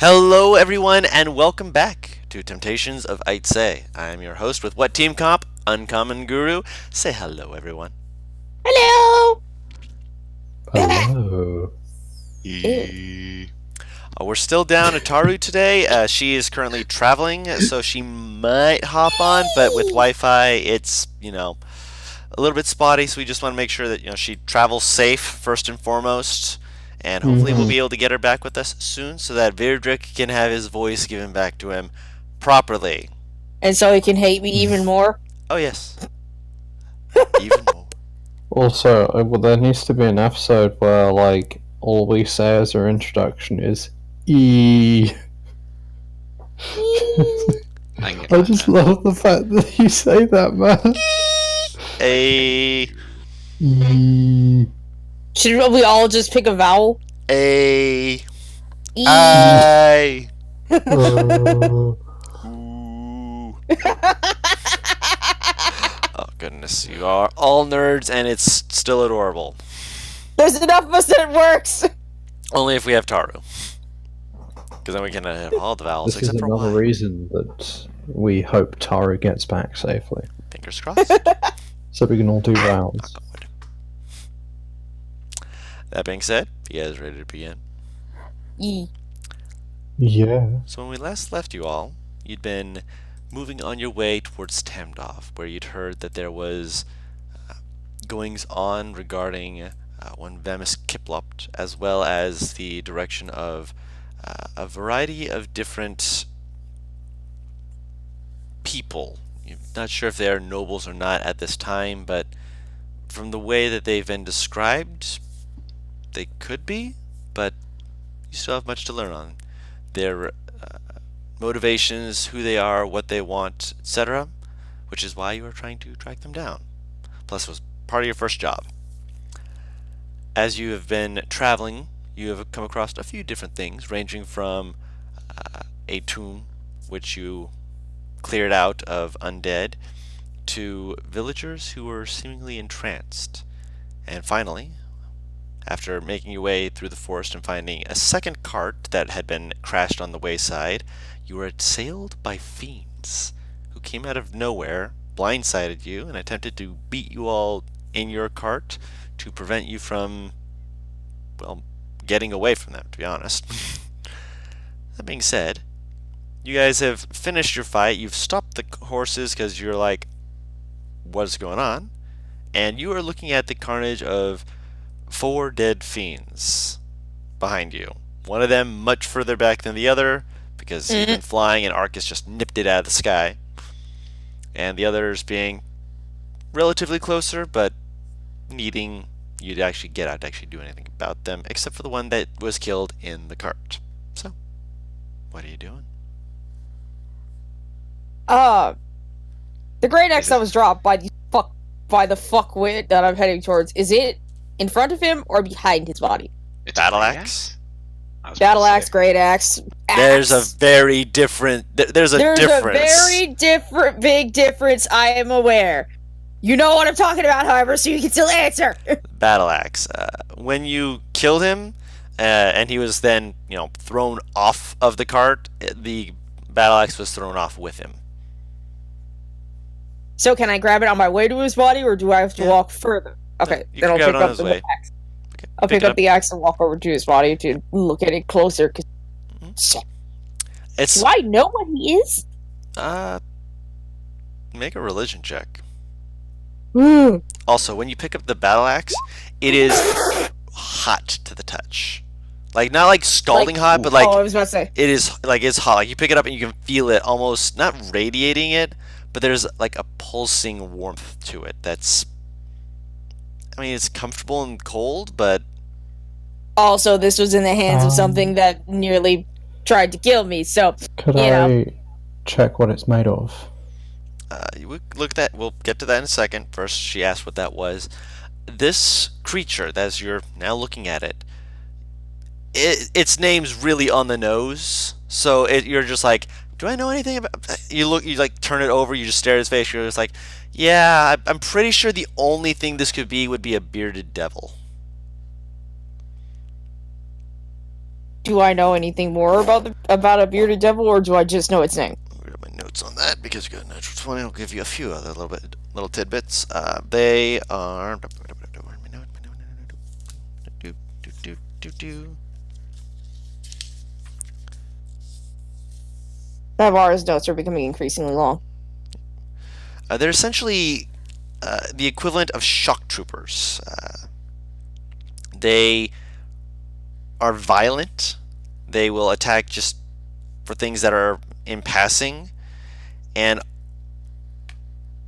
Hello, everyone, and welcome back to Temptations of Ait'seh. I am your host with What Team Comp? Uncommon Guru. Say hello, everyone. Hello. Hello. We're still down Ataru today. She is currently traveling, so she might hop on, but with Wi-Fi, it's, a little bit spotty, so we just want to make sure that, she travels safe, first and foremost. And hopefully we'll be able to get her back with us soon so that Virdrick can have his voice given back to him properly. And so he can hate me even more? Oh, yes. Even more. Also, there needs to be an episode where, all we say as our introduction is E. I just love the fact that you say that, man. A. E. Should we all just pick a vowel? A. E. I. Oh. Ooh. Oh, goodness. You are all nerds, and it's still adorable. There's enough of us that it works. Only if we have Taru. Because then we can have all the vowels This is except for another Y. reason that we hope Taru gets back safely. Fingers crossed. So we can all do rounds. That being said, you guys ready to begin? E. Yeah. So when we last left you all, you'd been moving on your way towards Tamdov, where you'd heard that there was goings on regarding one Vemus Kiplopt, as well as the direction of a variety of different people. You're not sure if they are nobles or not at this time, but from the way that they've been described, they could be, but you still have much to learn on their motivations, who they are, what they want, etc., which is why you are trying to track them down. Plus, it was part of your first job. As you have been traveling, you have come across a few different things, ranging from a tomb, which you cleared out of undead, to villagers who were seemingly entranced. And finally, after making your way through the forest and finding a second cart that had been crashed on the wayside, you were assailed by fiends who came out of nowhere, blindsided you, and attempted to beat you all in your cart to prevent you from, well, getting away from them, to be honest. That being said, you guys have finished your fight. You've stopped the horses because you're like, what's going on? And you are looking at the carnage of 4 dead fiends behind you. One of them much further back than the other because he's been flying and Arcus just nipped it out of the sky. And the others being relatively closer, but needing you to actually get out to actually do anything about them, except for the one that was killed in the cart. So, what are you doing? The great axe that was dropped by the fuckwit that I'm heading towards, is it in front of him or behind his body? It's Battle a axe? Battle axe, great axe. There's a very different. There's a difference. Very different, big difference. I am aware. You know what I'm talking about, however, so you can still answer. Battle axe. When you killed him, and he was then, thrown off of the cart, the battle axe was thrown off with him. So can I grab it on my way to his body, or do I have to walk further? Okay, You then can I'll grab pick it on up his the way. axe. Okay, I'll pick it up the axe and walk over to his body to look at it closer. Cause It's do I know what he is? make a religion check. Hmm. Also, when you pick up the battle axe, it is hot to the touch. Like, not like scalding hot, but like Oh, I was about to say. it is like it's hot. Like, you pick it up and you can feel it almost not radiating it, but there's like a pulsing warmth to it. That's, I mean, it's comfortable and cold, but Also, this was in the hands of something that nearly tried to kill me, so, Could you know. I check what it's made of? we'll get to that in a second. First, she asked what that was. This creature, as you're now looking at it, its name's really on the nose. So you're just like, do I know anything about? You like turn it over. You just stare at his face. You're just like, yeah, I'm pretty sure the only thing this could be would be a bearded devil. Do I know anything more about a bearded devil, or do I just know its name? I'll read my notes on that because you got a natural 20. I'll give you a few other little tidbits. They are. Navarro's notes are becoming increasingly long. They're essentially the equivalent of shock troopers. They are violent. They will attack just for things that are in passing, and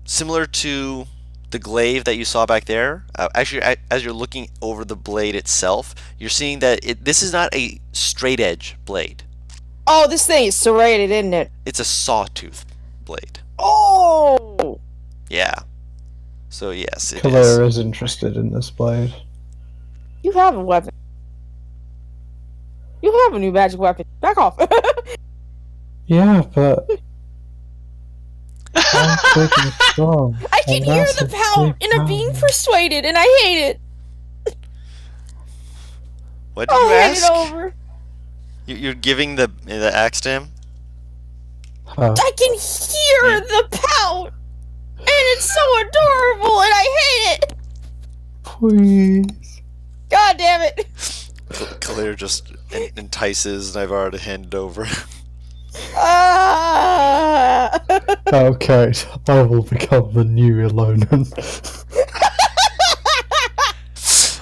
similar to the glaive that you saw back there, actually, as you're looking over the blade itself, you're seeing that this is not a straight edge blade. Oh, this thing is serrated, isn't it? It's a sawtooth blade. Oh! Yeah. So yes, it Kalira is. is interested in this blade. You have a weapon. You have a new magic weapon. Back off. Yeah, but I'm big and strong. I can and hear that's the a pout, big and I'm being power. persuaded, and I hate it. What did I'll you hand ask? it over. You're giving the axe to him? Huh. I can hear the pout, and it's so adorable, and I hate it. Please. God damn it. Kalir just entices Navarre to hand it over. Ah. Okay, I will become the new Elonan.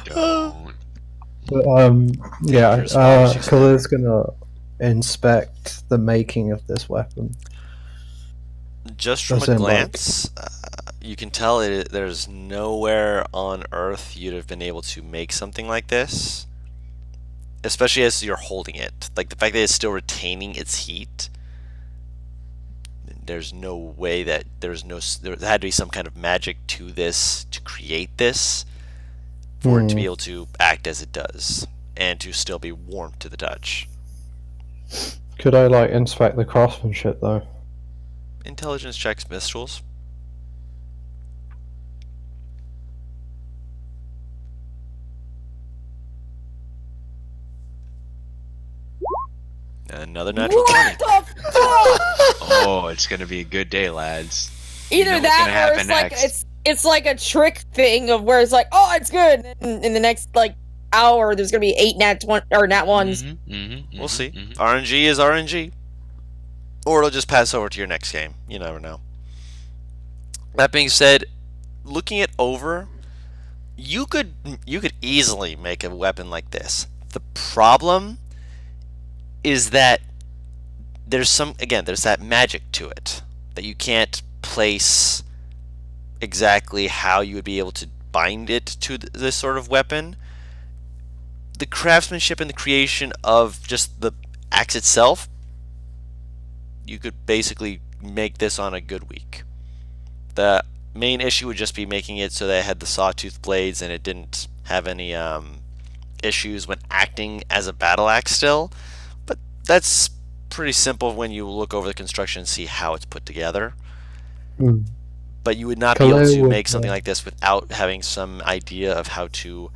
Don't. But, yeah, Dangerous waters, you said. Kalir's gonna inspect the making of this weapon. Just from Does a it, like- glance, you can tell there's nowhere on Earth you'd have been able to make something like this. Especially as you're holding it. Like, the fact that it's still retaining its heat. There's no way that there had to be some kind of magic to this to create this for it to be able to act as it does and to still be warm to the touch. Could I, like, inspect the craftsmanship, though? Intelligence checks, Mistrals. Another natural 20. What the fuck? Oh, it's gonna be a good day, lads. Either know what's that, gonna or happen it's like next. it's like a trick thing of where it's like, oh, it's good, and in the next like hour, there's gonna be 8 nat ones. We'll see. RNG is RNG. Or it'll just pass over to your next game. You never know. That being said, looking it over, you could easily make a weapon like this. The problem is that there's that magic to it that you can't place exactly how you would be able to bind it to this sort of weapon. The craftsmanship and the creation of just the axe itself, you could basically make this on a good week. The main issue would just be making it so that it had the sawtooth blades and it didn't have any issues when acting as a battle axe still. But that's pretty simple when you look over the construction and see how it's put together. Mm. But you would not be able Kalei to would, make something like this without having some idea of how to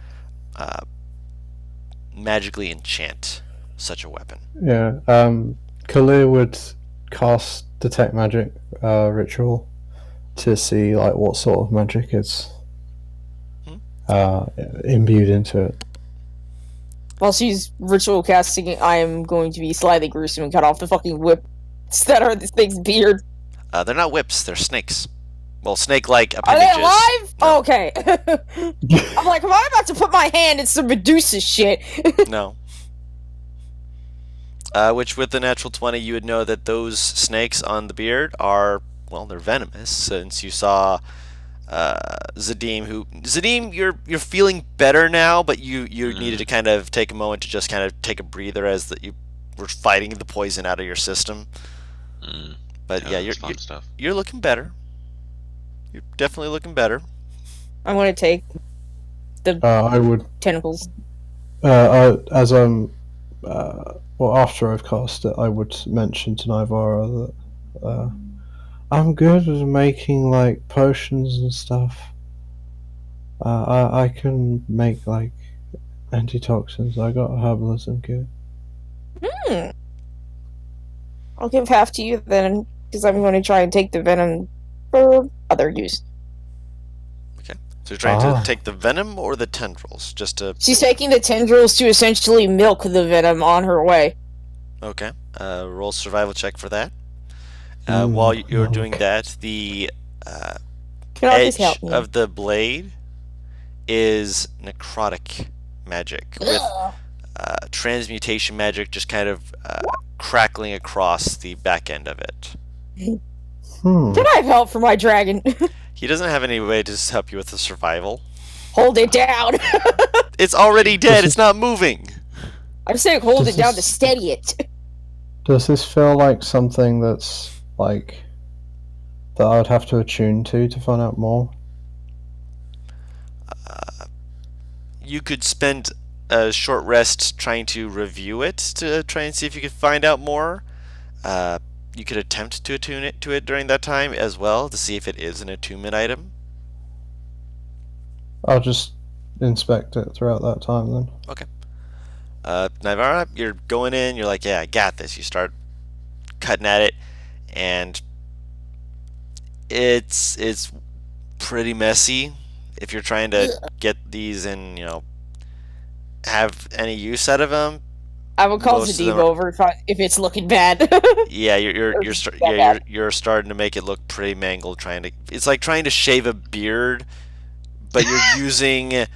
magically enchant such a weapon. Yeah, Kalir would cast Detect Magic ritual to see like what sort of magic is imbued into it. While she's ritual casting, I am going to be slightly gruesome and cut off the fucking whips that are this thing's beard. They're not whips, they're snakes. Well, snake-like Are appendages. they alive? No. Okay. I'm like, am I about to put my hand in some Medusa shit? No. Which, with the natural 20, you would know that those snakes on the beard are, well, they're venomous. Since you saw Zadim, you're feeling better now, but you needed to kind of take a moment to just kind of take a breather as that you were fighting the poison out of your system. But yeah, that's fun stuff. you're looking better. You're definitely looking better. I'm going to take I would, tentacles. as I'm, well, after I've cast it, I would mention to Nivara that I'm good at making like potions and stuff. I can make like antitoxins. I got a herbalism kit. Hmm. I'll give half to you then, because I'm going to try and take the venom for other use. Okay. So you're trying to Ah. take the venom or the tendrils? Just to. She's taking the tendrils to essentially milk the venom on her way. Okay. Roll survival check for that. Mm, While you're doing milk. that, the Can I just edge help me? of the blade is necrotic magic with Ugh. transmutation magic just kind of crackling across the back end of it. Hmm. Can I have help for my dragon? He doesn't have any way to help you with the survival. Hold it down. It's already dead. This It's is- not moving. I'm saying hold This it down to is- steady it. Does this feel like something that's like that I would have to attune to find out more? You could spend a short rest trying to review it to try and see if you could find out more. You could attempt to attune it to it during that time as well to see if it is an attunement item. I'll just inspect it throughout that time then. Nivara, you're going in, you're like, yeah, I got this. You start cutting at it, and it's pretty messy. If you're trying to get these and, have any use out of them, I will call Most of them Zadib are- over if it's looking bad. yeah, you're Or you're, just start, that yeah, bad. you're starting to make it look pretty mangled. It's like trying to shave a beard, but you're using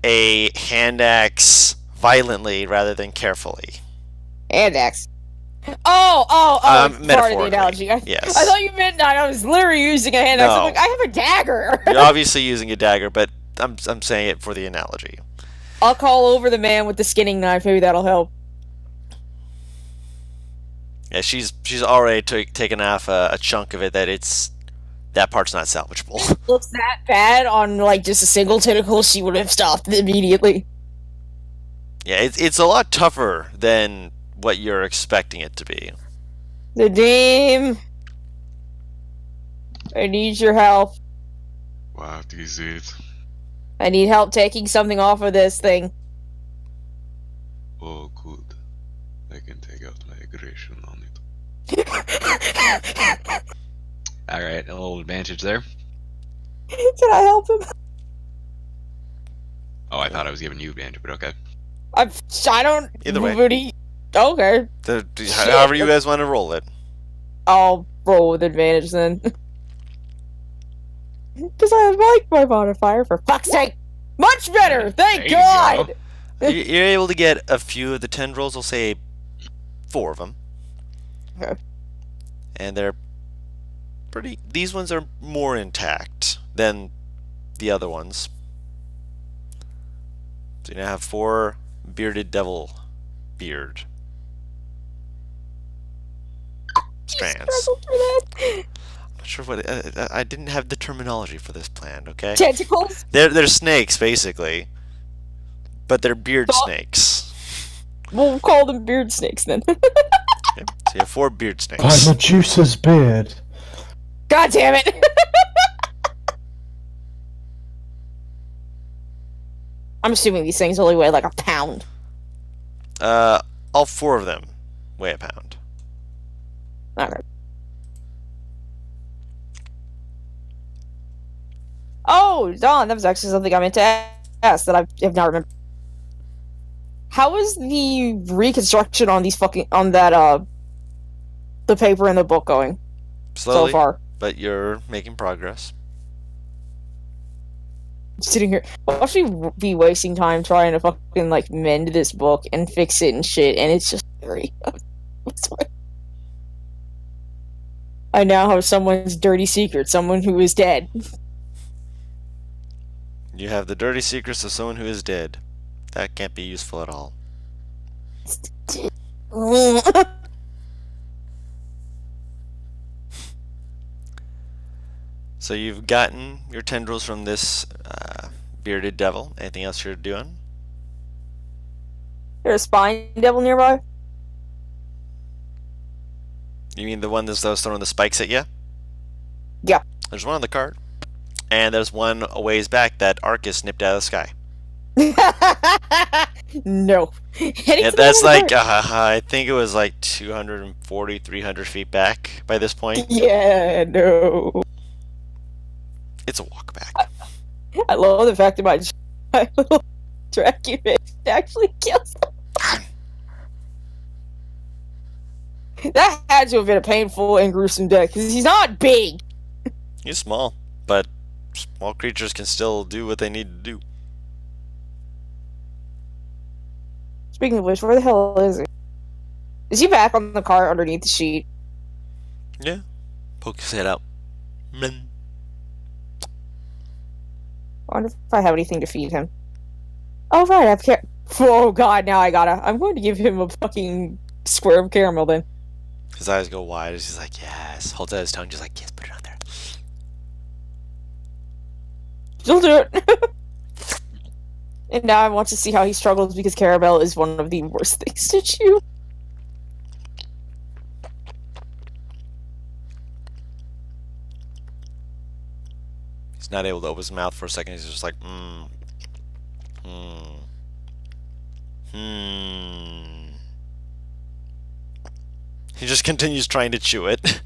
a hand axe violently rather than carefully. And axe. Oh, part of the Metaphorically, analogy. yes. I thought you meant I was literally using a hand axe. I'm No. like, I have a dagger. You're obviously using a dagger, but I'm saying it for the analogy. I'll call over the man with the skinning knife. Maybe that'll help. Yeah, she's already taken off a chunk of it that part's not salvageable. Looks that bad on like just a single tentacle, she would have stopped immediately. Yeah, it's a lot tougher than what you're expecting it to be. The dame. I need your help. What is it? I need help taking something off of this thing. Oh, good. I can take out my aggression on it. Alright, a little advantage there. Can I help him? Oh, I thought I was giving you advantage, but okay. I don't. Either way. Nobody- Okay. However you guys want to roll it. I'll roll with advantage then. Because I like my modifier, for fuck's sake! Much better! Thank There you God! You're able to get a few of the tendrils. I'll say 4 of them. Okay. And they're pretty. These ones are more intact than the other ones. So you now have 4 bearded devil beard strands. Struggled for that. I'm not sure what I didn't have the terminology for this planned. Okay, Tentacles? they're snakes basically, but they're beard Dog- snakes. We'll call them beard snakes then. Okay, so you have 4 beard snakes. By Medusa's beard. God damn it! I'm assuming these things only weigh like a pound. All 4 of them weigh a pound. Okay. Oh, Don, that was actually something I meant to ask that I have not remembered. How is the reconstruction on these on that the paper in the book going Slowly, so far? but you're making progress. Sitting here, I'll actually be wasting time trying to fucking like mend this book and fix it and shit, and it's just very. I now have someone's dirty secret, someone who is dead. You have the dirty secrets of someone who is dead. That can't be useful at all. So you've gotten your tendrils from this bearded devil. Anything else you're doing? There's a spine devil nearby. You mean the one that was throwing the spikes at you? Yeah. There's one on the card. And there's one a ways back that Arcus nipped out of the sky. No. Heading Yeah, to the that's end of the like, park. I think it was like 240, 300 feet back by this point. Yeah, no. It's a walk back. I love the fact that my little dragon actually kills him. That had to have been a painful and gruesome death, because he's not big. He's small, but small creatures can still do what they need to do. Speaking of which, where the hell is he? Is he back on the car underneath the sheet? Yeah. Poke his head out. Men. I wonder if I have anything to feed him. Oh, right, I've oh god, now I gotta. I'm going to give him a fucking square of caramel then. His eyes go wide as he's like, yes. Holds out his tongue, just like, yes, put it on there. You'll do it. And now I want to see how he struggles because caramel is one of the worst things to chew. He's not able to open his mouth for a second. He's just like, He just continues trying to chew it.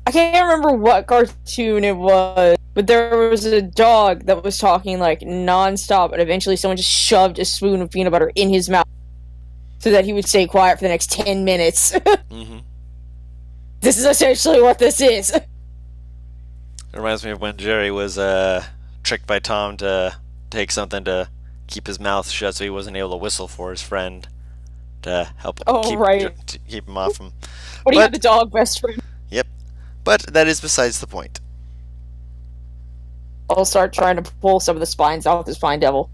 I can't remember what cartoon it was, but there was a dog that was talking like non-stop, and eventually someone just shoved a spoon of peanut butter in his mouth so that he would stay quiet for the next 10 minutes. Mm-hmm. This is essentially what this is. It reminds me of when Jerry was tricked by Tom to take something to keep his mouth shut so he wasn't able to whistle for his friend to help Oh, right. to keep him off him. What do you But- have the dog best friend? Yep. But that is besides the point. I'll start trying to pull some of the spines out of the spine devil.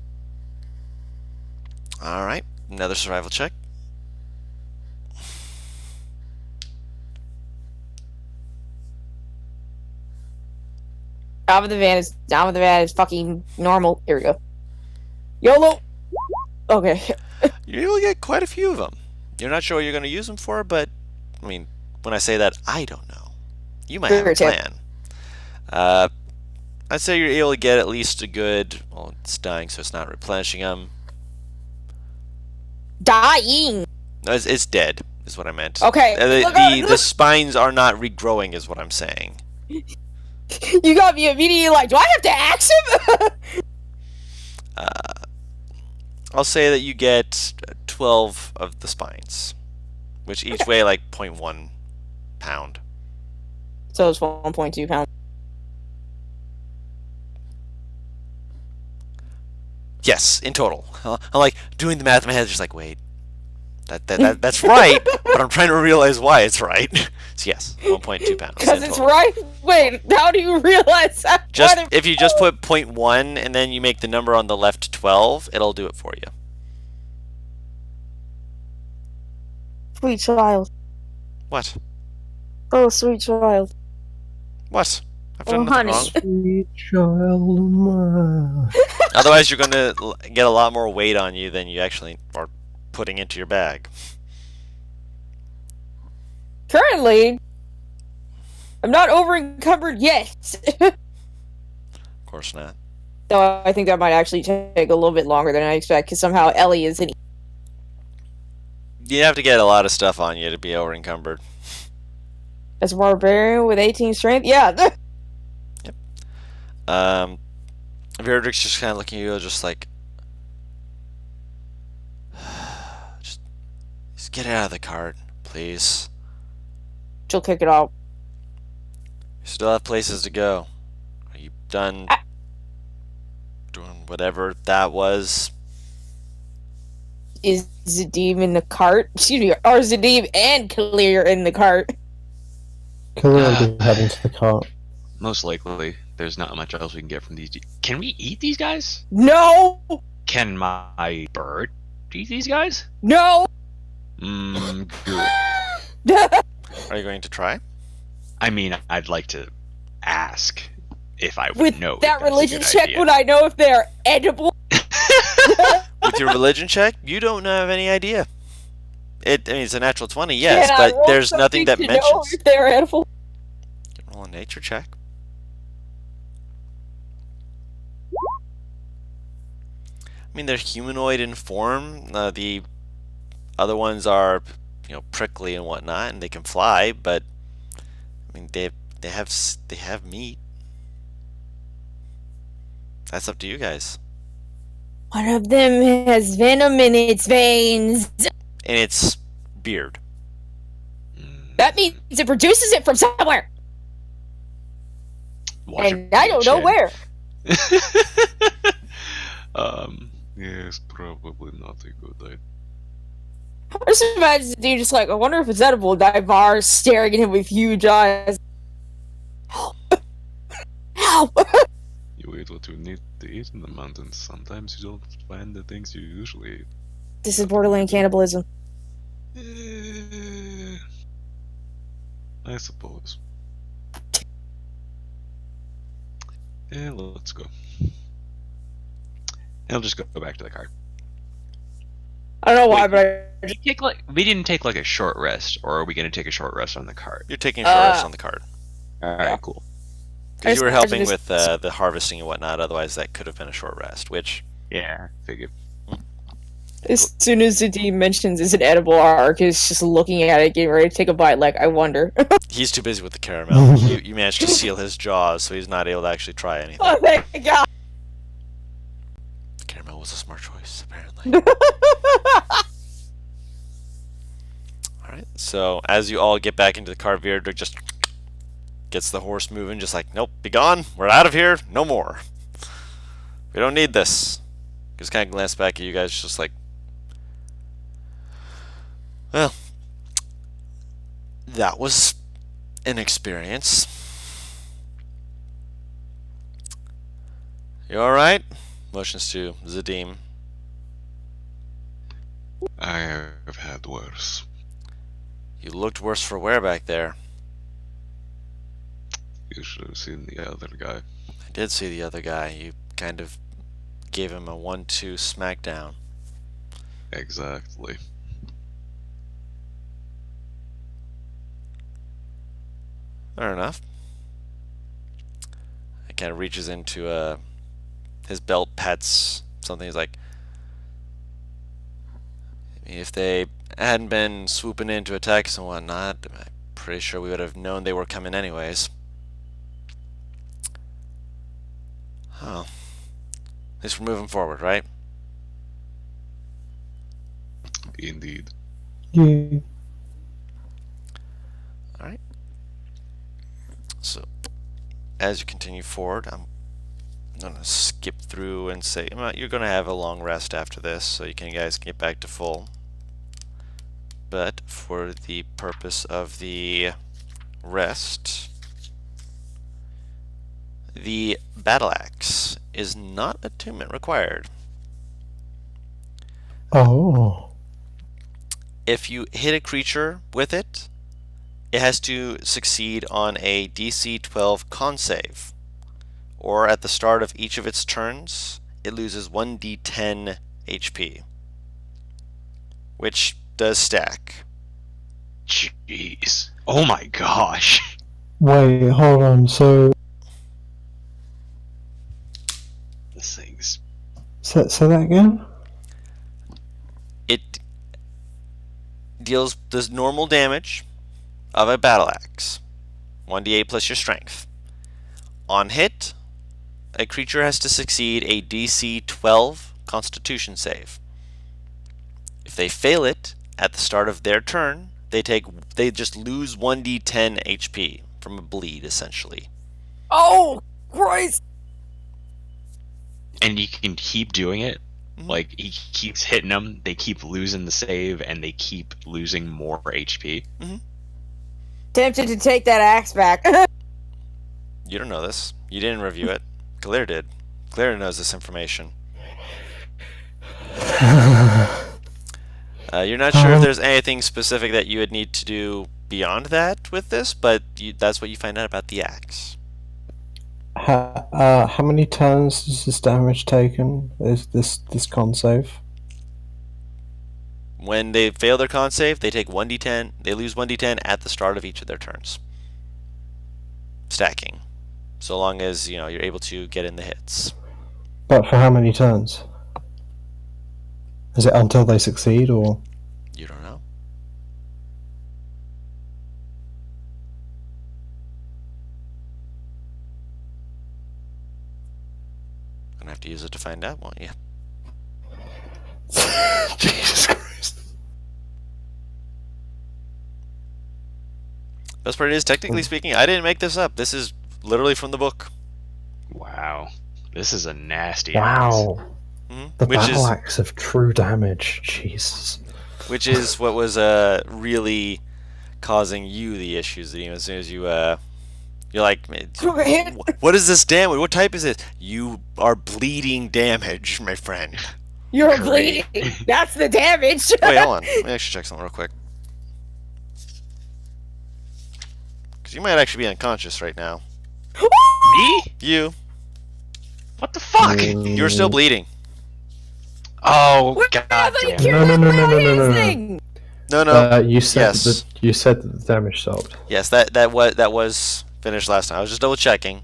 Alright. Another survival check. Down with the van is fucking normal. Here we go. YOLO! Okay. You will get quite a few of them. You're not sure what you're going to use them for, but, I mean, when I say that, I don't know. You might have a Fair plan. I'd say you're able to get at least a good, well, it's dying, so it's not replenishing them. Dying! No, it's dead, is what I meant. Okay. The spines are not regrowing, is what I'm saying. You got me immediately like, do I have to axe him? I'll say that you get 12 of the spines, which each weigh like 0.1 pound. So it's 1.2 pounds. Yes, in total. I'm like doing the math in my head, just like, wait, that's right, but I'm trying to realize why it's right. So yes, 1.2 pounds. Because in it's total. right? Wait, how do you realize that? Just Why if you just put 0.1 and then you make the number on the left 12, it'll do it for you. Sweet child. What? Oh, sweet child. What? I've Oh, done nothing honey. wrong. Sweet child of mine. Otherwise, you're going to get a lot more weight on you than you actually are putting into your bag. Currently, I'm not over encumbered yet. Of course not. So I think that might actually take a little bit longer than I expect, because somehow Ellie is an You have to get a lot of stuff on you to be over encumbered. as a barbarian with 18 strength. Yeah. Viridrick's just kind of looking at you, just like, just get out of the cart, please. She'll kick it out. You still have places to go. Are you done doing whatever that was? Is Zadim in the cart? Excuse me, or Zadim and Clear in the cart? Killer will be heading to the cart. Most likely, there's not much else we can get from these. Can we eat these guys? No! Can my bird eat these guys? No! Good. Are you going to try? I mean, I'd like to ask if I would With know. if that that's a religion good check, idea. would I know if they're edible? With your religion check, you don't have any idea. I mean, it's a natural 20, yes, Can I but roll there's nothing that something to know mentions. if they're edible? Roll a nature check. I mean, they're humanoid in form. The other ones are, prickly and whatnot, and they can fly. But I mean, they have meat. That's up to you guys. One of them has venom in its veins. And it's beard. That means it produces it from somewhere. Watch And I don't know where. Yes, probably not a good idea. I just imagine the dude just like, I wonder if it's edible. Divar staring at him with huge eyes. Help! Help! You eat what you need to eat in the mountains. Sometimes you don't find the things you usually eat. This is borderline cannibalism. I suppose. Let's go. I'll just go back to the car. I don't know why, Wait, but we didn't take like a short rest, or are we going to take a short rest on the cart? You're taking a short rest on the cart. All right, cool. Because you were I helping just- with the harvesting and whatnot. Otherwise, that could have been a short rest. Which Yeah, figured. as soon as the team mentions it's an edible, Ark is just looking at it, getting ready to take a bite. Like, I wonder. he's too busy with the caramel. You managed to seal his jaws, so he's not able to actually try anything. Oh, thank God. The caramel was a smart choice, apparently. Alright, so as you all get back into the car, Virdrick just gets the horse moving, just like, nope, be gone. We're out of here. No more. We don't need this. Just kind of glance back at you guys, just like, well, that was an experience. You alright? Motions to Zadim. I have had worse. You looked worse for wear back there. You should have seen the other guy. I did see the other guy. You kind of gave him a 1-2 smackdown. Exactly. Fair enough. He kind of reaches into his belt, pats something. He's like, if they hadn't been swooping in to attack us and whatnot, I'm pretty sure we would have known they were coming anyways. Oh. At least we're moving forward, right? Indeed. Yeah. Alright. So, as you continue forward, I'm going to skip through and say, you're going to have a long rest after this, so you guys can get back to full. But for the purpose of the rest, the battle axe is not attunement required. Oh. If you hit a creature with it, it has to succeed on a DC 12 con save. Or at the start of each of its turns, it loses 1d10 HP. Which does stack. Jeez. Oh my gosh. Wait, hold on. So, This thing's. say that again? It deals the normal damage of a battle axe. 1d8 plus your strength. On hit, a creature has to succeed a DC 12 Constitution save. If they fail it at the start of their turn, they just lose 1d10 HP from a bleed, essentially. Oh, Christ! And you can keep doing it. Mhm. Like, he keeps hitting them, they keep losing the save, and they keep losing more HP. Tempted to take that axe back. You don't know this. You didn't review it. Claire did. Claire knows this information. You're not sure if there's anything specific that you would need to do beyond that with this, but that's what you find out about the axe. How many turns is this damage taken? Is this con save? When they fail their con save, they take 1d10. They lose 1d10 at the start of each of their turns. Stacking. So long as, you're able to get in the hits. But for how many turns? Is it until they succeed, or? You don't know. Gonna have to use it to find out, won't you? Jesus Christ. Best part is, technically speaking, I didn't make this up. This is literally from the book. Wow. This is a nasty axe. Wow. The Which battle is axe of true damage. Jesus. which is what was really causing you the issues. As soon as you're like, what is this damage? What type is it? You are bleeding damage, my friend. You're Great. bleeding. That's the damage. Wait, hold on. Let me actually check something real quick. Because you might actually be unconscious right now. Me? You. What the fuck? You're still bleeding. Oh, What? god I thought you damn. cured No, no, that no, no, by no, no, no. thing. No. You said Yes. that the damage stopped. Yes, that was finished last time. I was just double checking.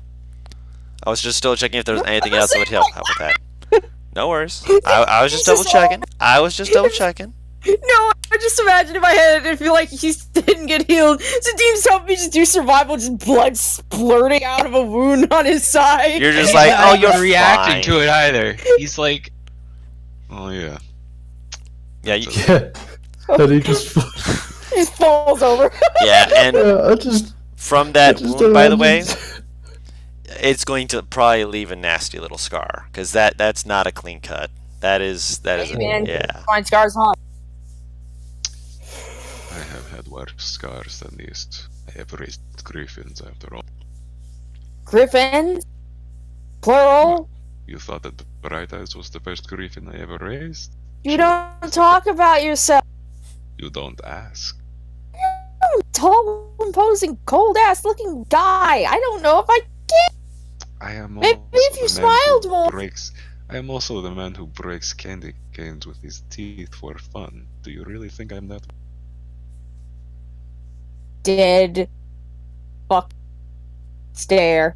I was just double checking if there was anything else that would help out with that. No worries. I was just double checking. I was just double checking. No, I just imagine in my head if you like he didn't get healed. So Dean's helping me just do survival, just blood splurting out of a wound on his side. You're just He's like, not oh, even you're reacting fine. to it either. He's like, Oh yeah. Yeah, you, Yeah. And he just. He just falls over. yeah, and I just. from that just wound, by the way, imagine- it's going to probably leave a nasty little scar because that's not a clean cut. That is Hey, man. yeah. Find scars on. I have had worse scars than these. I have raised griffins after all. Griffins, plural. You thought that the Bright Eyes was the first griffin I ever raised? You don't talk about yourself. You don't ask. Tall, imposing, cold ass looking guy. I don't know if I. I am Maybe also if you the man who smiled more. breaks. I am also the man who breaks candy canes with his teeth for fun. Do you really think I'm that? Dead. Fuck. Stare.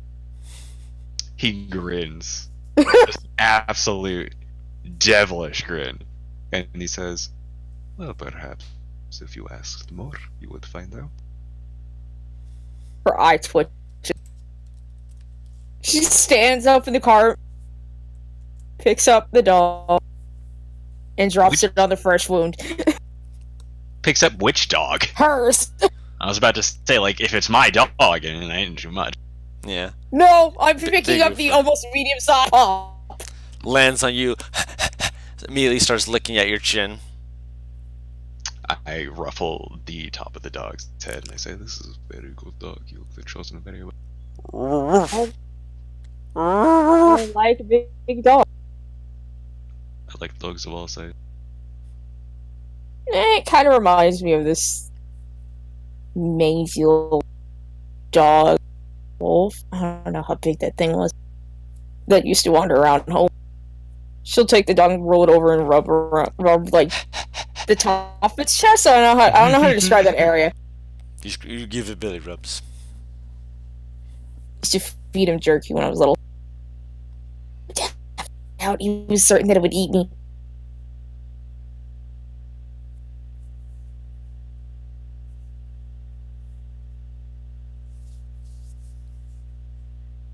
he grins. Just absolute devilish grin. And he says, "Well, perhaps if you asked more, you would find out." Her eye twitches. She stands up in the car, picks up the dog, and drops it on the fresh wound. Picks up which dog? Hers. I was about to say, like, if it's my dog, and I ain't too much. Yeah. No, I'm picking bigger up the friend. almost medium-sized paw. Lands on you. Immediately starts licking at your chin. I ruffle the top of the dog's head. And I say, "This is a very good dog. You've chosen very well." I like big dogs. I like dogs of all sizes. It kind of reminds me of this mangy little dog wolf. I don't know how big that thing was. That used to wander around home. She'll take the dog and roll it over and rub like the top of its chest. I don't know how to describe that area. You give it belly rubs. Used to feed him jerky when I was little. Out, he was certain that it would eat me.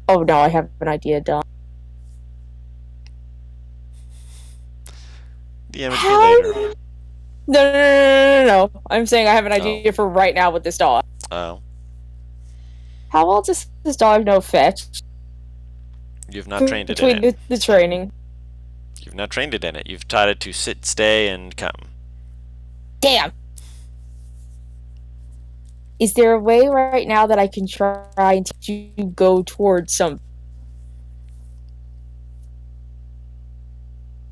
Oh no, I have an idea, Don. DM it How? to me later. No. I'm saying I have an idea for right now with this dog. Oh. How well does this dog know fetch? You've not trained it in Between it. the training. You've not trained it in it. You've taught it to sit, stay, and come. Damn! Is there a way right now that I can try and teach you to go towards some...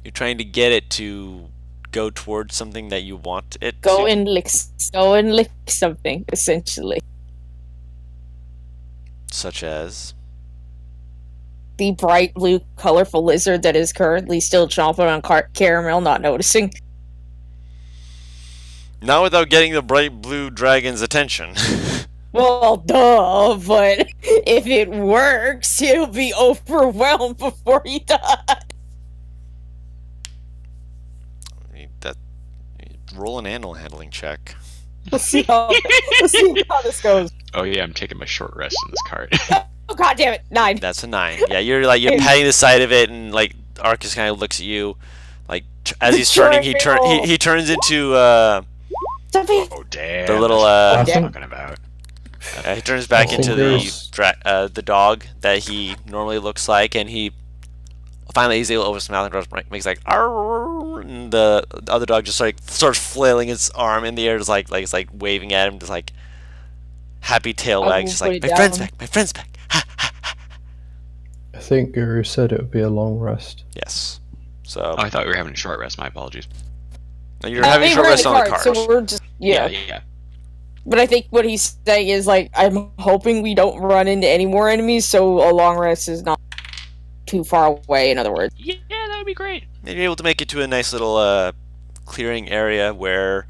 You're trying to get it to go towards something that you want it Go to. and lick something, essentially. Such as. The bright blue, colorful lizard that is currently still chomping on caramel, not noticing. Not without getting the bright blue dragon's attention. Well, duh, but if it works, he'll be overwhelmed before he dies. roll an animal handling check. Let's see how this goes. Oh yeah, I'm taking my short rest in this cart. Oh god damn it! 9. That's a 9. Yeah, you're patting the side of it, and like Arcus kind of looks at you, like as he's turning, he turns into Oh damn! the little that's what think- I'm talking about. he turns back I into think the dog that he normally looks like, and he finally he's able to open his mouth and makes like "Arr!" and the other dog just like starts flailing its arm in the air, just like it's like waving at him, just like happy tail I wag, will just put like it my friend's down. back, my friend's back. I think Guru said it would be a long rest. Yes. So Oh, I thought we were having a short rest. My apologies. you're having a short we're in rest the on the cart, cart. so we're just Yeah. But I think what he's saying is like, I'm hoping we don't run into any more enemies, so a long rest is not too far away. In other words, Yeah, that would be great. Maybe you're able to make it to a nice little clearing area where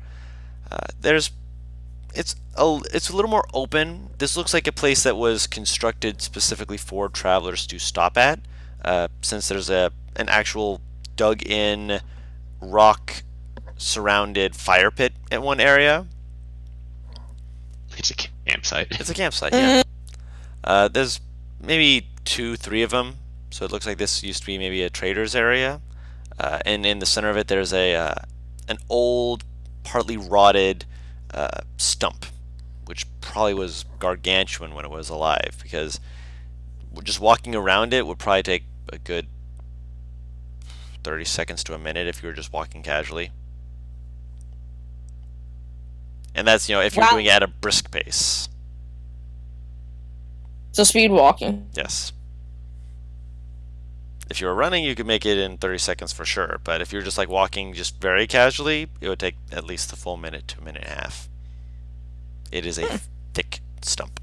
it's a little more open. This looks like a place that was constructed specifically for travelers to stop at, since there's an actual dug-in rock surrounded fire pit at one area. It's a campsite. It's a campsite, yeah. There's maybe 2-3 of them, so it looks like this used to be maybe a trader's area. And in the center of it, there's an old, partly rotted stump, which probably was gargantuan when it was alive, because just walking around it would probably take a good 30 seconds to a minute if you were just walking casually. And that's, if you're Wow. doing it at a brisk pace. so speed walking. Yes. If you were running, you could make it in 30 seconds for sure. But if you're just like walking just very casually, it would take at least the full minute to a minute and a half. It is a thick stump.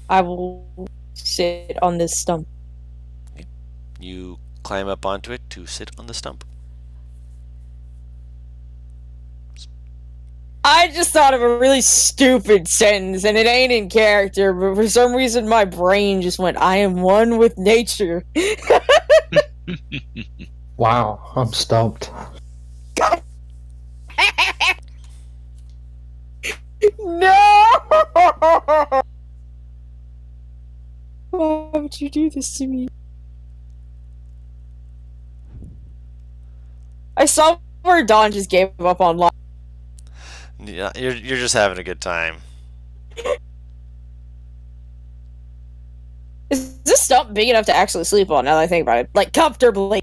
I will sit on this stump. You climb up onto it to sit on the stump. I just thought of a really stupid sentence, and it ain't in character, but for some reason my brain just went, I am one with nature. Wow, I'm stumped. No! Why would you do this to me? I saw where Don just gave up on life. Yeah, you're just having a good time. Is this stump big enough to actually sleep on now that I think about it? Like, comfortably.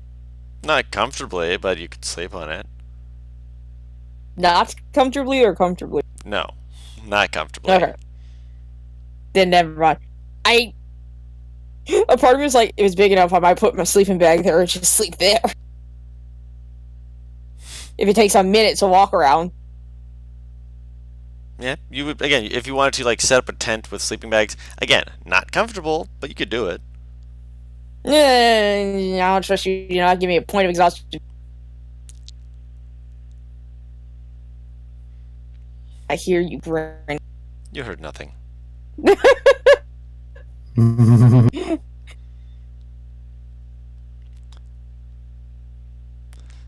Not comfortably, but you could sleep on it. Not comfortably or comfortably? No, not comfortably. Okay. Then never mind. A part of me was like, it was big enough, I might put my sleeping bag there and just sleep there. If it takes a minute to walk around. Yeah, you would, again, if you wanted to like set up a tent with sleeping bags, again, not comfortable, but you could do it. I don't trust you, not give me a point of exhaustion. I hear you grin. You heard nothing.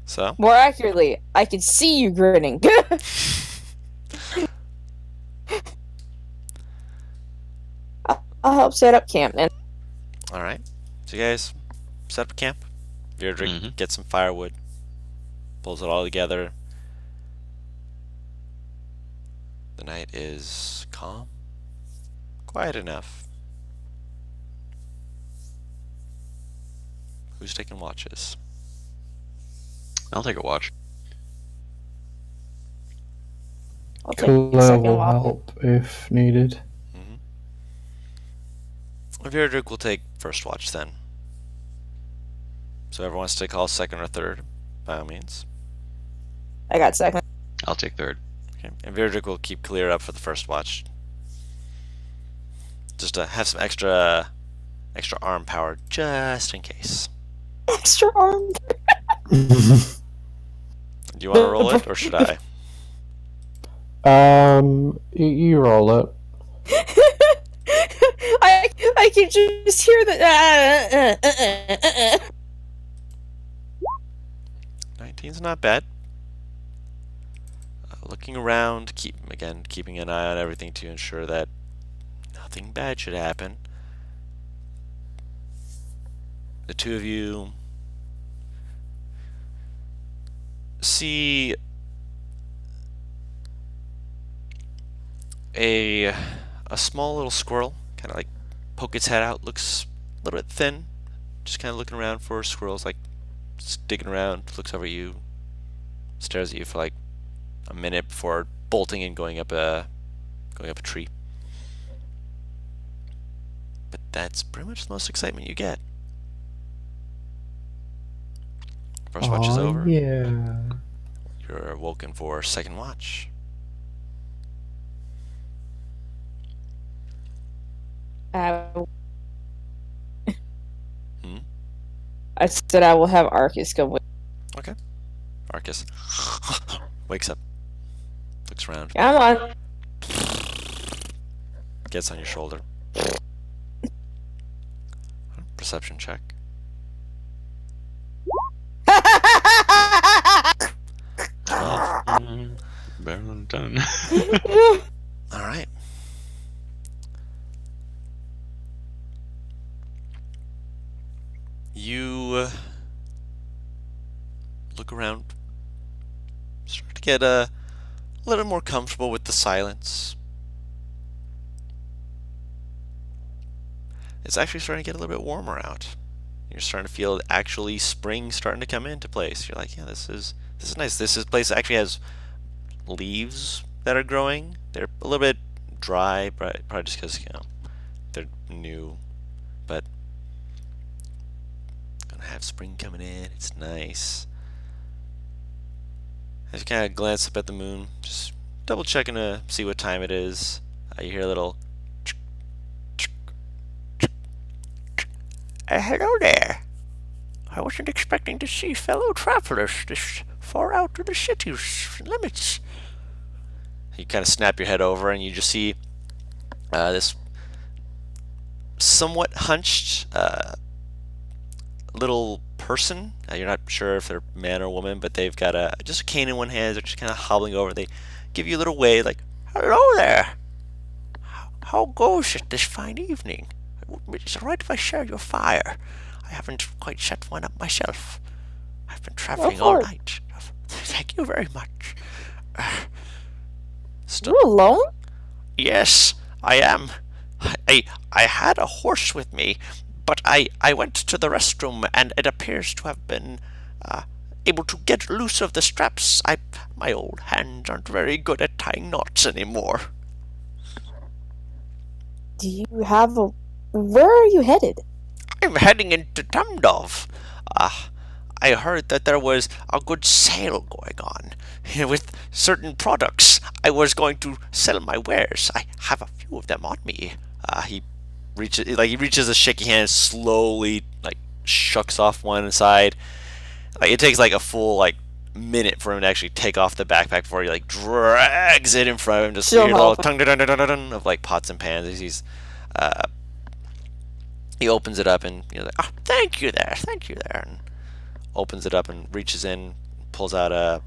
So, More accurately, I can see you grinning. I'll help set up camp, man. alright. So you guys set up camp. Virdrick Mhm. gets some firewood, pulls it all together. The night is calm, quiet enough. Who's taking watches? I'll take a watch. I'll take a Kula second will walk. help if needed. Virdrick will take first watch then. So everyone wants to call second or third, by all means. I got second. I'll take third. Okay. And Virdrick will keep clear up for the first watch. Just to have some extra arm power, just in case. Extra arm. Do you want to roll it, or should I? You roll it. I can just hear the. 19. 14's not bad. Looking around, keeping an eye on everything to ensure that nothing bad should happen. The two of you see a small little squirrel kind of like poke its head out, looks a little bit thin, just kind of looking around for squirrels, like just digging around, looks over at you, stares at you for like a minute before bolting and going up a tree. But that's pretty much the most excitement you get. First watch is over. Yeah. You're awoken for second watch. Hmm? I said I will have Arcus go with. Arcus wakes up, looks around, Come on. gets on your shoulder. Perception check. Well done. All right. You look around, start to get a little more comfortable with the silence. It's actually starting to get a little bit warmer out. You're starting to feel actually spring starting to come into place. You're like, yeah, this is nice. This place actually has leaves that are growing. They're a little bit dry, probably just because they're new, but gonna have spring coming in. It's nice. As you kind of glance up at the moon, just double checking to see what time it is. You hear a little. Hello there. I wasn't expecting to see fellow travelers this far out of the city's limits. You kind of snap your head over and you just see this somewhat hunched little person. You're not sure if they're man or woman, but they've got just a cane in one hand. They're just kind of hobbling over. They give you a little wave like, hello there. How goes it this fine evening? Is it right if I share your fire? I haven't quite set one up myself. I've been traveling all night. Thank you very much. You alone? Yes, I am. I had a horse with me, but I went to the restroom and it appears to have been able to get loose of the straps. My old hands aren't very good at tying knots anymore. Do you have a... Where are you headed? I'm heading into Dumdov. I heard that there was a good sale going on with certain products. I was going to sell my wares. I have a few of them on me. He reaches a shaky hand, slowly shucks off one side. It takes a full minute for him to actually take off the backpack before he drags it in front of him. Just hear a little tung of pots and pans as he opens it up and oh, thank you there, and opens it up and reaches in, pulls out a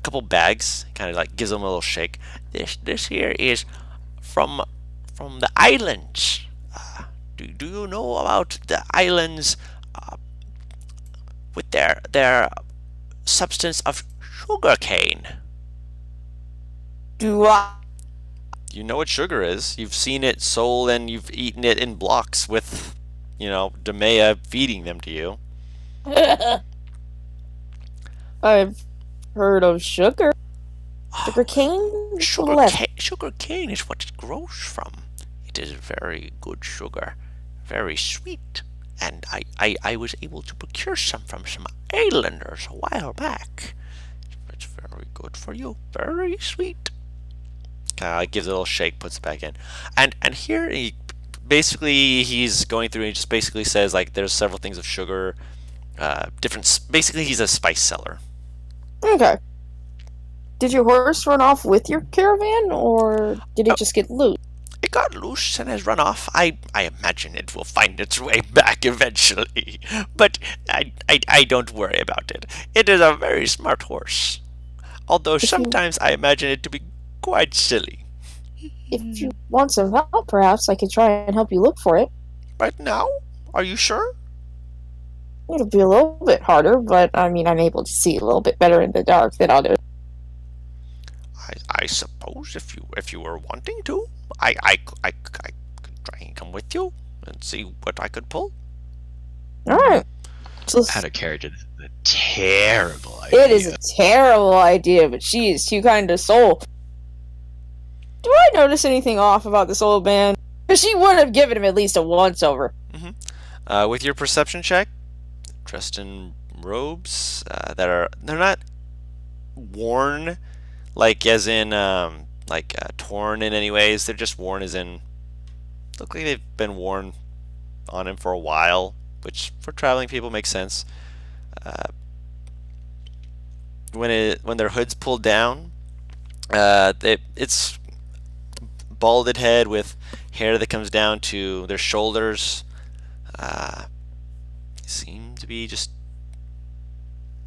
couple bags, kind of gives them a little shake. This here is from the islands. Do you know about the islands with their substance of sugarcane? Do I? You know what sugar is. You've seen it sold and you've eaten it in blocks with, Demea feeding them to you. I've heard of sugar. Sugar cane? Sugar cane is what it grows from. It is very good sugar. Very sweet. And I was able to procure some from some islanders a while back. It's very good for you. Very sweet. Gives it a little shake, puts it back in. And here he's going through and he just basically says there's several things of sugar, basically he's a spice seller. Okay. Did your horse run off with your caravan, or did it just get loose? It got loose and has run off. I imagine it will find its way back eventually. But I don't worry about it. It is a very smart horse. Although If you sometimes I imagine it to be quite silly. if you want some help, perhaps I could try and help you look for it. Right now? Are you sure? It'll be a little bit harder, but I mean, I'm able to see a little bit better in the dark than others. I suppose if you were wanting to, I could try and come with you and see what I could pull. All right. So Out of character, this is a terrible idea. it is a terrible idea, but she is too kind of soul. Do I notice anything off about this old man? Because she would have given him at least a once over. With your perception check, dressed in robes they're not worn, like as in torn in any ways. They're just worn as in look like they've been worn on him for a while, which for traveling people makes sense. When their hood's pulled down, it's balded head with hair that comes down to their shoulders. Seem to be just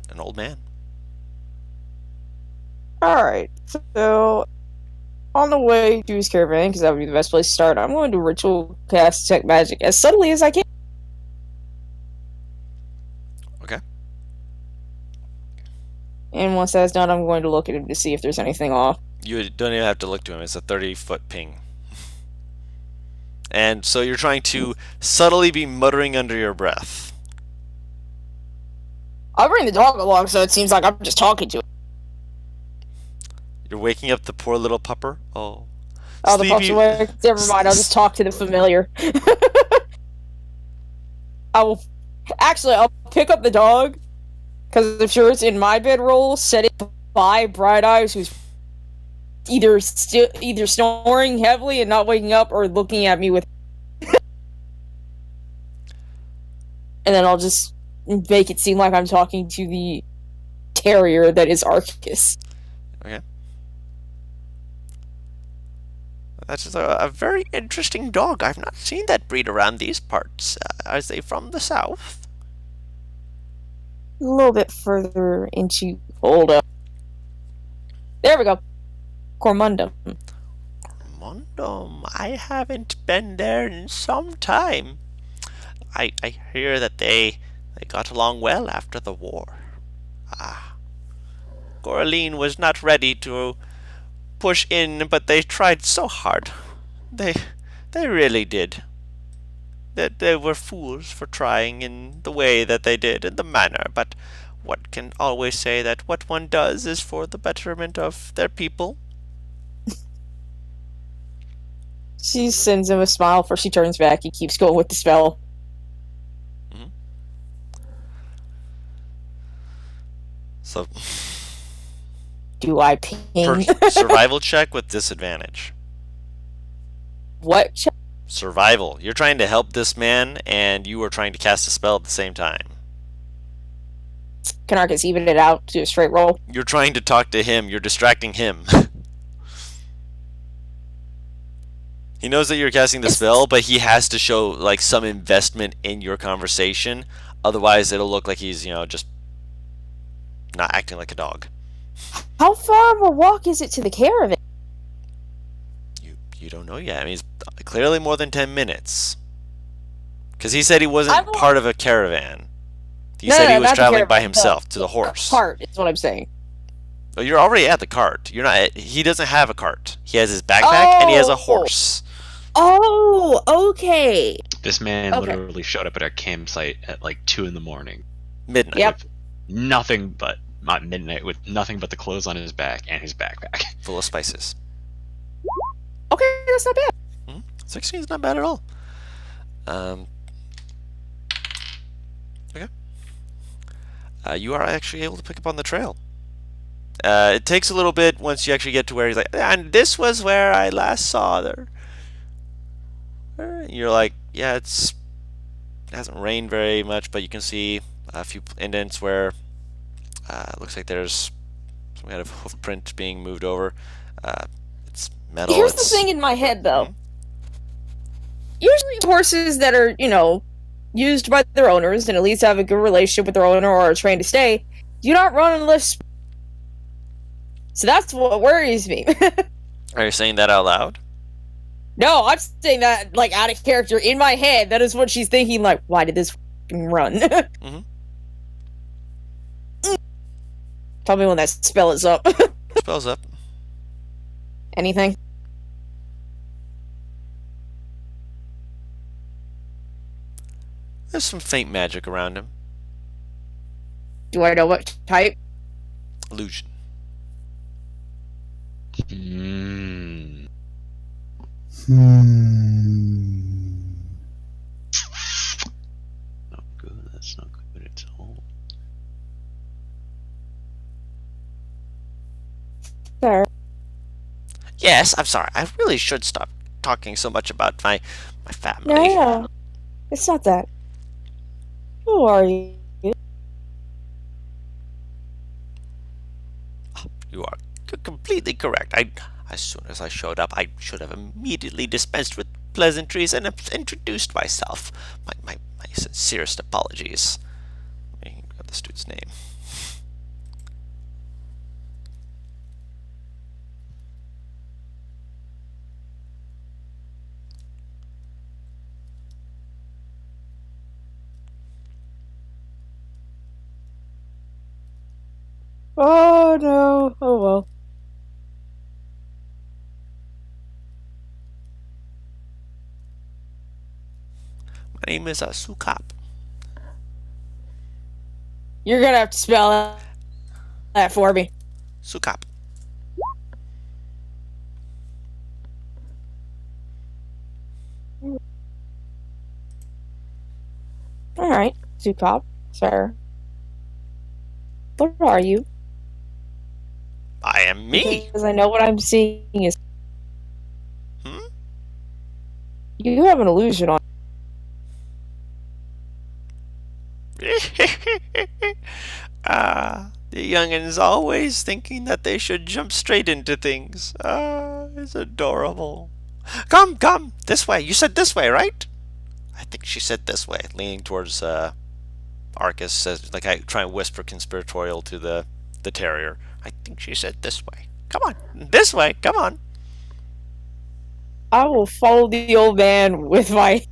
an old man. Alright, so on the way to his caravan, because that would be the best place to start, I'm going to ritual cast detect magic as subtly as I can. Okay. And once that's done, I'm going to look at him to see if there's anything off. You don't even have to look to him. It's a 30-foot ping. And so you're trying to subtly be muttering under your breath. I'll bring the dog along so it seems like I'm just talking to him. You're waking up the poor little pupper. Oh. Oh, the pup's awake. Never mind, I'll just talk to the familiar. I'll pick up the dog, because I'm sure it's in my bedroll, set it by Bright Eyes, who's either snoring heavily and not waking up, or looking at me with... And then I'll just make it seem like I'm talking to the terrier that is Arcus. Okay. That's just a very interesting dog. I've not seen that breed around these parts. Are they from the south? A little bit further into Olda. There we go. Cormundum. Mondom, I haven't been there in some time. I hear that they got along well after the war. Coraline was not ready to push in, but they tried so hard. They really did. That they were fools for trying in the way that they did, in the manner, but one can always say that what one does is for the betterment of their people. She sends him a smile before she turns back. He keeps going with the spell. So, Do I ping? survival check with disadvantage. What? Survival. You're trying to help this man, and you are trying to cast a spell at the same time. Can Arcus even it out to a straight roll? You're trying to talk to him. You're distracting him. He knows that you're casting the spell, but he has to show like some investment in your conversation. Otherwise, it'll look like he's, just not acting like a dog. How far of a walk is it to the caravan? You don't know yet. I mean, it's clearly more than 10 minutes. Because he said he wasn't I will- part of a caravan. He No, said no, he was not the traveling by caravan, himself to the horse. Cart is what I'm saying. Oh, you're already at the cart. You're not. He doesn't have a cart. He has his backpack and he has a horse. Oh, okay. This man Okay. literally showed up at our campsite at like 2 in the morning. Midnight. Yep. Nothing but not midnight, with nothing but the clothes on his back and his backpack. Full of spices. Okay, that's not bad. 16 is not bad at all. Okay. You are actually able to pick up on the trail. It takes a little bit once you actually get to where he's like, and this was where I last saw her. You're like, yeah, it hasn't rained very much, but you can see a few indents where it looks like there's some kind of hoof print being moved over. It's metal. Here's the thing in my head, though. usually horses that are, used by their owners and at least have a good relationship with their owner or are trained to stay, do not run unless. So that's what worries me. Are you saying that out loud? No, I'm saying that like out of character in my head. That is what she's thinking. Like, why did this run? Mhm. Tell me when that spell is up. Spells up. Anything? There's some faint magic around him. Do I know what type? Illusion. Mm. Not good. That's not good at all. There. Yes, I'm sorry. I really should stop talking so much about my family. No, it's not that. Who are you? You are completely correct. As soon as I showed up, I should have immediately dispensed with pleasantries and introduced myself. My sincerest apologies. Let me grab this dude's name. Oh no. Oh well. My name is Sukap. You're gonna have to spell that for me. Sukap. Alright, Zukop, sir. What are you? I am me. Because I know what I'm seeing is. Hmm? You have an illusion on. The youngins always thinking that they should jump straight into things. It's adorable. Come, this way. You said this way, right? I think she said this way, leaning towards Arcus, says, like I try and whisper conspiratorial to the terrier. I think she said this way. Come on, this way. Come on. I will follow the old man with my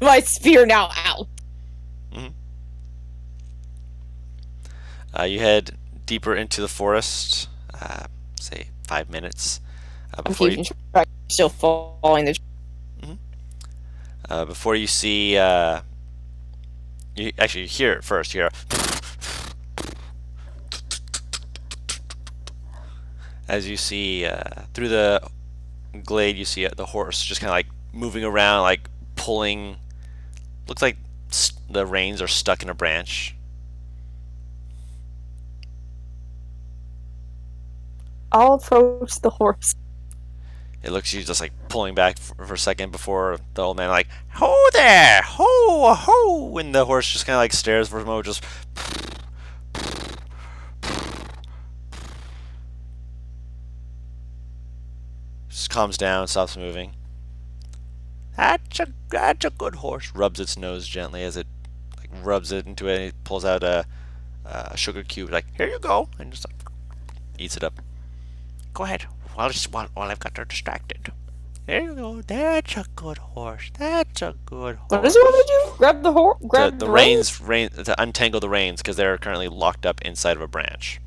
my spear now out. You head deeper into the forest. Say 5 minutes I'm before you keeping track. Still following the. before you see. You actually hear it first. You hear. As you see through the glade, you see the horse just kind of like moving around, like pulling. Looks like the reins are stuck in a branch. I'll approach the horse. It looks you just like pulling back for a second before the old man like, ho there, ho ho, and the horse just kind of like stares for a moment, just calms down, stops moving. That's a good horse. Rubs its nose gently as it like rubs it into it. And pulls out a sugar cube, like here you go, and just like, eats it up. Go ahead, while I've got her distracted. There you go. That's a good horse. That's a good horse. What does he want to do? Grab the horse? Grab the reins? to untangle the reins because they're currently locked up inside of a branch.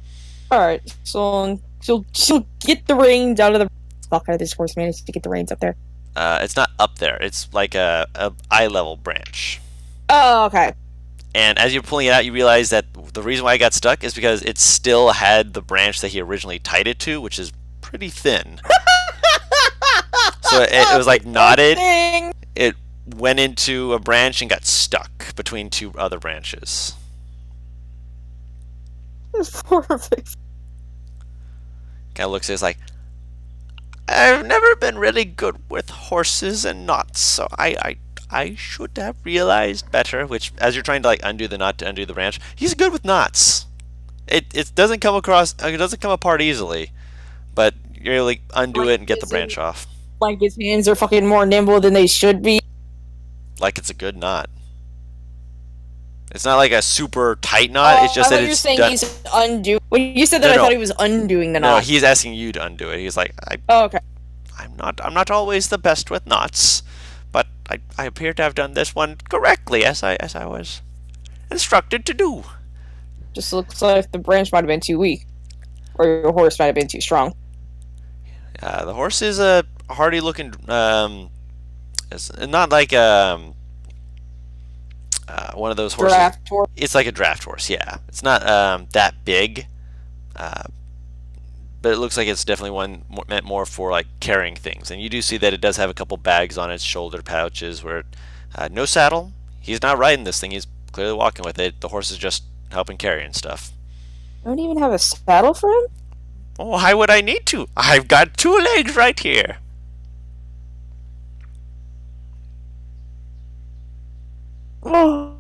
Alright, so she'll get the reins out of the. Fuck, how did this horse manage to get the reins up there? It's not up there. It's like a eye level branch. Oh, okay. And as you're pulling it out, you realize that the reason why it got stuck is because it still had the branch that he originally tied it to, which is pretty thin. So it was like knotted. It went into a branch and got stuck between two other branches. It's perfect. Kind of looks at it, it's like, I've never been really good with horses and knots, so I should have realized better. Which, as you're trying to like undo the knot to undo the branch, he's good with knots. It doesn't come apart easily, but you're like undo it and get the branch off. Like his hands are fucking more nimble than they should be. like it's a good knot. It's not like a super tight knot. It's just I that thought you were it's saying done. he's undoing. When you said that, No, I no. thought he was undoing the No, knot. he's asking you to undo it. He's like, Oh, okay. I'm not always the best with knots, but I appear to have done this one correctly as I was instructed to do. Just looks like the branch might have been too weak, or your horse might have been too strong. The horse is a hardy looking. It's not like one of those horses. Draft horse. It's like a draft horse. Yeah, it's not that big, but it looks like it's definitely one meant more for like carrying things. And you do see that it does have a couple bags on its shoulder pouches. Where no saddle. He's not riding this thing. He's clearly walking with it. The horse is just helping carry and stuff. I don't even have a saddle for him. Oh, why would I need to? I've got 2 legs right here. Oh,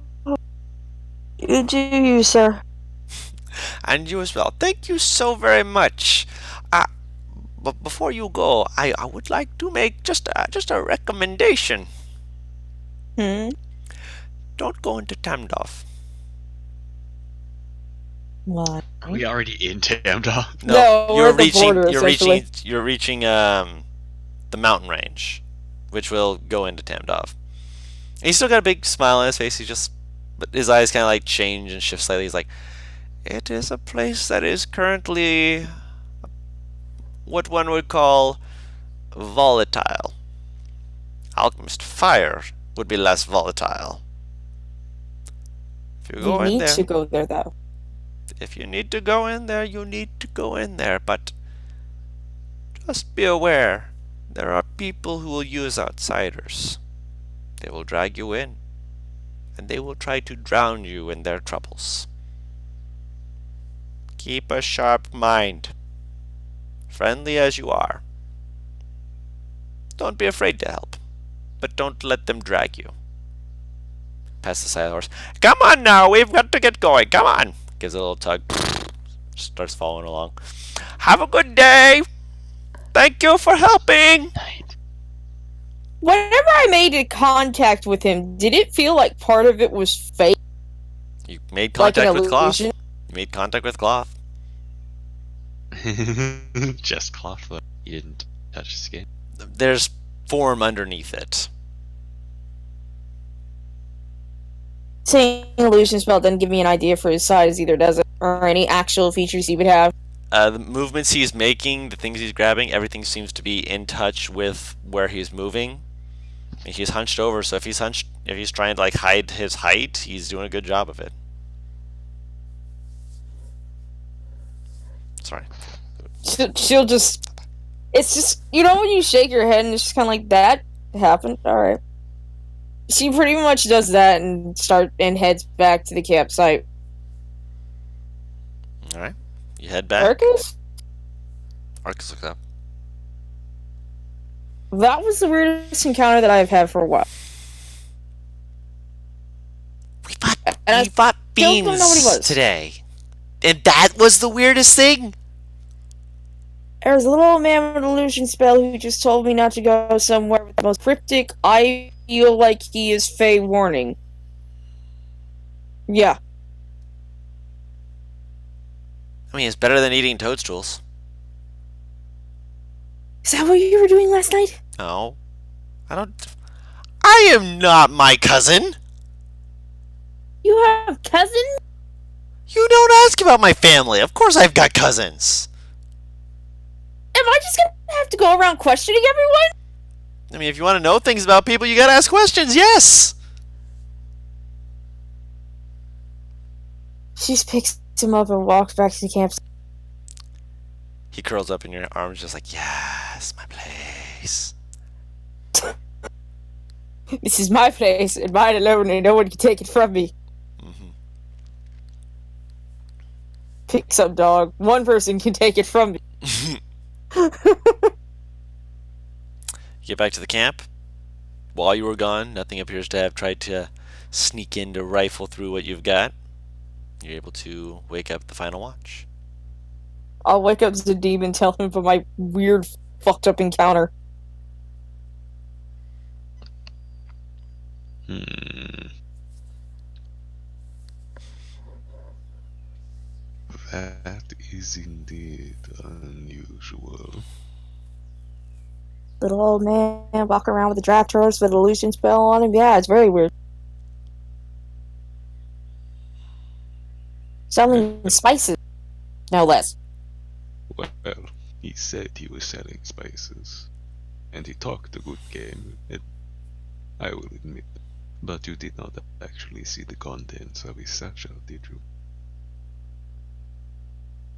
you do, you, sir. And you as well. Thank you so very much. But before you go, I would like to make just a recommendation. Hmm. Don't go into Tamdov. What? Are we already in Tamdov? No, we're at the border, essentially. You're reaching the mountain range, which will go into Tamdov. And he's still got a big smile on his face. But his eyes kind of like change and shift slightly. He's like, it is a place that is currently what one would call volatile. Alchemist, fire would be less volatile. If you go You in need there, to go there, though. if you need to go in there, you need to go in there. But just be aware, there are people who will use outsiders. They will drag you in, and they will try to drown you in their troubles. Keep a sharp mind, friendly as you are. Don't be afraid to help, but don't let them drag you. Past the side of the horse. Come on now, we've got to get going. Come on. Gives it a little tug. Starts following along. Have a good day. Thank you for helping. Whenever I made contact with him, did it feel like part of it was fake? You made Like an contact with cloth. illusion? You made contact with cloth. Just cloth, though. You didn't touch skin. There's form underneath it. Saying illusion spell doesn't give me an idea for his size either, does it? Or any actual features he would have. The movements he's making, the things he's grabbing, everything seems to be in touch with where he's moving. I mean, he's hunched over, so if he's trying to like hide his height, he's doing a good job of it. Sorry. She'll just... It's just... You know when you shake your head and it's just kind of like, that happened? Alright. She pretty much does that and heads back to the campsite. Alright. You head back. Arcus? Arcus looks up. That was the weirdest encounter that I've had for a while. We bought And I beans don't know what he was. today. And that was the weirdest thing? There was a little old man with an illusion spell who just told me not to go somewhere with the most cryptic, I feel like he is Fey warning. Yeah. I mean, it's better than eating toadstools. Is that what you were doing last night? No. I am not my cousin! You have cousins? You don't ask about my family. Of course I've got cousins. Am I just gonna have to go around questioning everyone? I mean, if you want to know things about people, you gotta ask questions, yes! She just picks him up and walks back to the campsite. He curls up in your arms just like, yes, my place. This is my place, and mine alone, and no one can take it from me. Mm-hmm. Pick some dog. One person can take it from me. Get back to the camp. While you were gone, nothing appears to have tried to sneak in to rifle through what you've got. You're able to wake up the final watch. I'll wake up Zadim and tell him about my weird, fucked up encounter. Hmm. That is indeed unusual. Little old man walking around with a draft horse with an illusion spell on him. Yeah, it's very weird. Selling spices, no less. Well, he said he was selling spices, and he talked a good game, I will admit. But you did not actually see the contents of his satchel, did you?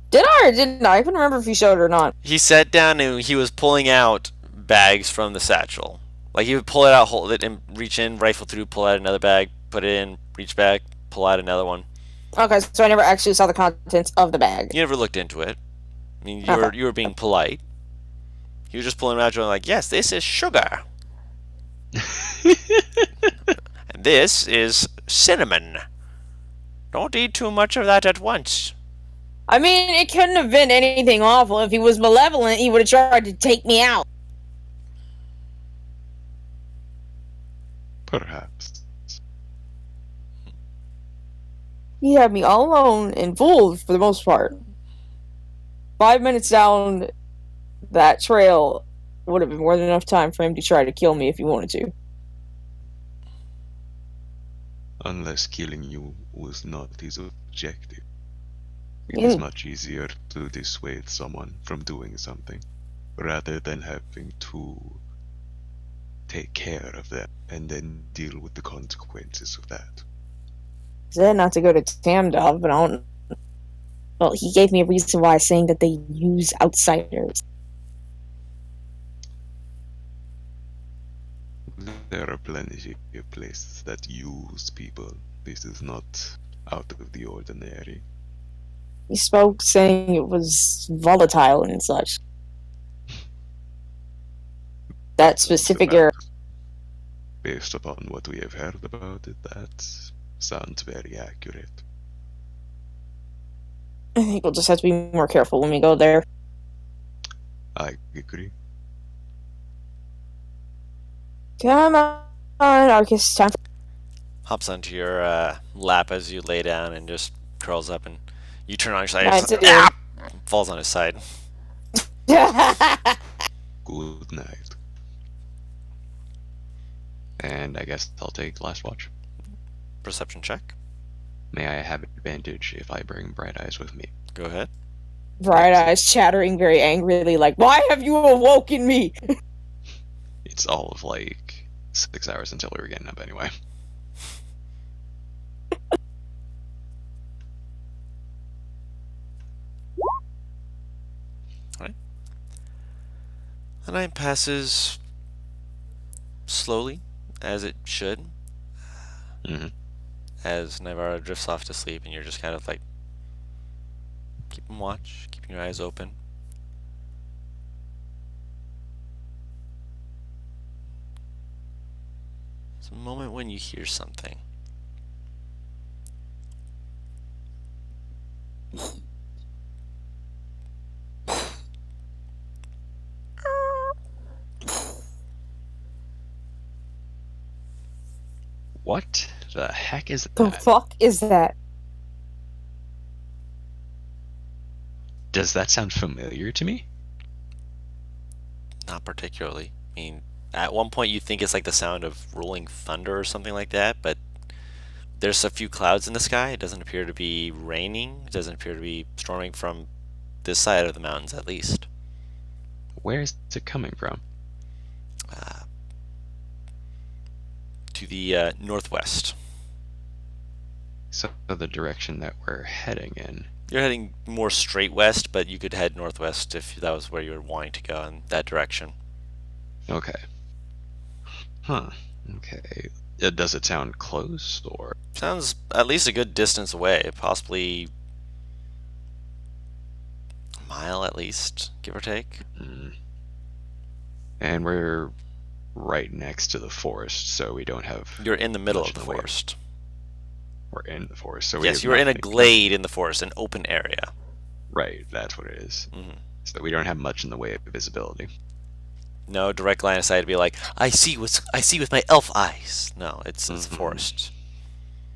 Did I or didn't I? I couldn't remember if he showed it or not. He sat down and he was pulling out bags from the satchel. Like he would pull it out, hold it, and reach in, rifle through, pull out another bag, put it in, reach back, pull out another one. Okay, so I never actually saw the contents of the bag. You never looked into it. I mean, Okay. you were being polite. He was just pulling them out, going like, "Yes, this is sugar, and this is cinnamon. Don't eat too much of that at once." I mean, it couldn't have been anything awful. If he was malevolent, he would have tried to take me out. Perhaps. He had me all alone and fooled for the most part. 5 minutes down that trail would have been more than enough time for him to try to kill me if he wanted to. Unless killing you was not his objective. It is much easier to dissuade someone from doing something, rather than having to take care of them and then deal with the consequences of that. Said not to go to Tamdov, but I don't. Well, he gave me a reason why, saying that they use outsiders. There are plenty of places that use people. This is not out of the ordinary. He spoke saying it was volatile and such. That specific area. Based upon what we have heard about it, that sounds very accurate. I think we'll just have to be more careful when we go there. I agree. Come on, Arcus. Time Hops onto your lap as you lay down and just curls up, and you turn on your side. Nice And to just, falls on his side. Good night. And I guess I'll take last watch. Perception check. May I have advantage if I bring Bright Eyes with me? Go ahead. Bright Eyes chattering very angrily, like, "Why have you awoken me?" It's all of like 6 hours until we were getting up anyway. The night passes slowly, as it should, Mm-hmm. as Navarro drifts off to sleep, and you're just kind of like keeping watch, keeping your eyes open. It's a moment when you hear something. What the heck is The that? fuck is that? Does that sound familiar to me? Not particularly. I mean, at one point you think it's like the sound of rolling thunder or something like that, but there's a few clouds in the sky. It doesn't appear to be raining. It doesn't appear to be storming from this side of the mountains, at least. Where is it coming from? To the northwest. So the direction that we're heading in. You're heading more straight west, but you could head northwest if that was where you were wanting to go in that direction. Okay. Huh. Okay. Does it sound close or? Sounds at least a good distance away, possibly a mile at least, give or take. And we're right next to the forest, so we don't have. You're in the middle much of the in the way of- forest. We're in the forest, so we Yes, have you are in a nothing- glade in the forest, an open area. Right, that's what it is. Mhm. So we don't have much in the way of visibility. No direct line of sight to be like, I see with my elf eyes. No, it's a forest.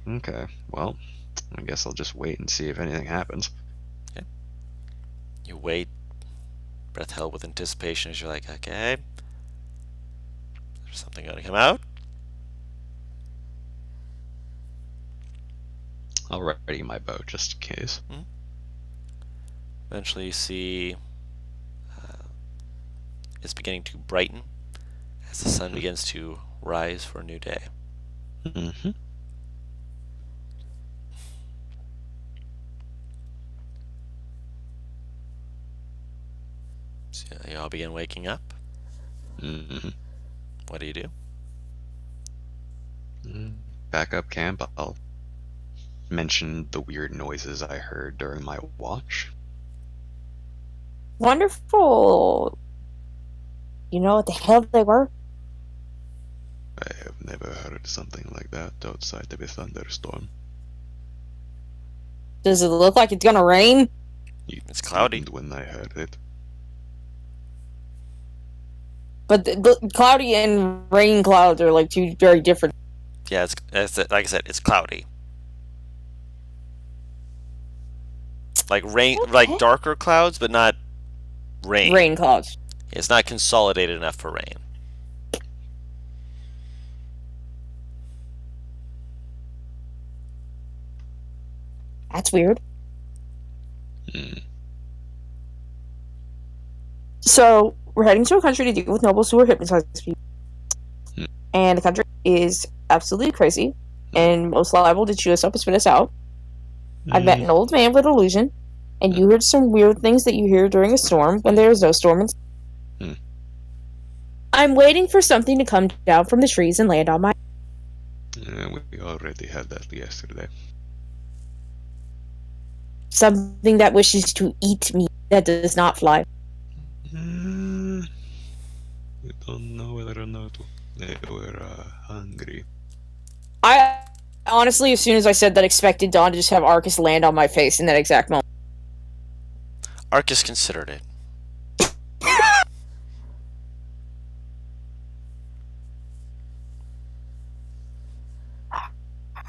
Okay, well, I guess I'll just wait and see if anything happens. You wait, breath held with anticipation as you're like, okay, there's something gonna come out. I'll ready my bow just in case. Eventually, you see it's beginning to brighten as the sun begins to rise for a new day. Mm-hmm. So you all begin waking up. Mm-hmm. What do you do? Back up camp. I'll mention the weird noises I heard during my watch. Wonderful. You know what the hell they were? I have never heard something like that outside of a thunderstorm. Does it look like it's gonna rain? It's cloudy. Seemed when I heard it. But the cloudy and rain clouds are like two very different. Yeah, it's like I said, it's cloudy. Like rain, like darker clouds, but not rain. Rain clouds. It's not consolidated enough for rain. That's weird. So we're heading to a country to deal with nobles who are hypnotizing people, and the country is absolutely crazy and most liable to chew us up and spit us out. I met an old man with illusion, and you heard some weird things that you hear during a storm when there is no storm. I'm waiting for something to come down from the trees and land on my. We already had that yesterday. Something that wishes to eat me that does not fly. We don't know whether or not they were hungry. I honestly, as soon as I said that, expected Dawn to just have Arcus land on my face in that exact moment. Arcus considered it.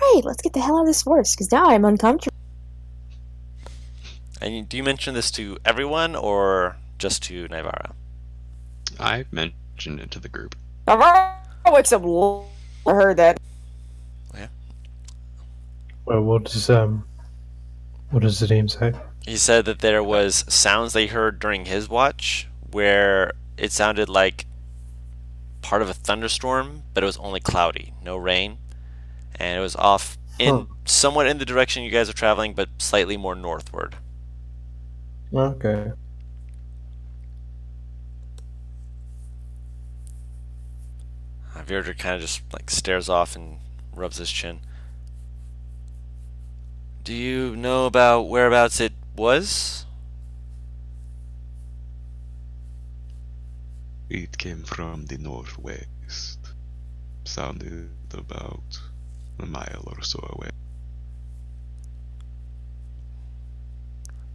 Alright, let's get the hell out of this forest, because now I'm uncomfortable. And do you mention this to everyone or just to Naivara? I mentioned it to the group. I wakes up. I heard that. Well, what does the team say? He said that there was sounds they heard during his watch where it sounded like part of a thunderstorm, but it was only cloudy, no rain, and it was off in somewhat in the direction you guys are traveling, but slightly more northward. Okay. Virdra kind of just like stares off and rubs his chin. Do you know about whereabouts it was? It came from the northwest. Sounded about a mile or so away.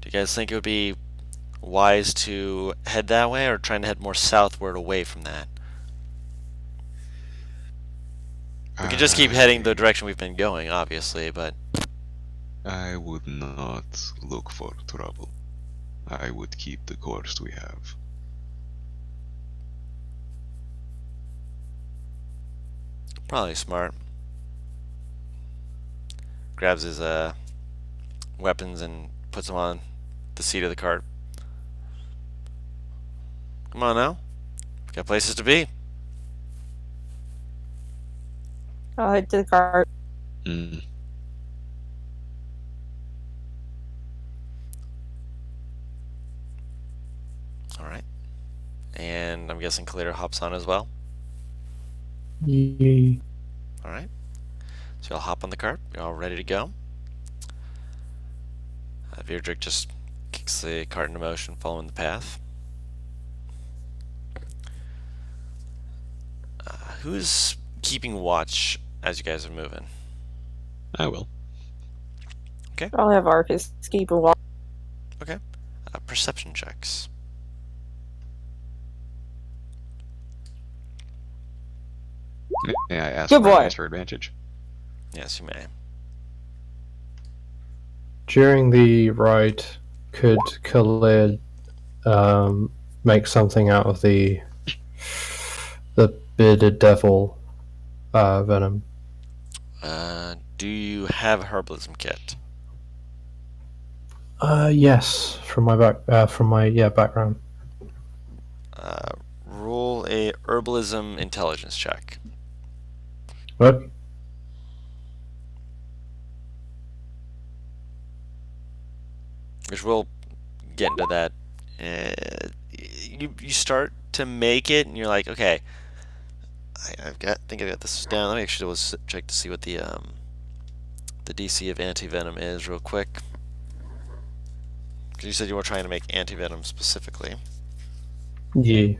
Do you guys think it would be wise to head that way, or trying to head more southward away from that? We could just keep heading the direction we've been going, obviously, but... I would not look for trouble. I would keep the course we have. Probably smart. Grabs his weapons and puts them on the seat of the cart. Come on now. Got places to be. I'll head to the cart. Alright. And I'm guessing Kalira hops on as well. Yeah. Alright. So y'all hop on the cart. You're all ready to go. Virdrick just kicks the cart into motion, following the path. Who's keeping watch as you guys are moving? I will. I'll have Arcus keep a watch. Okay. Perception checks. May I ask Good for an boy. ice for advantage? Yes, you may. During the ride, could Khalid make something out of the bearded devil venom? Do you have a herbalism kit? Yes, from my background. Roll a herbalism intelligence check. What? Which we'll get into that. You start to make it, and you're like, okay, I think I've got this down. Let me actually check to see what the DC of anti-venom is real quick. Because you said you were trying to make anti-venom specifically. Yeah.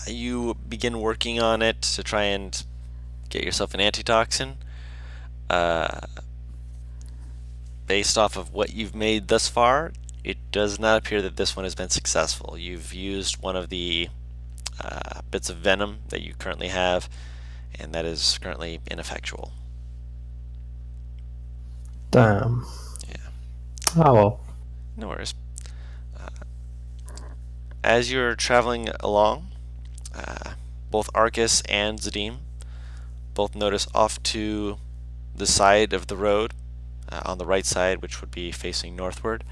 You begin working on it to try and get yourself an antitoxin. Based off of what you've made thus far, it does not appear that this one has been successful. You've used one of the bits of venom that you currently have, and that is currently ineffectual. Damn. Yeah. Oh well. No worries. As you're traveling along, both Arcus and Zadim both notice off to the side of the road, on the right side, which would be facing northward.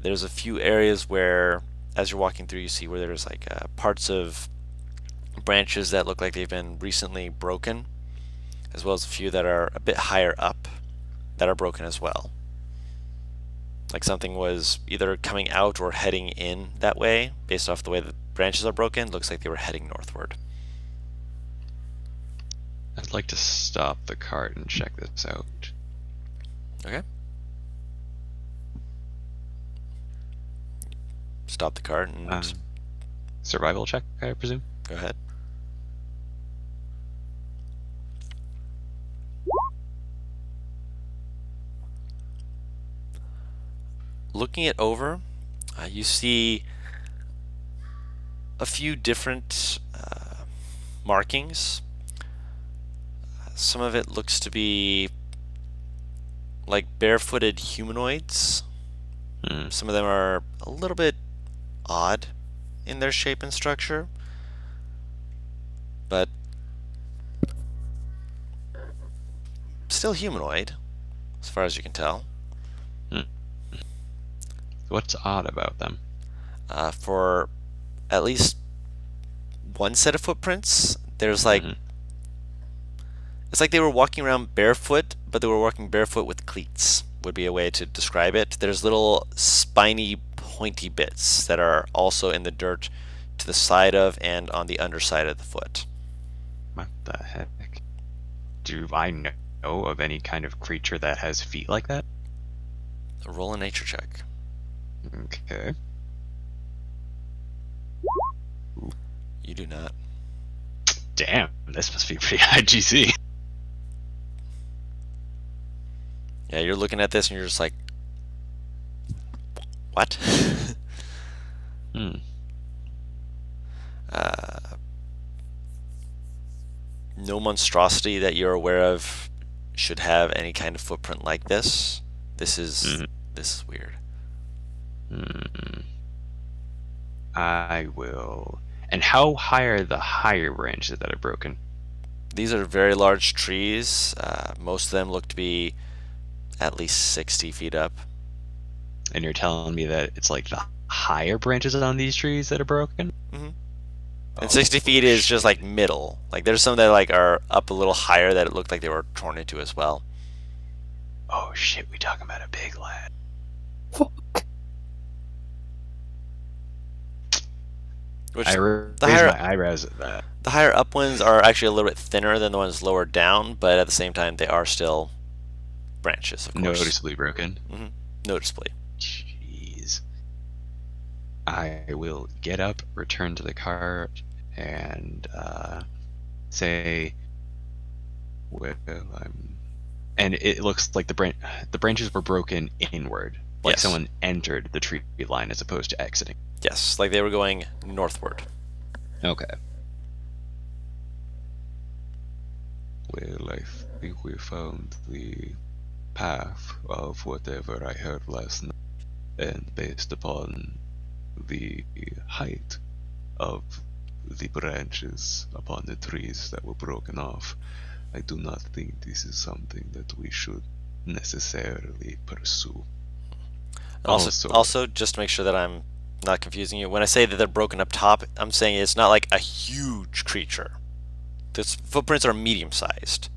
There's a few areas where, as you're walking through, you see where there's like parts of branches that look like they've been recently broken, as well as a few that are a bit higher up that are broken as well. Like something was either coming out or heading in that way. Based off the way the branches are broken, looks like they were heading northward. I'd like to stop the cart and check this out. Okay. Stop the cart and Survival check, I presume? go ahead. Looking it over, you see a few different markings. Some of it looks to be like barefooted humanoids. Some of them are a little bit odd in their shape and structure, but still humanoid, as far as you can tell. What's odd about them? For at least one set of footprints, there's like it's like they were walking around barefoot, but they were walking barefoot with cleats, would be a way to describe it. There's little spiny, pointy bits that are also in the dirt to the side of and on the underside of the foot. What the heck? Do I know of any kind of creature that has feet like that? Roll a nature check. Okay. You do not. Damn, this must be pretty high GC. Yeah, you're looking at this and you're just like, what? No monstrosity that you're aware of should have any kind of footprint like this. This is weird. I will. And how high are the higher branches that are broken? These are very large trees. Most of them look to be at least 60 feet up. And you're telling me that it's like the higher branches on these trees that are broken? And Oh, 60 feet is just shit. like middle. Like there's some that like are up a little higher that it looked like they were torn into as well. Oh shit, we talking about a big lad. Which I raised the higher my eyebrows at that. the higher up ones are actually a little bit thinner than the ones lower down, but at the same time they are still branches, of course. Noticeably broken. Noticeably. Jeez. I will get up, return to the cart, and say, well, and it looks like the branches were broken inward, like Yes. someone entered the tree line as opposed to exiting. Yes, like they were going northward. Okay. Well, I think we found the path of whatever I heard last night, and based upon the height of the branches upon the trees that were broken off, I do not think this is something that we should necessarily pursue. Also, just to make sure that I'm not confusing you, when I say that they're broken up top, I'm saying it's not like a huge creature. The footprints are medium-sized.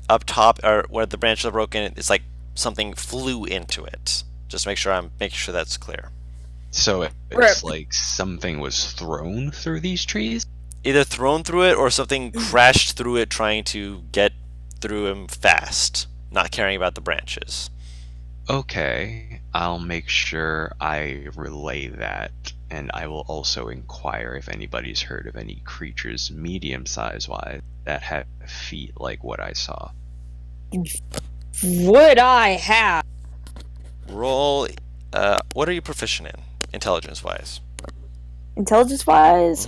Up top, or where the branches are broken, it's like something flew into it. Just make sure I'm making sure that's clear. So it's like something was thrown through these trees? Either thrown through it or something crashed through it trying to get through him fast, not caring about the branches. Okay, I'll make sure I relay that, and I will also inquire if anybody's heard of any creatures medium-size wise that have feet like what I saw. Would I have? Roll. What are you proficient in, intelligence-wise? Intelligence-wise,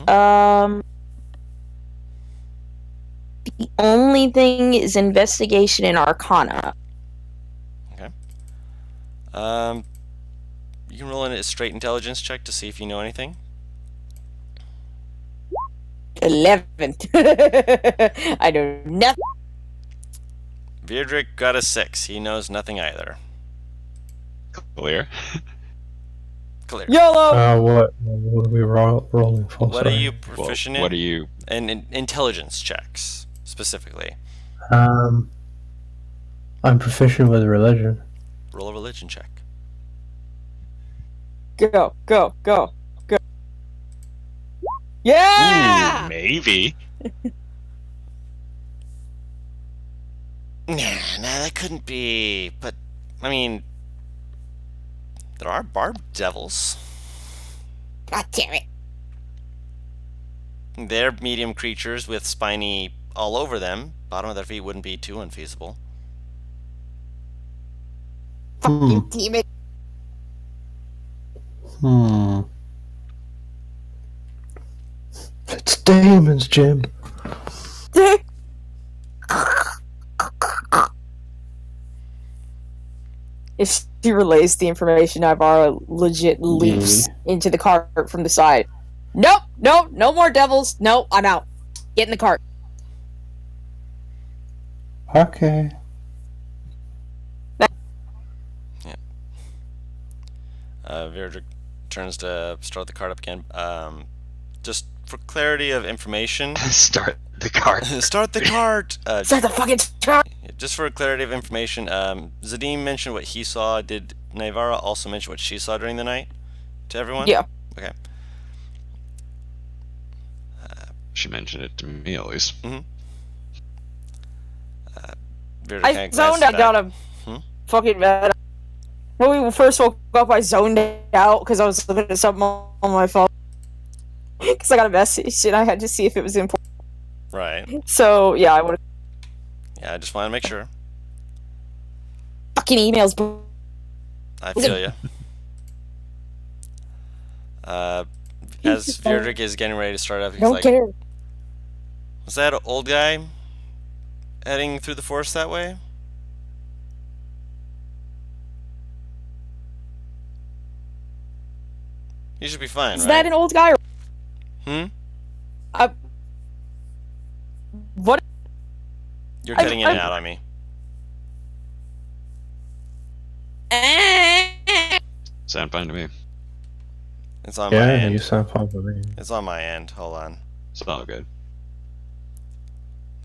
the only thing is investigation and arcana. You can roll in a straight intelligence check to see if you know anything. 11. I know nothing. Vierdrick got a 6. He knows nothing either. Clear? Clear. YOLO! What are we rolling for? What are sorry? you proficient in? What are you? And in intelligence checks, specifically. I'm proficient with religion. Roll a religion check. Go. Yeah! Ooh, maybe. Nah, that couldn't be. But, I mean, there are barb devils. God damn it. They're medium creatures with spiny all over them. Bottom of their feet wouldn't be too unfeasible. Fucking demon. It's demons, Jim. If she relays the information, Ivara legit leaps into the cart from the side. Nope, no more devils. No, I'm out. Get in the cart. Okay. Vierdrick turns to start the cart up again. Just for clarity of information. Start the cart. Start the cart! Start the fucking cart. Just for clarity of information, Zadim mentioned what he saw. Did Naivara also mention what she saw during the night to everyone? Yeah. Okay. She mentioned it to me at least. Vierdrick I kinda zoned glances out back. of fucking bed. When we first woke up, I zoned out because I was looking at something on my phone. Because I got a message and I had to see if it was important. Right. So, yeah, I would have Yeah, I just want to make sure. fucking emails, bro. I feel you. As Vierdrick is getting ready to start up, he's Don't like, care. was that an old guy heading through the forest that way? He should be fine, Is right? that an old guy? What? You're cutting in and out on me. Sound fine to me. It's on my Yeah, you end. sound fine with me. It's on my end. Hold on. It's all good.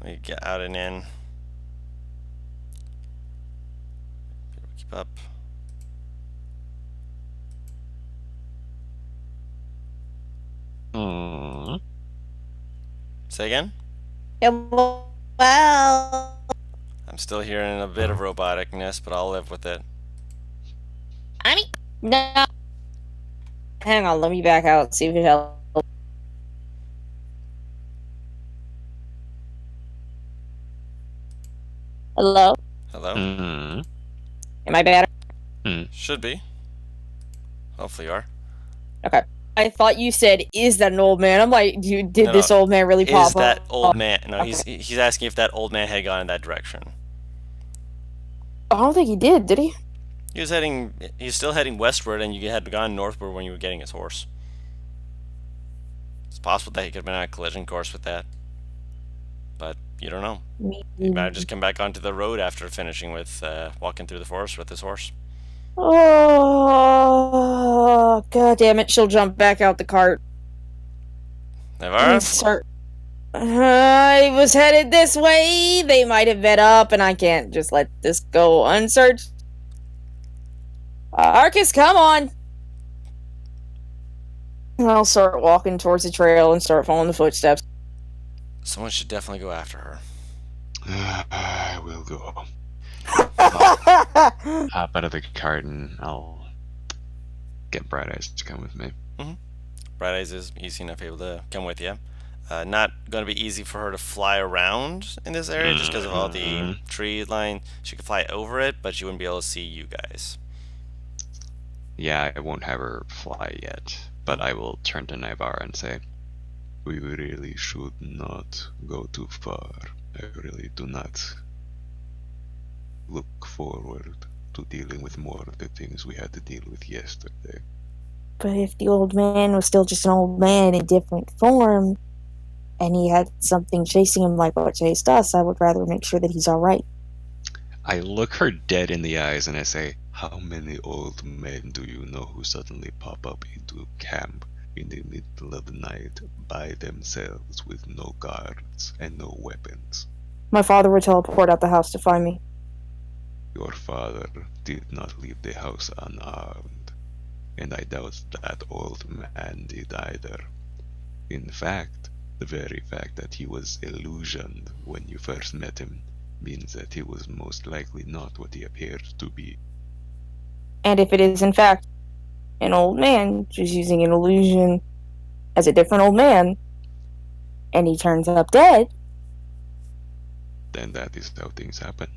Let me get out and in. Keep up. Aww. Say again? Well, I'm still hearing a bit of roboticness, but I'll live with it. I mean, no. Hang on, let me back out, see if it helps. Hello? Hello? Mm-hmm. Am I better? Should be. Hopefully you are. Okay. I thought you said, "Is that an old man?" I'm like, dude, did No, this no. old man really pop Is that up? old man? No, Okay. he's asking if that old man had gone in that direction. I don't think he did he? He's still heading westward, and you had gone northward when you were getting his horse. It's possible that he could have been on a collision course with that. But you don't know. He might have just come back onto the road after finishing with walking through the forest with his horse. Oh, god damn it, she'll jump back out the cart. Navarra? I was headed this way. They might have met up, and I can't just let this go unsearched. Arcus, come on! I'll start walking towards the trail and start following the footsteps. Someone should definitely go after her. I will go. Hop out of the cart and I'll get Bright Eyes to come with me. Bright Eyes is easy enough able to come with you. Not going to be easy for her to fly around in this area just because of all the tree line. She could fly over it, but she wouldn't be able to see you guys. Yeah, I won't have her fly yet, but I will turn to Naivara and say, We really should not go too far. I really do not look forward to dealing with more of the things we had to deal with yesterday. But if the old man was still just an old man in different form, and he had something chasing him like what chased us, I would rather make sure that he's alright. I look her dead in the eyes and I say, How many old men do you know who suddenly pop up into camp in the middle of the night by themselves with no guards and no weapons? My father would teleport out the house to find me. Your father did not leave the house unarmed, and I doubt that old man did either. In fact, the very fact that he was illusioned when you first met him means that he was most likely not what he appeared to be. And if it is, in fact, an old man just using an illusion as a different old man, and he turns up dead, Then that is how things happen.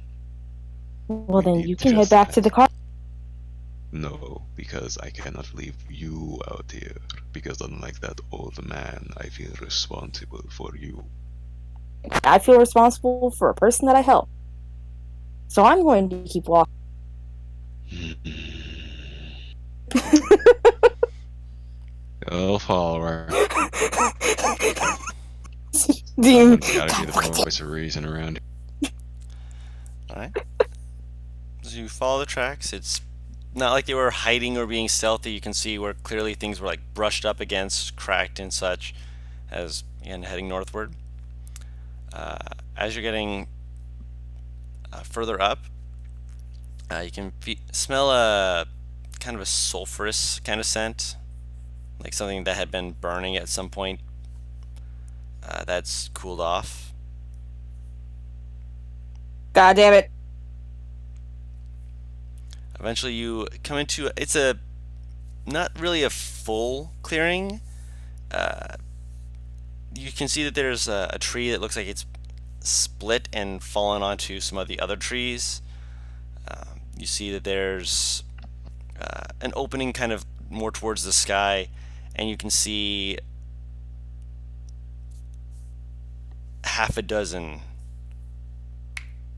well, We then need you can head just back to the car. No, because I cannot leave you out here, because unlike that old man, I feel responsible for you. I feel responsible for a person that I help. So I'm going to keep walking. I'll follow her. Dean, Gotta be the voice of reason around here. Alright. As you follow the tracks, it's not like they were hiding or being stealthy. You can see where clearly things were like brushed up against, cracked and such, as again heading northward. As you're getting further up, you can smell a kind of a sulfurous kind of scent, like something that had been burning at some point. That's cooled off. God damn it. Eventually you come into, it's a not really a full clearing. You can see that there's a tree that looks like it's split and fallen onto some of the other trees. You see that there's an opening kind of more towards the sky, and you can see half a dozen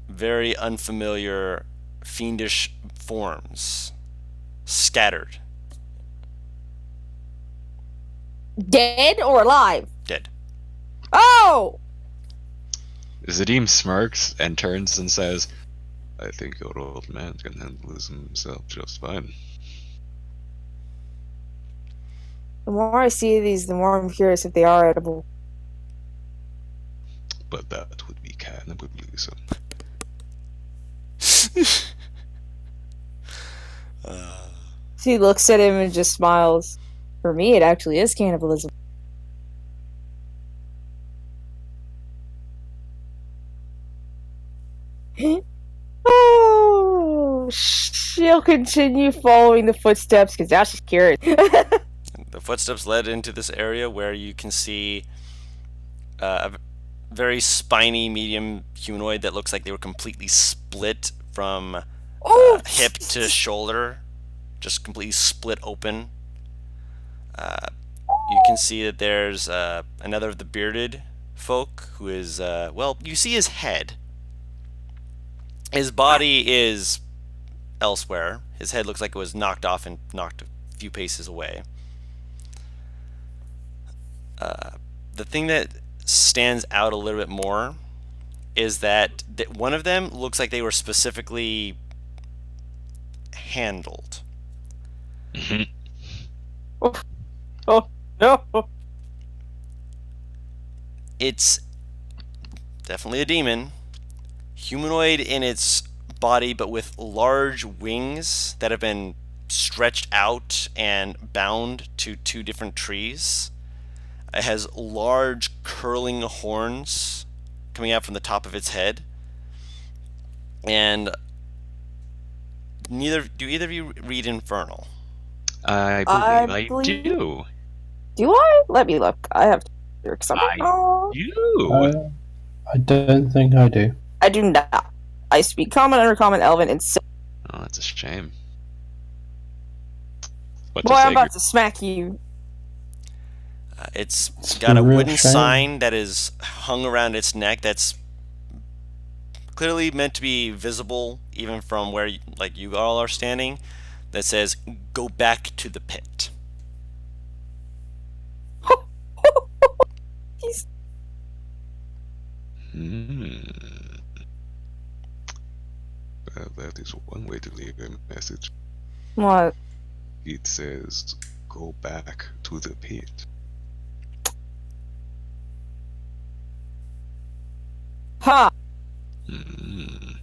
very unfamiliar fiendish forms scattered. Dead or alive? Dead. Oh! Zadim smirks and turns and says, I think your old man can handle himself just fine. The more I see these, the more I'm curious if they are edible. But that would be cannibalism. She looks at him and just smiles. For me, it actually is cannibalism. Oh, she'll continue following the footsteps because now she's curious. The footsteps led into this area where you can see a very spiny medium humanoid that looks like they were completely split from hip to shoulder, just completely split open. You can see that there's another of the bearded folk who is, well, you see his head. His body is elsewhere. His head looks like it was knocked off and knocked a few paces away. The thing that stands out a little bit more is that one of them looks like they were specifically handled. Oh, no. It's definitely a demon. Humanoid in its body, but with large wings that have been stretched out and bound to two different trees. It has large curling horns coming out from the top of its head. And do either of you read Infernal? I believe I do. Do I? Let me look. I have to. You. I don't think I do. I do not. I speak Common, Undercommon, Elven, and Oh, that's a shame. boy, I'm about to smack you. It's It's got a a real wooden shame. sign that is hung around its neck that's clearly meant to be visible even from where you all are standing, that says, "Go back to the pit." He's... Well, that is one way to leave a message. What? It says, go back to the pit. Ha! Mm.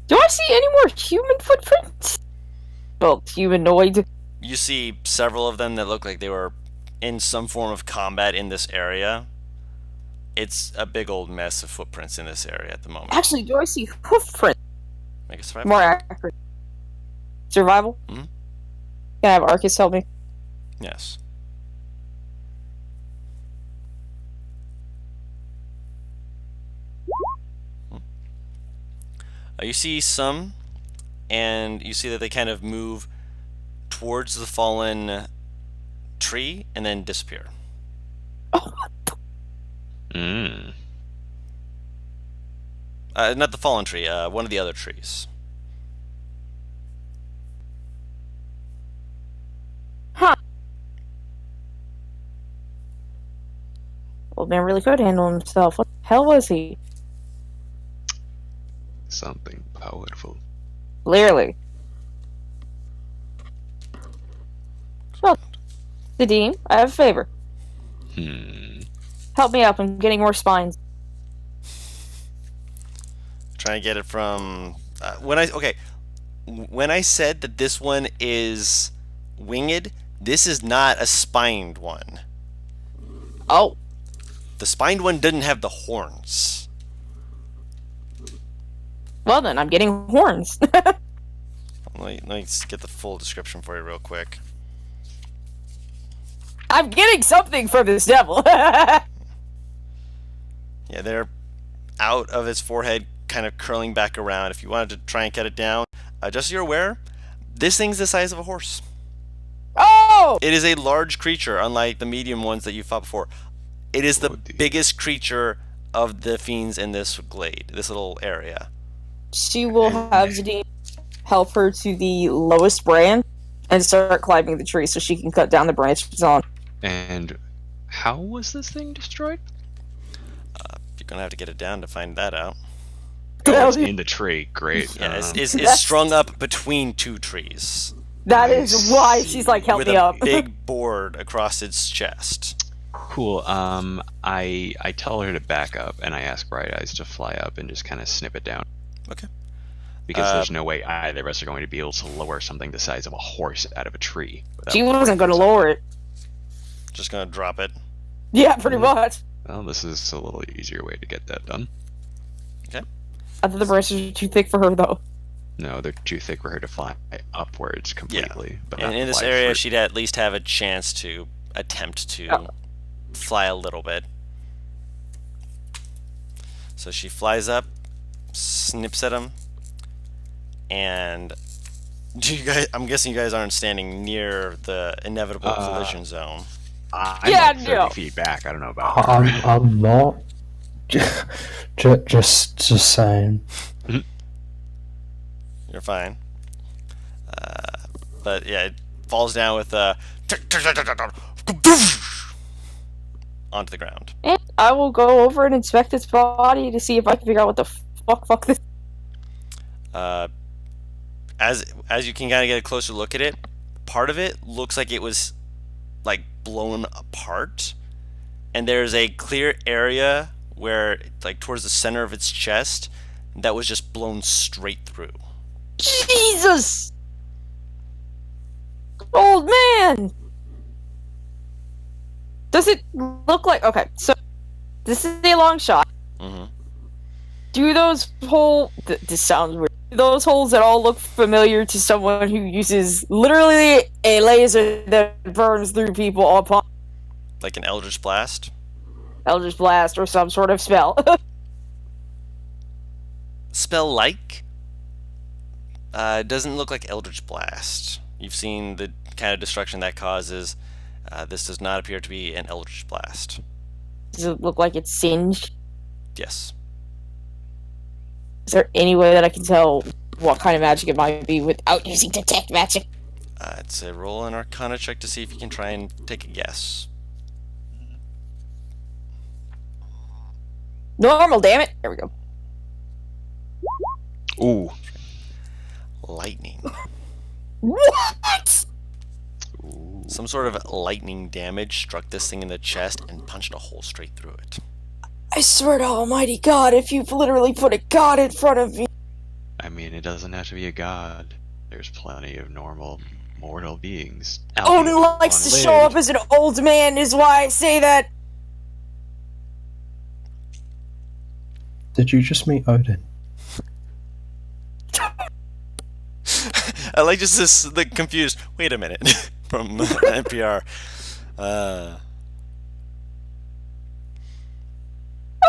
Do I see any more human footprints? Well, humanoid. You see several of them that look like they were in some form of combat in this area. It's a big old mess of footprints in this area at the moment. Actually, do I see hoof prints? Make a survival More check. accurate. Survival? Mhm. Can I have Arcus help me? Yes. You see some, and you see that they kind of move towards the fallen tree and then disappear. Mm. Not the fallen tree, one of the other trees. Huh. Old man really could handle himself. What the hell was he? Something powerful. Clearly. Well, Nadim, I have a favor. Help me up. I'm getting more spines. Try and get it from when I said that this one is winged, this is not a spined one. Oh. The spined one didn't have the horns. Well then, I'm getting horns. Let me get the full description for you real quick. I'm getting something from this devil. Yeah, they're out of its forehead, kind of curling back around. If you wanted to try and cut it down, just so you're aware, this thing's the size of a horse. Oh! It is a large creature, unlike the medium ones that you fought before. It is the biggest creature of the fiends in this glade, this little area. She will have Nadim help her to the lowest branch and start climbing the tree so she can cut down the branches on. And How was this thing destroyed? You're gonna have to get it down to find that out. Oh, it's in the tree. Great. Yeah, it's That's- strung up between two trees That I is why she's like, help with me a up. big board across its chest. Cool. I tell her to back up, and I ask Bright Eyes to fly up and just kind of snip it down. Okay. Because there's no way either of us are going to be able to lower something the size of a horse out of a tree. without She wasn't going to breaking lower it. Just gonna drop it. Yeah, pretty much. something. Well, this is a little easier way to get that done. I thought the branches were too thick for her, though. No, they're too thick for her to fly upwards completely. But not And in this fly area, through. she'd at least have a chance to attempt to fly a little bit. So she flies up, snips at him, and do you guys? I'm guessing you guys aren't standing near the inevitable collision zone. I'm Yeah, like 30 no. feet back. I don't know about her. I'm not. Just saying. You're fine. But yeah, it falls down with a onto the ground. And I will go over and inspect its body to see if I can figure out what the fuck this. As you can kind of get a closer look at it, part of it looks like it was like blown apart, and there's a clear area where, like towards the center of its chest, that was just blown straight through. Jesus! Old man! Does it look like. Okay, so. This is a long shot. Mm-hmm. Do those this sounds weird. Do those holes at all look familiar to someone who uses literally a laser that burns through people upon Like an Eldritch Blast. Eldritch Blast or some sort of spell? Spell like. Doesn't look like Eldritch Blast. You've seen the kind of destruction that causes. This does not appear to be an Eldritch Blast. Does it look like it's singed? Yes. Is there any way that I can tell what kind of magic it might be without using detect magic? It's a roll an Arcana check to see if you can try and take a guess. Normal, damn it! There we go. Ooh. Lightning. What? Ooh. Some sort of lightning damage struck this thing in the chest and punched a hole straight through it. I swear to Almighty God, if you've literally put a god in front of me. I mean, it doesn't have to be a god. There's plenty of normal mortal beings. Odin albeit likes to show long-lived. up as an old man, is why I say that. Did you just meet Odin? I like just this the confused. Wait a minute, from NPR.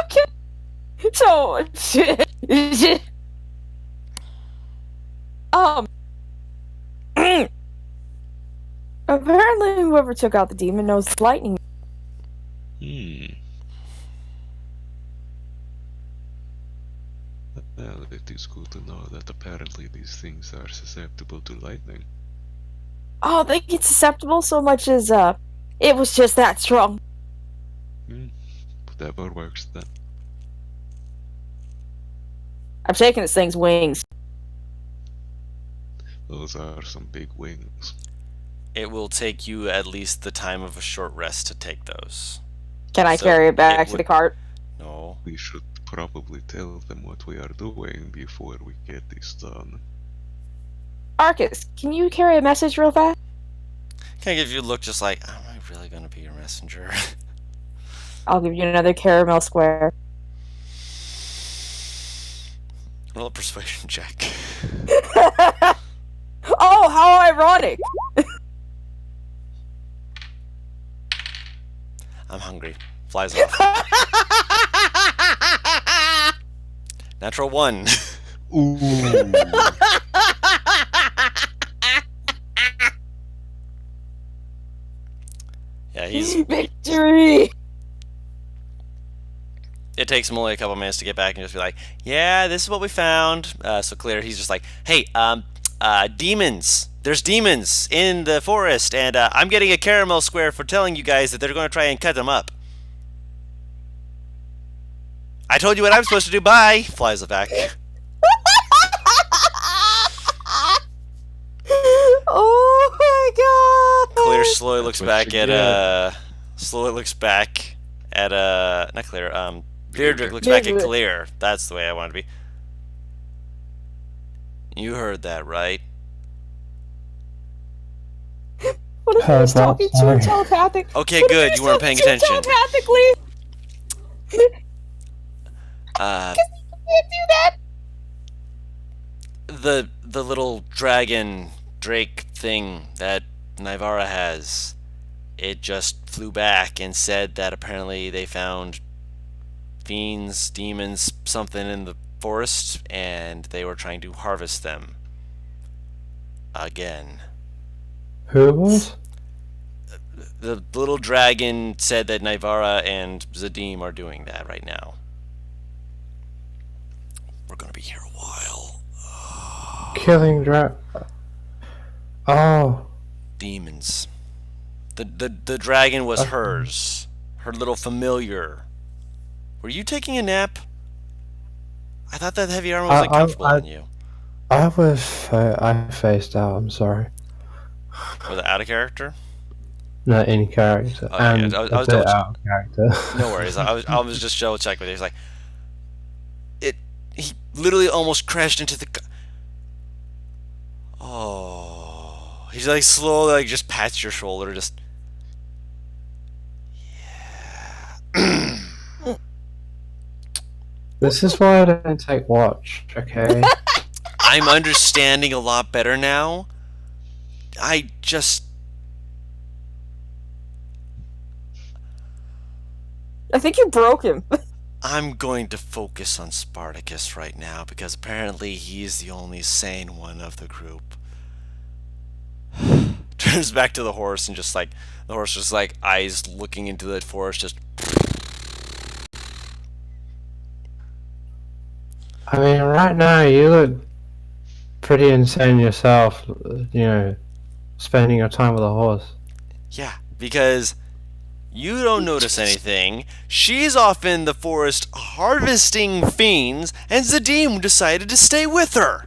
Okay. So, apparently whoever took out the demon knows lightning. Well, it is good to know that apparently these things are susceptible to lightning. Oh, they get susceptible so much as, it was just that strong. Whatever works then. I'm shaking this thing's wings. Those are some big wings. It will take you at least the time of a short rest to take those. Can I So carry it back it to would- the cart? No. We should probably tell them what we are doing before we get this done. Arcus, can you carry a message real fast? Can I give you a look just like, am I really going to be your messenger? I'll give you another caramel square. Roll a persuasion check. Oh, how ironic! I'm hungry. Flies off. Natural 1. Ooh. Yeah, he's. Victory! It takes him only a couple minutes to get back and just be like, yeah, this is what we found. So clear, he's just like, hey, demons. There's demons in the forest, and I'm getting a caramel square for telling you guys that they're going to try and cut them up. I told you what I'm supposed to do. Bye. Flies back. Oh my god! Clear slowly looks what back you at get. slowly looks back at not Clear. Beardrick looks Beardrick. back at Clear. That's the way I want to be. You heard that, right? What if he was Heard what? talking to her Sorry. telepathic? Okay, What if good. he You was weren't paying talking to her attention. telepathically? Uh, Can't do that. the little dragon drake thing that Nivara has, it just flew back and said that apparently they found fiends, demons, something in the forest, and they were trying to harvest them again. Who it was? The little dragon said that Nivara and Zadim are doing that right now. We're gonna be here a while. Killing Oh, Demons. The dragon was hers. Her little familiar. Were you taking a nap? I thought that heavy armor was uncomfortable on you. I faced out. I'm sorry. Was it out of character? No, in character. Oh, yeah, And I was a bit double- out of character. No worries. I was just double checking with you. He's like, he literally almost crashed into the. Oh, he's like slowly, like just pats your shoulder, just. Yeah. This is why I don't take watch. Okay. I'm understanding a lot better now. I just. I think you broke him. I'm going to focus on Spartacus right now because apparently he's the only sane one of the group. Turns back to the horse and just like the horse just like eyes looking into the forest just. I mean, right now you look pretty insane yourself. You know, spending your time with a horse. Yeah, because you don't notice anything. She's off in the forest harvesting fiends, and Zadim decided to stay with her.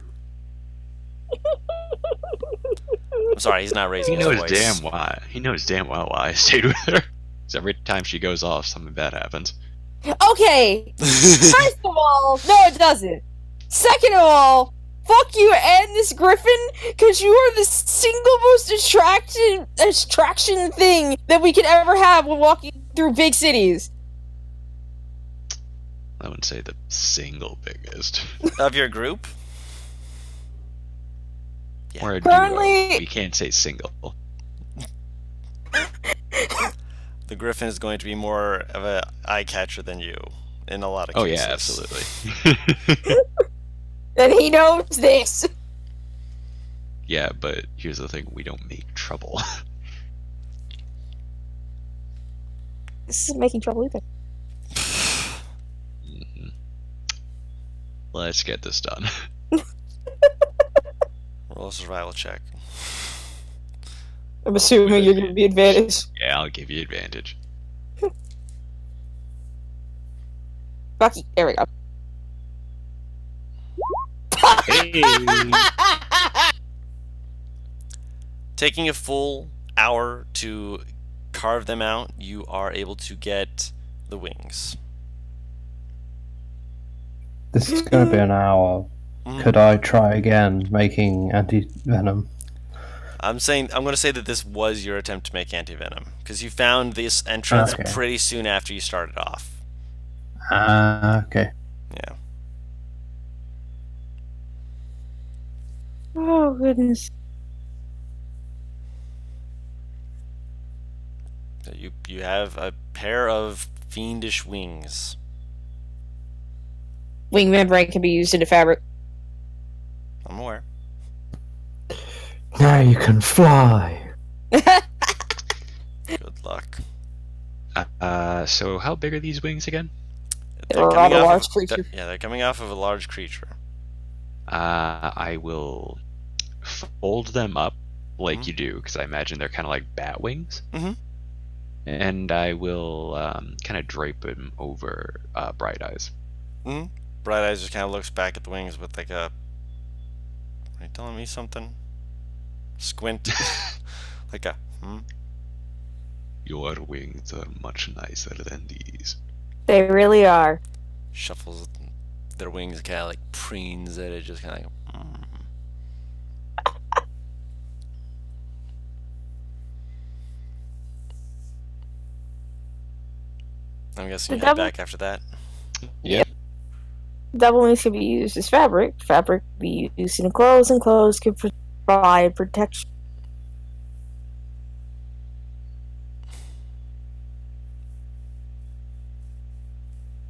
I'm sorry, he's not raising He his knows voice. damn why. He knows damn well why I stayed with her. Because every time she goes off, something bad happens. Okay. First of all, no, it doesn't. Second of all, fuck you and this griffin, because you are the single most attraction thing that we could ever have when walking through big cities. I wouldn't say the single biggest. Of your group? Yeah. Or a Currently- duo. We can't say single. The griffin is going to be more of an eye catcher than you in a lot of Oh cases. yeah, absolutely. And he knows this. Yeah, but here's the thing: we don't make trouble. This isn't making trouble either. Mhm. Let's get this done. Roll a survival check. I'm assuming you're going to be advantage. Yeah, I'll give you advantage. Bucky, there we go. Hey. Taking a full hour to carve them out, you are able to get the wings. This is going to be an hour. Mhm. Could I try again making anti-venom? I'm going to say that this was your attempt to make antivenom because you found this entrance Okay. pretty soon after you started off. Okay. Yeah. Oh, goodness. So you have a pair of fiendish wings. Wing membrane can be used into fabric. I'm aware. Now you can fly. Good luck. So how big are these wings again? They're coming rather off large of- creature. they're coming off of a large creature. I will fold them up like Mhm. you do, because I imagine they're kind of like bat wings. Mhm. And I will kind of drape them over Bright Eyes. Mm-hmm. Bright Eyes just kind of looks back at the wings with like a. Are you telling me something? Squint. Like a. Hmm. Your wings are much nicer than these. They really are. Shuffles their wings, kind of like preens at it, just kind of like. Mm. I'm guessing The you head devil- back after that. Yep. Double wings can be used as fabric. Fabric can be used in clothes, and clothes can provide protection.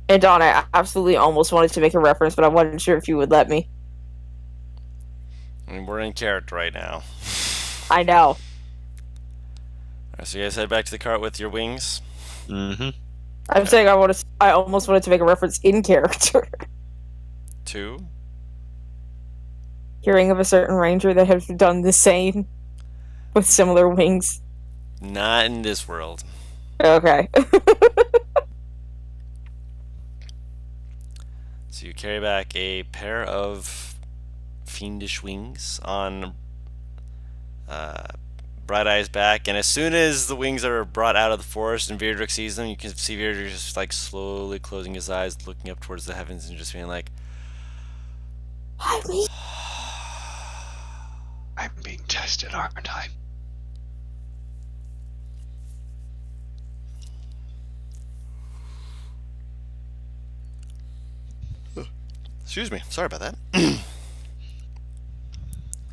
And Don, I absolutely almost wanted to make a reference, but I wasn't sure if you would let me. I mean, we're in character right now. I know. Alright, so you guys head back to the cart with your wings. Mm-hmm. I'm saying I almost wanted to make a reference in character. 2. Hearing of a certain ranger that had done the same with similar wings. Not in this world. Okay. So you carry back a pair of fiendish wings on Bright Eye's back, and as soon as the wings are brought out of the forest and Virdrick sees them, you can see Virdrick just like slowly closing his eyes, looking up towards the heavens, and just being like, I mean, I'm being tested, aren't I? "Excuse me, sorry about that."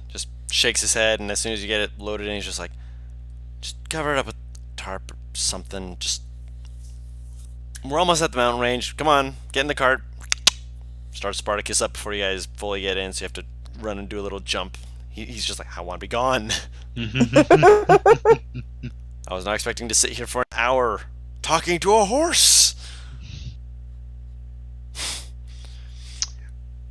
Just shakes his head, and as soon as you get it loaded in, he's just like, "Just cover it up with tarp or something. Just we're almost at the mountain range. Come on, get in the cart." Starts Spartacus up before you guys fully get in, so you have to run and do a little jump. He's just like, "I want to be gone." I was not expecting to sit here for an hour talking to a horse.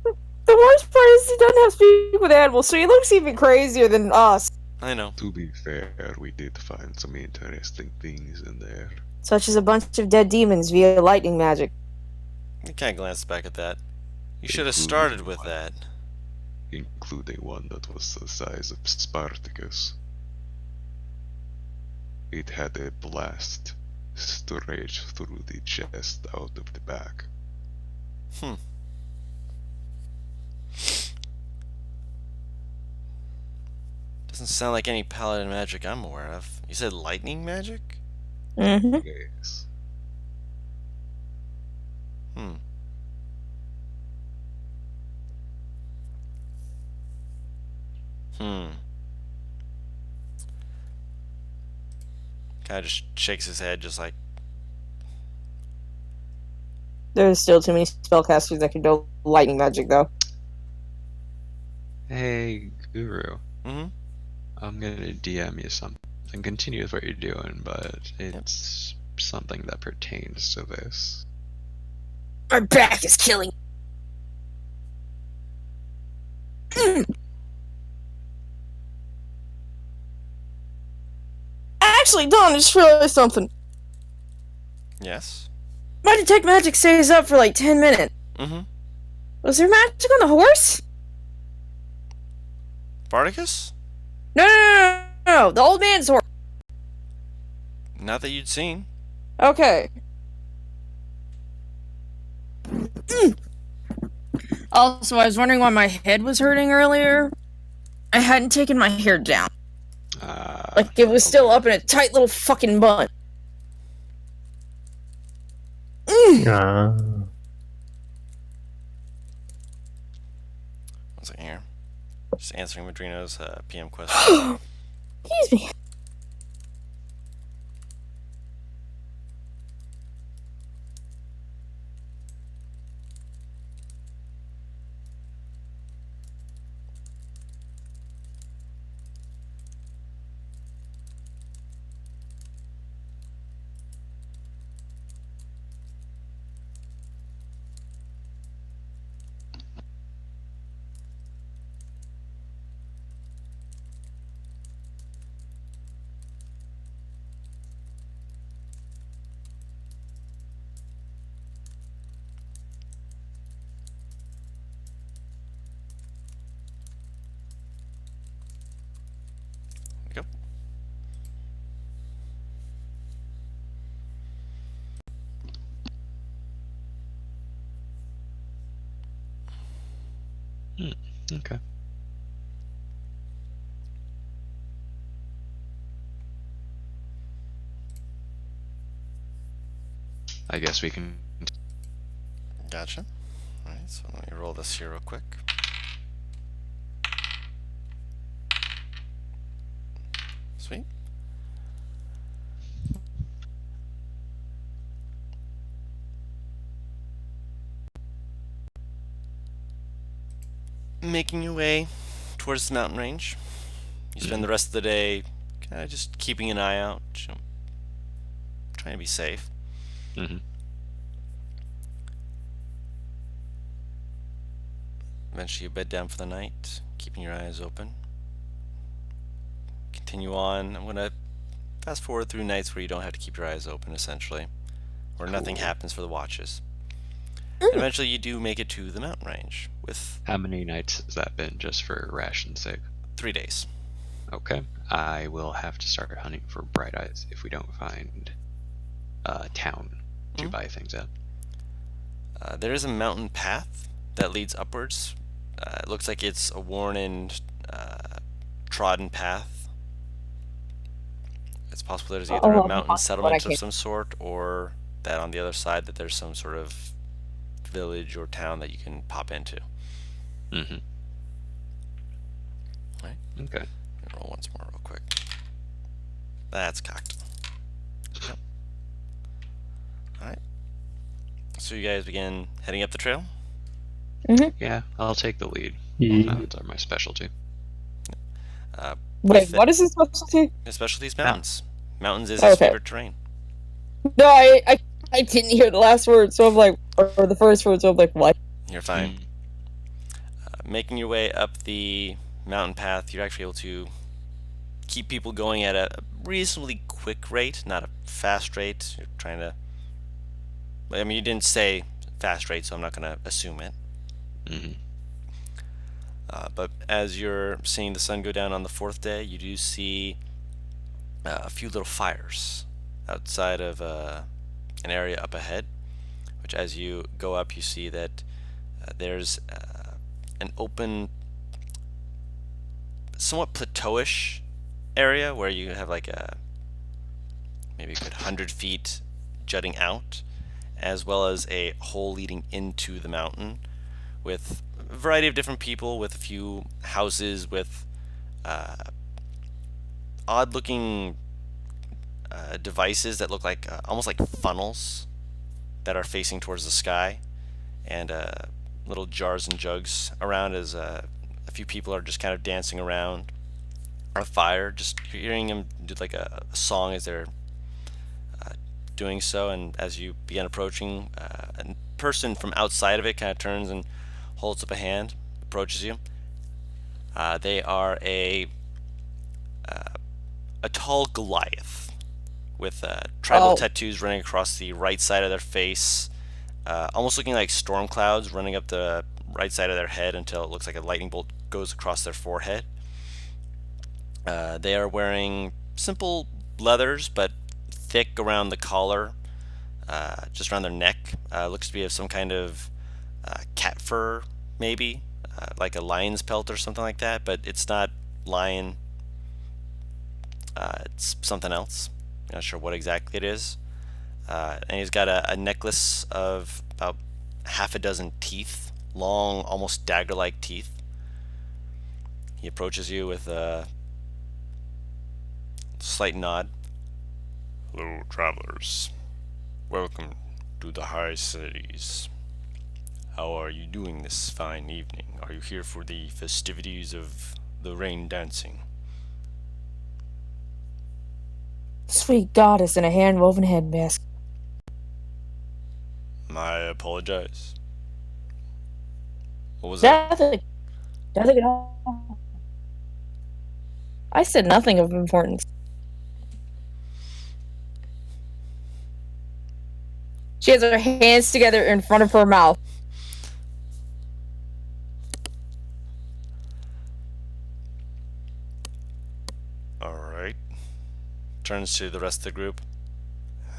the worst part is he doesn't have to speak with animals, so he looks even crazier than us. I know. To be fair, we did find some interesting things in there, Such as a bunch of dead demons via lightning magic. You kind of glanced back at that. You should have Including started with one. that. including one that was the size of Spartacus. It had a blast straight through the chest out of the back. Doesn't sound like any paladin magic I'm aware of. You said lightning magic? Mm-hmm. Yes. Hmm. Hmm. Kind of just shakes his head, just like, There's still too many spellcasters that can do lightning magic, though. Hey, Guru. mm-hmm. I'm gonna DM you something. Continue with what you're doing, but it's something that pertains to this. My back is killing. Actually, Don, I just realized something. Yes. My detect magic stays up for like 10 minutes. Mm-hmm. Was there magic on the horse? Spartacus? No, the old man's horse. Not that you'd seen. Okay. Also, I was wondering why my head was hurting earlier. I hadn't taken my hair down. Like, it was still up in a tight little fucking bun. Ah. One second here. Just answering Madrino's PM question. Excuse me. Okay. I guess we can. Gotcha. All right, so let me roll this here real quick. Sweet. Making your way towards the mountain range. You spend the rest of the day kind of just keeping an eye out, trying to be safe. Mm-hmm. Eventually you bed down for the night, keeping your eyes open. Continue on. I'm going to fast forward through nights where you don't have to keep your eyes open, essentially, where nothing Cool. happens for the watches. And eventually you do make it to the mountain range with How many nights has that been, just for ration's sake? 3 days. Okay. I will have to start hunting for bright eyes if we don't find a town to Mhm. buy things at. There is a mountain path that leads upwards. It looks like it's a worn and trodden path. It's possible there's either a mountain settlement of some sort, or that on the other side that there's some sort of village or town that you can pop into. Mm-hmm. Right. Okay. Let me roll once more real quick. That's cocked. Yep. Alright. So you guys begin heading up the trail? Yeah, I'll take the lead. Yeah. Mountains are my specialty. Wait, what is his specialty? His specialty is mountains. Mountains is Okay. his favorite terrain. No, I didn't hear the last word, so I'm like, or the first word, so I'm like, what? You're fine. Making your way up the mountain path, you're actually able to keep people going at a reasonably quick rate, not a fast rate. You're trying to. I mean, you didn't say fast rate, so I'm not going to assume it. Mm-hmm. But as you're seeing the sun go down on the 4th day, you do see a few little fires outside of an area up ahead, which as you go up, you see that there's an open, somewhat plateauish area where you have like maybe a good 100 feet jutting out, as well as a hole leading into the mountain with a variety of different people, with a few houses with odd looking devices that look like almost like funnels that are facing towards the sky, and little jars and jugs around as a few people are just kind of dancing around a fire, just hearing them do like a song as they're doing so. And as you begin approaching, a person from outside of it kind of turns and holds up a hand, approaches you. They are a tall Goliath with tribal tattoos running across the right side of their face, almost looking like storm clouds running up the right side of their head until it looks like a lightning bolt goes across their forehead. They are wearing simple leathers, but thick around the collar, just around their neck. Looks to be of some kind of cat fur, maybe, like a lion's pelt or something like that, but it's not lion. It's something else. Not sure what exactly it is. And he's got a necklace of about half a dozen teeth, long, almost dagger-like teeth. He approaches you with a slight nod. Hello, travelers. Welcome to the high cities. How are you doing this fine evening? Are you here for the festivities of the rain dancing? Sweet goddess in a hand-woven head mask. I apologize. What was that? Nothing at all. I said nothing of importance. She has her hands together in front of her mouth. Alright. Turns to the rest of the group.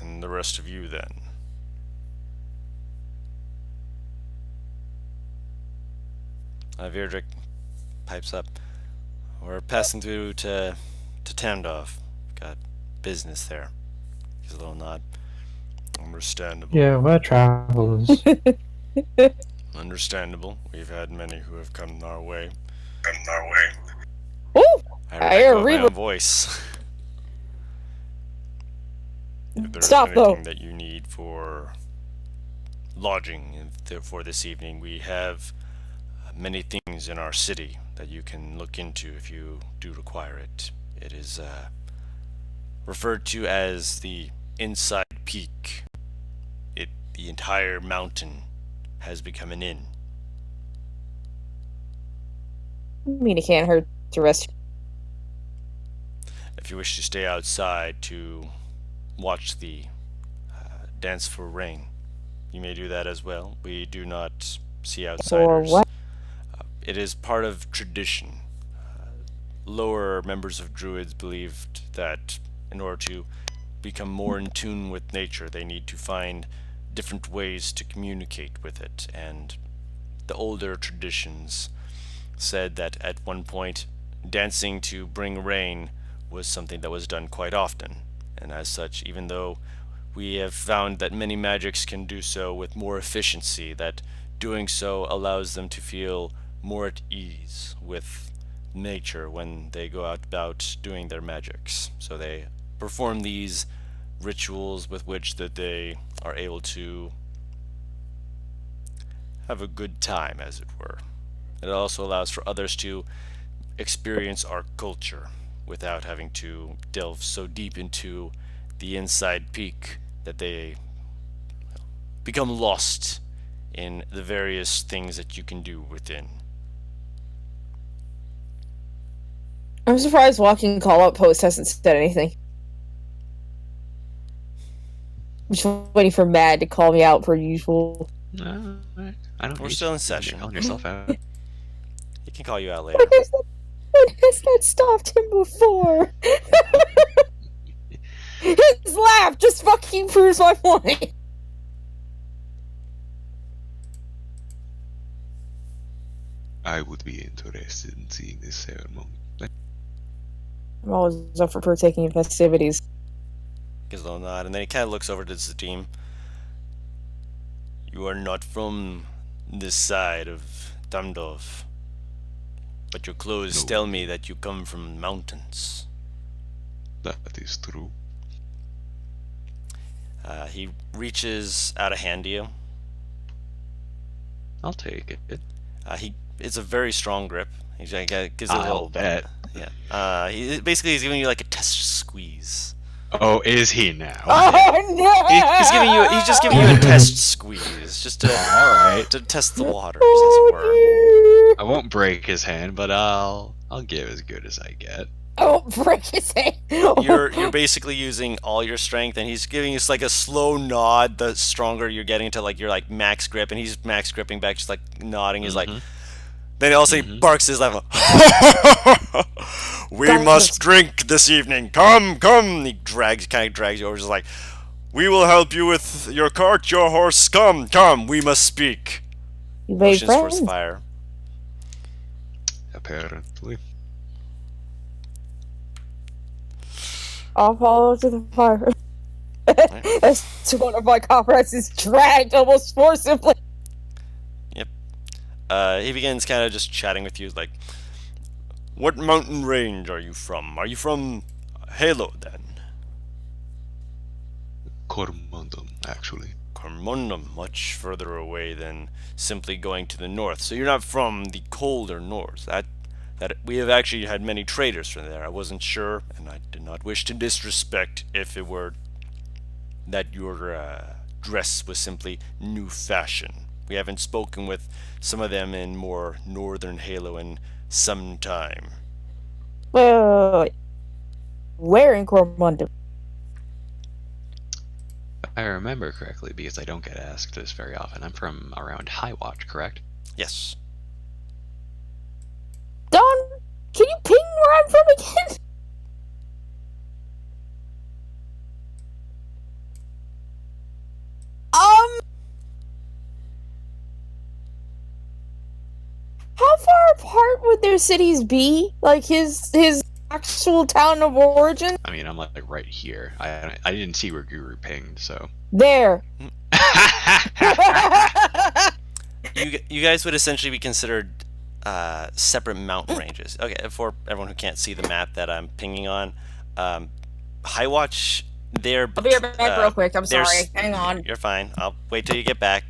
And the rest of you then. Virdrick pipes up. We're passing through to Tamdov. Got business there. Gives a little nod. Understandable. Yeah, we're travelers. Understandable. We've had many who have come our way. Woo! I I hear echo my Reaver. own voice. If there's Stop, though. anything that you need for lodging for this evening, we have many things in our city that you can look into if you do require it. It is referred to as the Inside Peak. The entire mountain has become an inn. I mean, it can't hurt to rest. If you wish to stay outside to watch the dance for rain, you may do that as well. We do not see outsiders. what? It is part of tradition. Lower members of Druids believed that in order to become more in tune with nature, they need to find different ways to communicate with it. And the older traditions said that at one point, dancing to bring rain was something that was done quite often. And as such, even though we have found that many magics can do so with more efficiency, that doing so allows them to feel more at ease with nature when they go out about doing their magics. So they perform these rituals with which that they are able to have a good time, as it were. It also allows for others to experience our culture without having to delve so deep into the inside peak that they become lost in the various things that you can do within. I'm surprised Walking Call Outpost hasn't said anything. I'm just waiting for Mad to call me out per usual. No, I don't. We're need still in you session. calling yourself out. He can call you out later. What has that stopped him before? His laugh just fucking proves my point. I would be interested in seeing this ceremony. I'm always up for partaking in festivities. Gives a little nod, and then he kind of looks over to the team. You are not from this side of Tamdov, but your clothes No. tell me that you come from the mountains. That is true. He reaches out a hand to you. I'll take it. It's a very strong grip. He's like, gives you a I'll little bet. Yeah. He's giving you like a test squeeze. Oh, is he now? Oh no! He's just giving you a test squeeze, just to All right. to test the waters, as it were. Oh, I won't break his hand, but I'll give as good as I get. oh, break his hand. You're basically using all your strength, and he's giving us like a slow nod. The stronger you're getting to like your like max grip, and he's max gripping back, just like nodding. He's like, then also he barks his laugh. We Guys, must drink this evening. Come. He kind of drags you over, just like, we will help you with your cart, your horse. Come. We must speak. You made Motions towards friends. fire. Apparently. I'll follow to the fire. As one of my comrades is dragged almost forcibly. He begins kind of just chatting with you, like, what mountain range are you from? Are you from Halo, then? Cormundum, actually. Cormundum, much further away than simply going to the north. So you're not from the colder north. That we have actually had many traders from there. I wasn't sure, and I did not wish to disrespect if it were that your dress was simply new fashion. We haven't spoken with some of them in more northern Halo in some time. Wait. Where in Cormundum? If I remember correctly, because I don't get asked this very often, I'm from around Highwatch, correct? Yes. Don, can you ping where I'm from again? How far part would their cities be? Like his actual town of origin? I mean, I'm like right here. I didn't see where Guru pinged, so. There. You guys would essentially be considered separate mountain ranges. Okay, for everyone who can't see the map that I'm pinging on, High Watch. I'll be right back real quick. I'm sorry. Hang on. You're fine. I'll wait till you get back.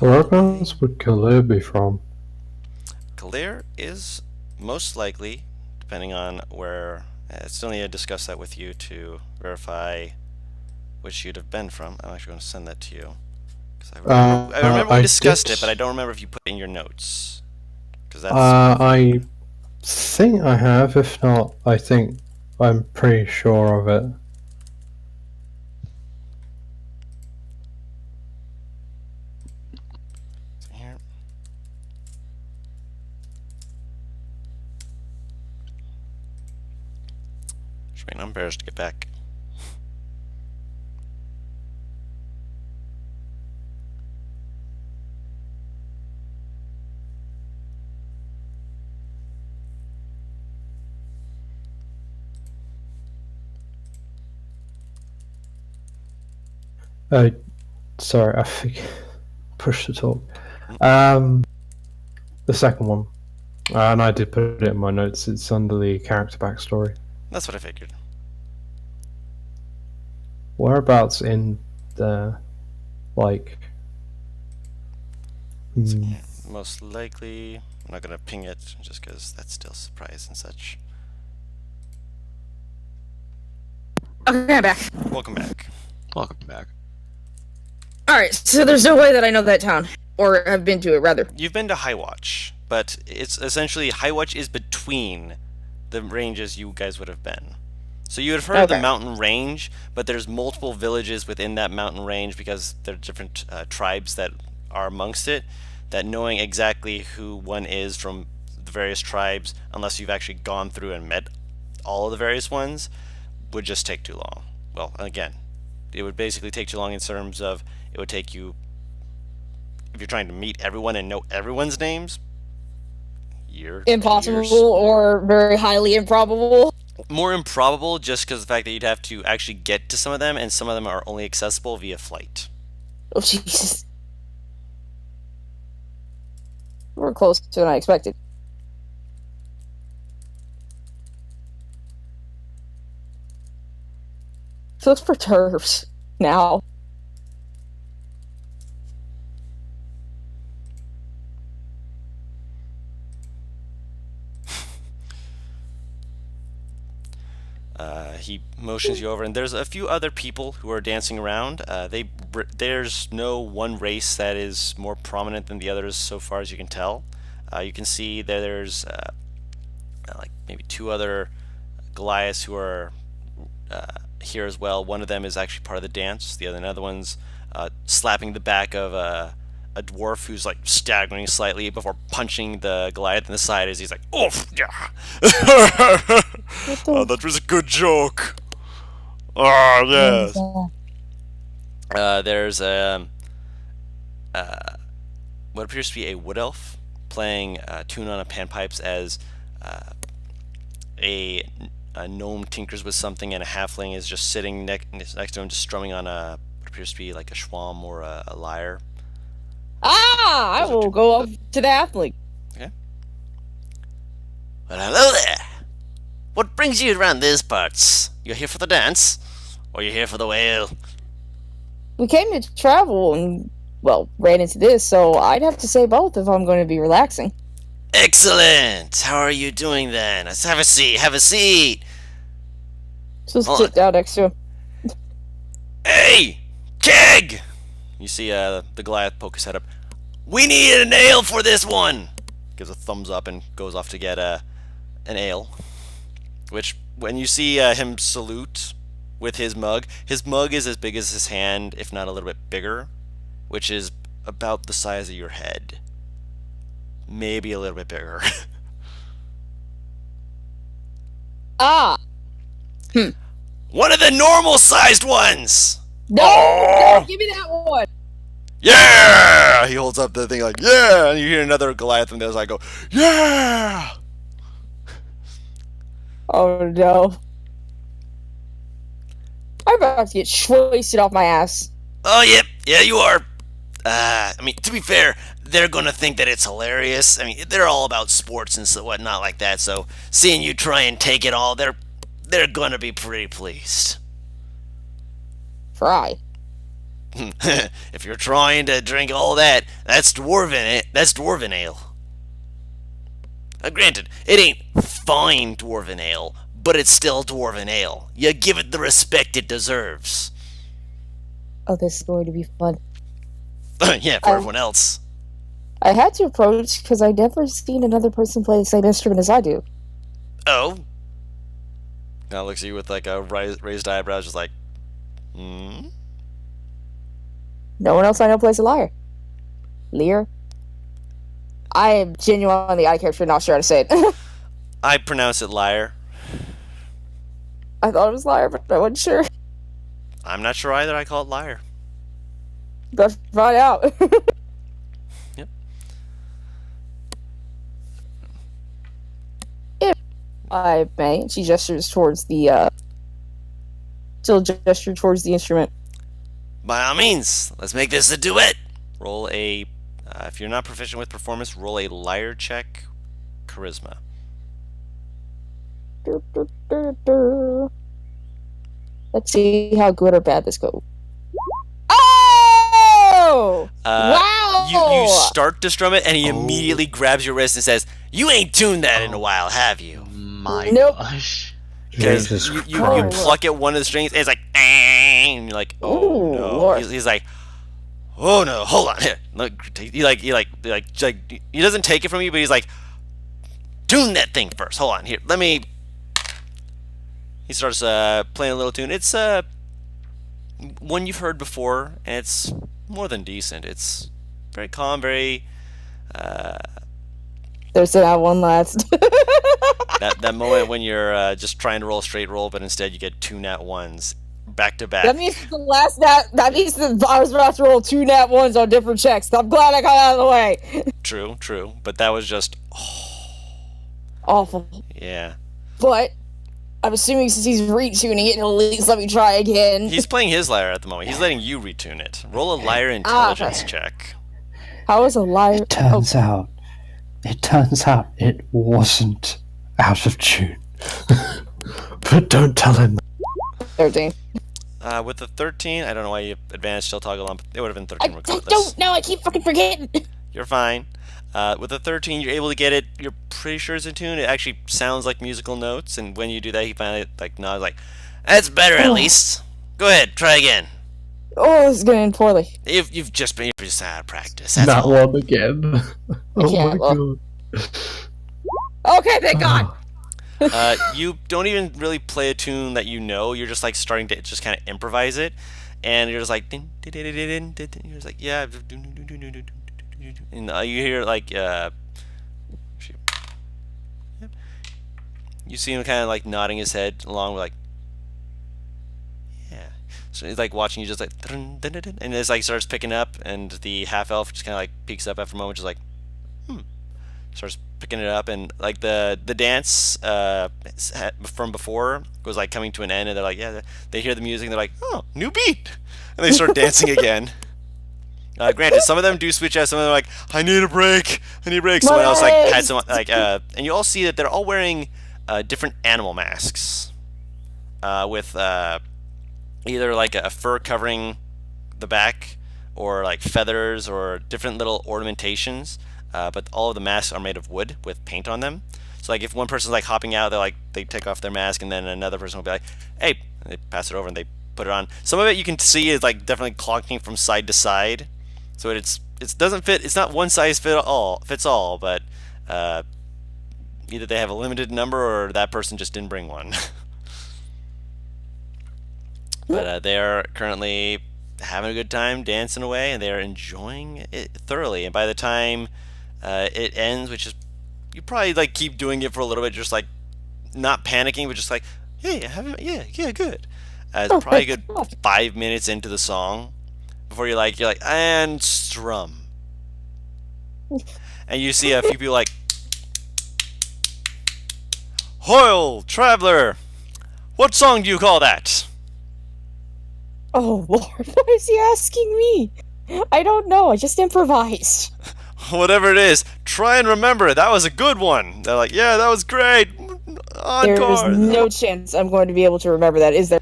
Whereabouts would Kalir be from? Kalir is most likely, depending on where. I still need to discuss that with you to verify which you'd have been from. I'm actually going to send that to you. I remember we discussed it, but I don't remember if you put it in your notes. Because that's. I think I have. If not, I think I'm pretty sure of it. Here. Just waiting on Bears to get back. Sorry, I think push to talk. The second one, and I did put it in my notes. It's under the character backstory. That's what I figured. Whereabouts in the like? Most likely, I'm not gonna ping it just because that's still a surprise and such. Okay, I'm back. Welcome back. Welcome back. Alright, so there's no way that I know that town. Or have been to it, rather. You've been to High Watch, but it's essentially High Watch is between the ranges you guys would have been. So you would have heard of the mountain range, but there's multiple villages within that mountain range because there are different tribes that are amongst it. That knowing exactly who one is from the various tribes, unless you've actually gone through and met all of the various ones, would just take too long. Well, again, it would basically take too long in terms of it would take you, if you're trying to meet everyone and know everyone's names, impossible years. Or very highly improbable. More improbable just because of the fact that you'd have to actually get to some of them, and some of them are only accessible via flight. Oh, Jesus. We're closer than I expected. Feels perturbed now. He motions you over, and there's a few other people who are dancing around. There's no one race that is more prominent than the others so far as you can tell. You can see that there's like maybe two other Goliaths who are here as well. One of them is actually part of the dance. The other one's slapping the back of a dwarf who's like staggering slightly before punching the Goliath in the side as he's like, "Oh, yeah, oh, that was a good joke." Oh yes. There's what appears to be a wood elf playing a tune on a panpipes as a gnome tinkers with something, and a halfling is just sitting next to him, just strumming on what appears to be like a shawm or a lyre. I will go up to the athlete. Okay. Well, hello there. What brings you around these parts? You're here for the dance, or you're here for the whale? We came to travel and, well, ran into this, so I'd have to say both if I'm going to be relaxing. Excellent! How are you doing then? Let's have a seat, have a seat! Just sit down next to him. Hey! Keg! You see the Goliath poke his head up. We need an ale for this one! Gives a thumbs up and goes off to get an ale. Which, when you see him salute with his mug is as big as his hand, if not a little bit bigger, which is about the size of your head. Maybe a little bit bigger. One of the normal sized ones! No! Don't give me that one! Yeah! He holds up the thing like, yeah! And you hear another Goliath from the other side go, yeah! Oh no. I'm about to get wasted off my ass. Oh, yep. Yeah, you are. I mean, to be fair, they're going to think that it's hilarious. I mean, they're all about sports and so whatnot like that, so seeing you try and take it all, they're going to be pretty pleased. Try. If you're trying to drink all that, that's dwarven ale. Granted, it ain't fine dwarven ale, but it's still dwarven ale. You give it the respect it deserves. Oh, this is going to be fun. Yeah, for everyone else. I had to approach because I'd never seen another person play the same instrument as I do. Oh. Now looks at you with like a raised eyebrows, just like, hmm? No one else I know plays a lyre. Lyre? I am genuinely out of character, not sure how to say it. I pronounce it liar. I thought it was lyre, but I wasn't sure. I'm not sure either. I call it liar. Let's find out. Yep. If I may, she gestures towards the, still gesture towards the instrument. By all means, let's make this a duet. Roll a, if you're not proficient with performance, roll a liar check, charisma. Let's see how good or bad this goes. Oh! Wow! You start to strum it, and he immediately grabs your wrist and says, "You ain't tuned that in a while, have you?" My Nope. gosh. Because Jesus you Christ. pluck at one of the strings, and it's like, and you're like, oh Ooh, no. Lord. He's like, oh no, hold on here. Look, he doesn't take it from you, but he's like, tune that thing first. Hold on here. Let me. He starts playing a little tune. It's one you've heard before, and it's more than decent. It's very calm, very. There's that one last. That moment when you're just trying to roll a straight roll, but instead you get two nat ones back to back. That means the last that means that I was about to roll 2 nat 1s on different checks. I'm glad I got out of the way. True, but that was just Awful. yeah. But I'm assuming since he's retuning it, he'll at least let me try again. He's playing his lyre at the moment. He's letting you retune it. Roll a lyre intelligence check. How is a liar? It turns out it wasn't out of tune. But don't tell him. 13. With the 13, I don't know why you advanced still toggle on. It would have been 13 I regardless. don't know. I keep fucking forgetting. You're fine. With the 13, you're able to get it. You're pretty sure it's in tune. It actually sounds like musical notes, and when you do that, he finally like nods, like, "That's better at least. Go ahead, try again. Oh, this is going to end poorly. You've just out of practice. That's That all." one again. Oh can't my look. god. Okay, thank God. You don't even really play a tune that you know. You're just like starting to just kind of improvise it, and you're just like, din, din, din, din, din, din, din. You're just like, yeah, and you hear like, you see him kind of like nodding his head along with like, yeah. So he's like watching you, just like, dun, dun, dun, dun, and it's like starts picking up, and the half elf just kind of like peeks up after a moment, just like, starts picking it up, and like the dance from before was like coming to an end, and they're like, yeah, they hear the music, and they're like, oh, new beat, and they start dancing again. Granted, some of them do switch out. Some of them are like, I need a break. Someone else like had some like, and you all see that they're all wearing different animal masks, with either like a fur covering the back, or like feathers, or different little ornamentations. But all of the masks are made of wood with paint on them. So like if one person's like hopping out, they take off their mask, and then another person will be like, hey, and they pass it over and they put it on. Some of it you can see is like definitely clonking from side to side. So it doesn't fit. It's not one size fits all, but either they have a limited number or that person just didn't bring one. But they are currently having a good time dancing away, and they are enjoying it thoroughly. And by the time it ends, which is, you probably like keep doing it for a little bit, just like not panicking, but just like, hey, good. It's probably a good 5 minutes into the song. before you're like, and strum. And you see a few people like, Hoyle, traveler, what song do you call that? Oh Lord, why is he asking me? I don't know. I just improvised. Whatever it is, try and remember it. That was a good one. They're like, yeah, that was great. There is Encore. no chance I'm going to be able to remember that. Is there?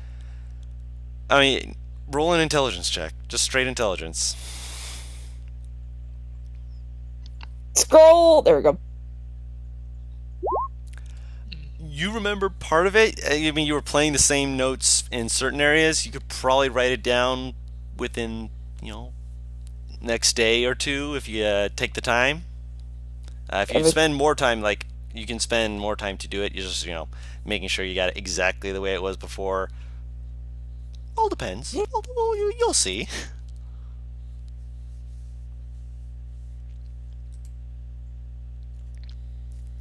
I mean, roll an intelligence check. Just straight intelligence. Scroll. There we go. You remember part of it. I mean, you were playing the same notes in certain areas. You could probably write it down within, next day or two if you take the time. If you spend more time, like, you can spend more time to do it. You're just, making sure you got it exactly the way it was before. All depends. You'll see.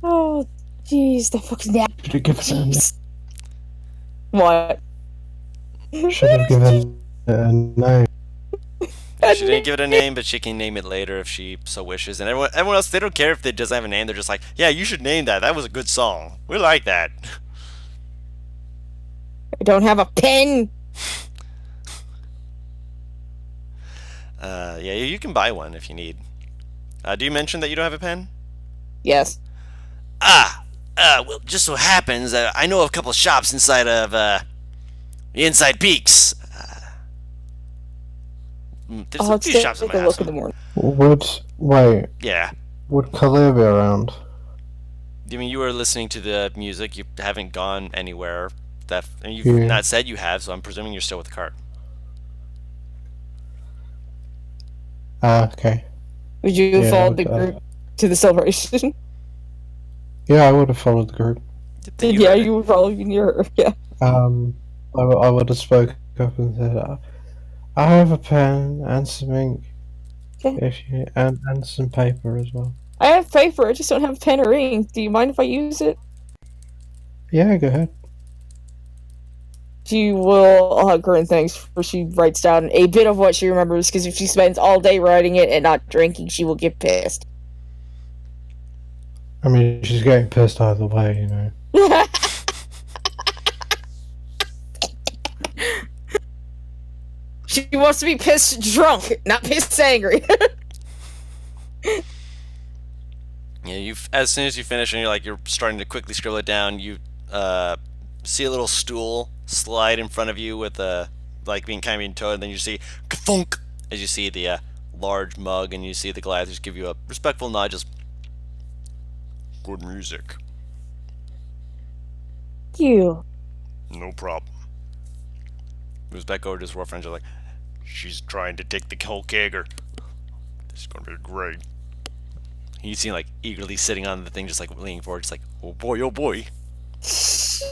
Oh, jeez, the fucking nap. Should have given Jeez. What? Should have given it a name. She didn't give it a name, but she can name it later if she so wishes. And everyone else, they don't care if it doesn't have a name. They're just like, yeah, you should name that. That was a good song. We like that. I don't have a pen. Yeah, you can buy one if you need. Do you mention that you don't have a pen? Yes. Well, just so happens I know of a couple of shops inside of the Inside Peaks. There's I'll a few take shops in a my look house. in the morning. Yeah. Would Khalil be around? I mean, you were listening to the music. You haven't gone anywhere. And you've Yeah. not said you have, so I'm presuming you're still with the cart. Okay. Would you Yeah, follow the okay. group to the celebration? Yeah, I would have followed the group. Then Yeah, heard it. you would probably be near her. Yeah. I would have spoke up and said, I have a pen and some ink, Okay. if you and some paper as well. I have paper. I just don't have pen or ink. Do you mind if I use it? Yeah, go ahead. She will hug her and thanks for she writes down a bit of what she remembers, because if she spends all day writing it and not drinking, she will get pissed. I mean, she's getting pissed either way, She wants to be pissed drunk, not pissed angry. Yeah, as soon as you finish and you're starting to quickly scribble it down, you see a little stool slide in front of you with being towed, and then you see ka-thunk as you see the large mug, and you see the Goliaths give you a respectful nod, just good music. You. No problem. Moves back over to his girlfriend, just like, she's trying to take the whole kegger. This is gonna be great. You see him eagerly sitting on the thing, just leaning forward, just like, oh boy, oh boy. She'll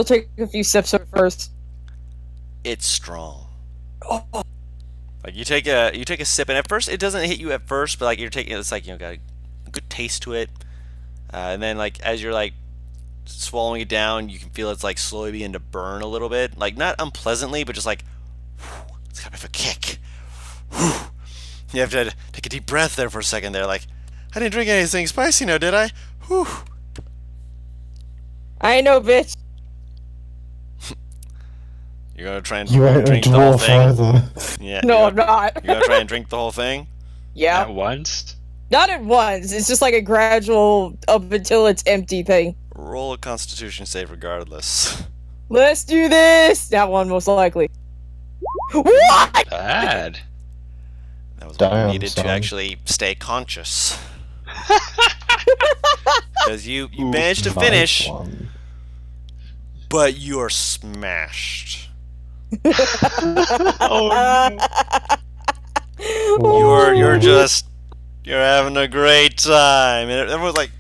take a few steps over first. It's strong. You take a sip, and at first it doesn't hit you at first, but you're taking it's got a good taste to it, and then as you're swallowing it down, you can feel it's slowly begin to burn a little bit, not unpleasantly, but just it's got a bit of a kick. You have to take a deep breath there for a second. There, I didn't drink anything spicy, now did I? Whew. I know, bitch. You're gonna try and You ain't a drink the whole dwarf thing. either. Yeah. No, I'm not. You're gonna try and drink the whole thing. Yeah. At once? Not at once. It's just a gradual up until it's empty thing. Roll a Constitution save regardless. Let's do this! That one, most likely. What? Bad. That was what you Damn, needed to son. actually stay conscious. Because you managed to finish, Nice one. but you're smashed. You're having a great time, and everyone's like,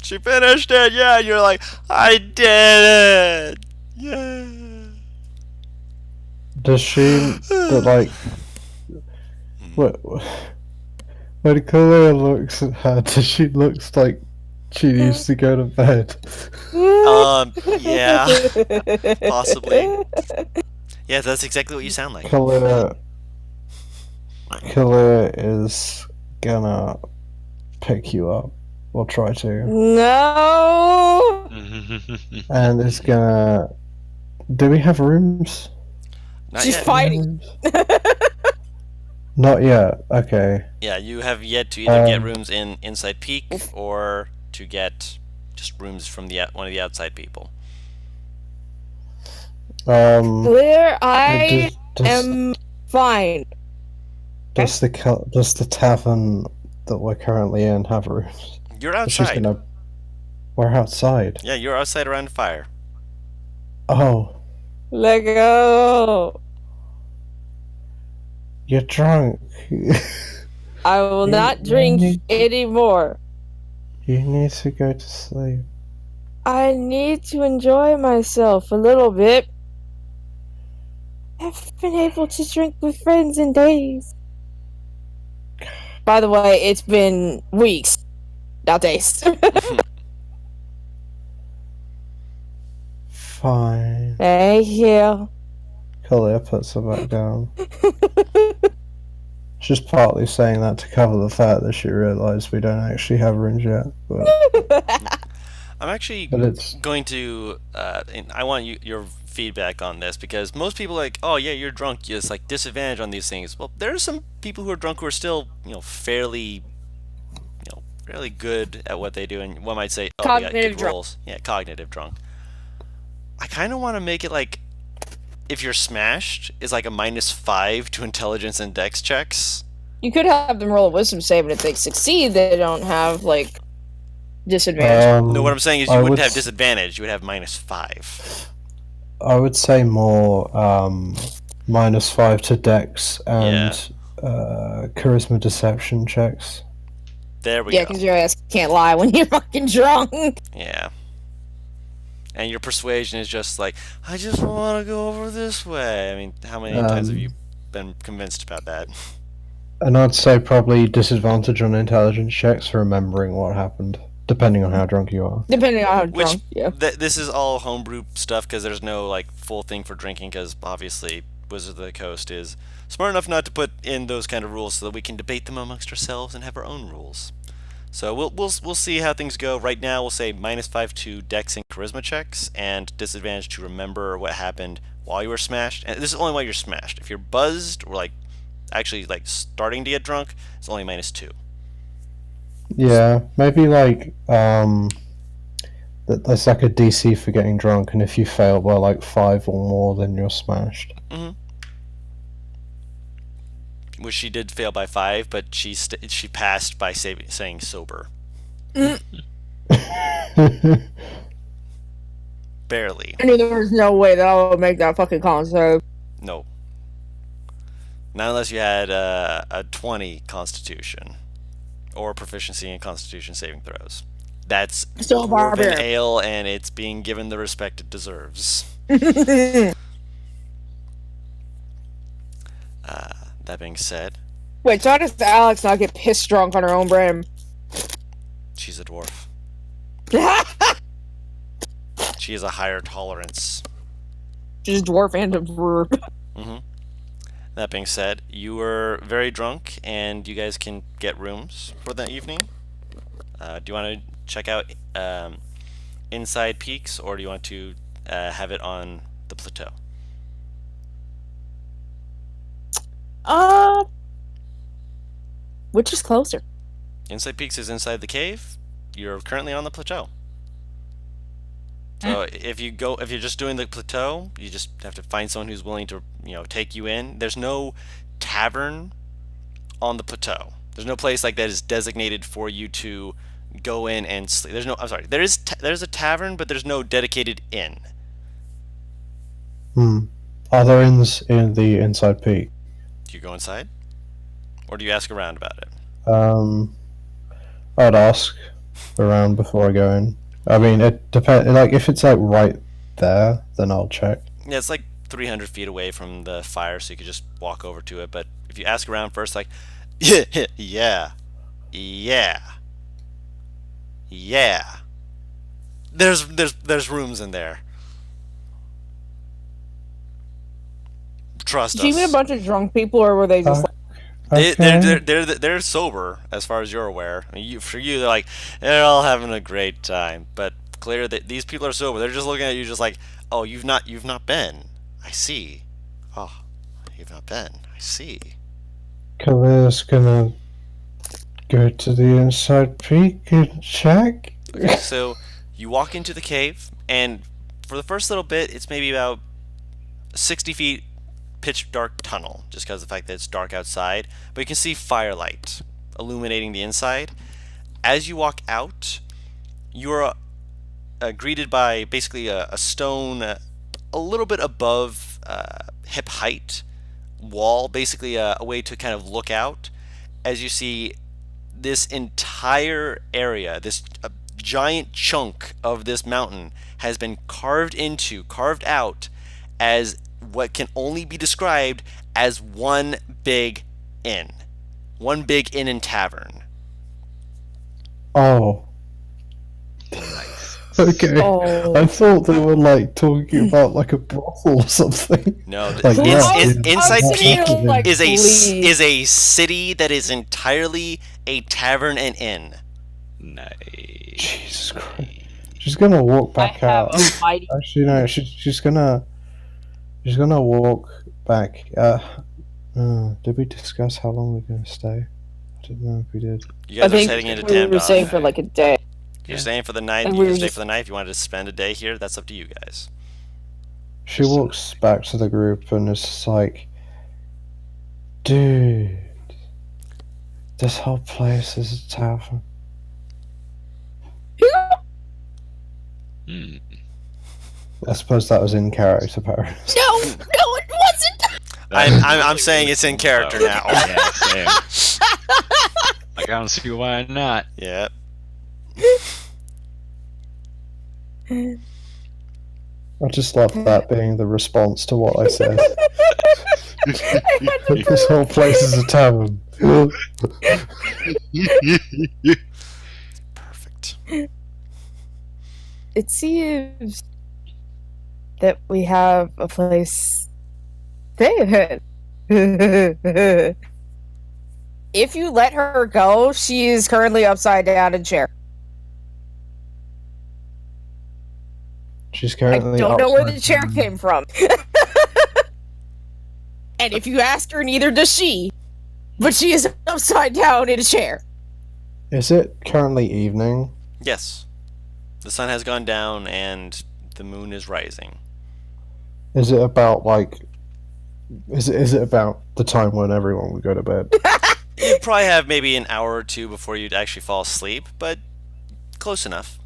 she finished it, yeah. And you're like, I did it, yeah. Does she, when Khalil looks at her, does she looks like she needs to go to bed? Yeah, possibly. Yeah, Yeah, that's exactly what you sound like. Killer is gonna pick you up, or try to, No. and it's gonna. Do we have rooms? Not She's yet. Do we have fighting. rooms? Not yet. Okay. Yeah, you have yet to either get Um, rooms in Inside Peak or to get just rooms from the one of the outside people. Clear, I does, am fine. does the tavern that we're currently in have rooms? You're She's outside. gonna. We're outside. Yeah, you're outside around the fire. Oh, Let go. you're drunk. I will You- not you drink need- anymore. You need to go to sleep. I need to enjoy myself a little bit. I haven't been able to drink with friends in days. By the way, it's been weeks, not days. Fine. Thank you. Kalia puts her back down. She's partly saying that to cover the fact that she realised we don't actually have rooms yet. I'm actually But it's going to. And I want your feedback on this because most people are like, oh yeah, you're drunk. It's like disadvantage on these things. Well, there are some people who are drunk who are still, fairly, fairly good at what they do, and one might say, oh, they got Cognitive good drunk. rolls. Yeah, cognitive drunk. I kind of want to make it like, if you're smashed, is like a -5 to intelligence and dex checks. You could have them roll a wisdom save, and if they succeed, they don't have, like, disadvantage. No, what I'm saying is I you wouldn't would have disadvantage. You would have -5. I would say more -5 to Dex and Charisma Deception checks. There we Yeah, go. because your ass can't lie when you're fucking drunk. Yeah. And your persuasion is just like, I just want to go over this way. I mean, how many times have you been convinced about that? And I'd say probably disadvantage on intelligence checks for remembering what happened, depending on how drunk you are. Depending on how Which drunk, yeah. this is all homebrew stuff because there's no like full thing for drinking because obviously Wizard of the Coast is smart enough not to put in those kind of rules so that we can debate them amongst ourselves and have our own rules. So we'll see how things go. Right now, we'll say -5 to Dex and Charisma checks, and disadvantage to remember what happened while you were smashed. And this is only while you're smashed. If you're buzzed or like actually like starting to get drunk, it's only -2. Yeah, maybe like there's like a DC for getting drunk, and if you fail by like 5 or more, then you're smashed. Which she did fail by 5, but she passed by saying sober. Barely. I knew there was no way that I would make that fucking con save. No. Not unless you had a 20 Constitution or proficiency in Constitution saving throws. That's Still a Dwarven barbarian. ale, and it's being given the respect it deserves. That being said, Wait, so how does Alex not get pissed drunk on her own brand? she's a dwarf. She has a higher tolerance. She's dwarf and a brewer. That being said, you were very drunk, and you guys can get rooms for that evening. Do you want to check out Inside Peaks, or do you want to have it on the plateau? Which is closer? Inside Peaks is inside the cave. You're currently on the plateau. So if you're just doing the plateau, you just have to find someone who's willing to, take you in. There's no tavern on the plateau. There's no place like that is designated for you to go in and sleep. I'm sorry. There's a tavern, but there's no dedicated inn. Are there inns in the Inside Peak? Do you go inside, or do you ask around about it? I'd ask around before I go in. I mean, it depends. Like, if it's like right there, then I'll check. Yeah, it's like 300 feet away from the fire, so you could just walk over to it. But if you ask around first, like, yeah, there's rooms in there. trust Did you meet a us. bunch of drunk people, or were they just Okay. They're sober as far as you're aware. I mean, for you, they're like they're all having a great time. But clear that these people are sober. They're just looking at you, just like, oh, you've not been. I see. Oh, you've not been. I see. Khalil's gonna go to the inside peak and check. Okay, so you walk into the cave, and for the first little bit, it's maybe about 60 feet pitch dark tunnel, just because of the fact that it's dark outside. But you can see firelight illuminating the inside. As you walk out, you are greeted by basically a stone, a little bit above hip height wall, basically a way to kind of look out as you see this entire area, this giant chunk of this mountain has been carved out as what can only be described as one big inn. One big inn and tavern. Oh, Nice. okay. Oh. I thought they were like talking about like a brothel or something. No, Like, Inside I'm sitting Peak here like, is please. a city that is entirely a tavern and inn. Nice. Jesus Christ. She's gonna walk I back have out. a mighty. Actually, no. She's gonna walk back. Did we discuss how long we're gonna stay? I don't know if we did. You I guys are think heading into we were staying Tamdon. for like a day. You're staying for the night. And You we can were stay just- for the night if you wanted to spend a day here. That's up to you guys. She walks back to the group and is just like, dude, this whole place is a tavern. Hmm. I suppose that was in character, Paris. No, it wasn't. I'm saying it's in character now. Yeah, same. Like, I don't see why not. Yeah. I just love that being the response to what I said. This whole place is a tavern. Perfect. It seems that we have a place stay in. If you let her go, she is currently upside down in a chair. She's I currently don't know where the upside chair down. came from. And if you ask her, neither does she. But she is upside down in a chair. Is it currently evening? Yes. The sun has gone down and the moon is rising. Is it about like? Is it about the time when everyone would go to bed? You'd probably have maybe an hour or two before you'd actually fall asleep, but close enough.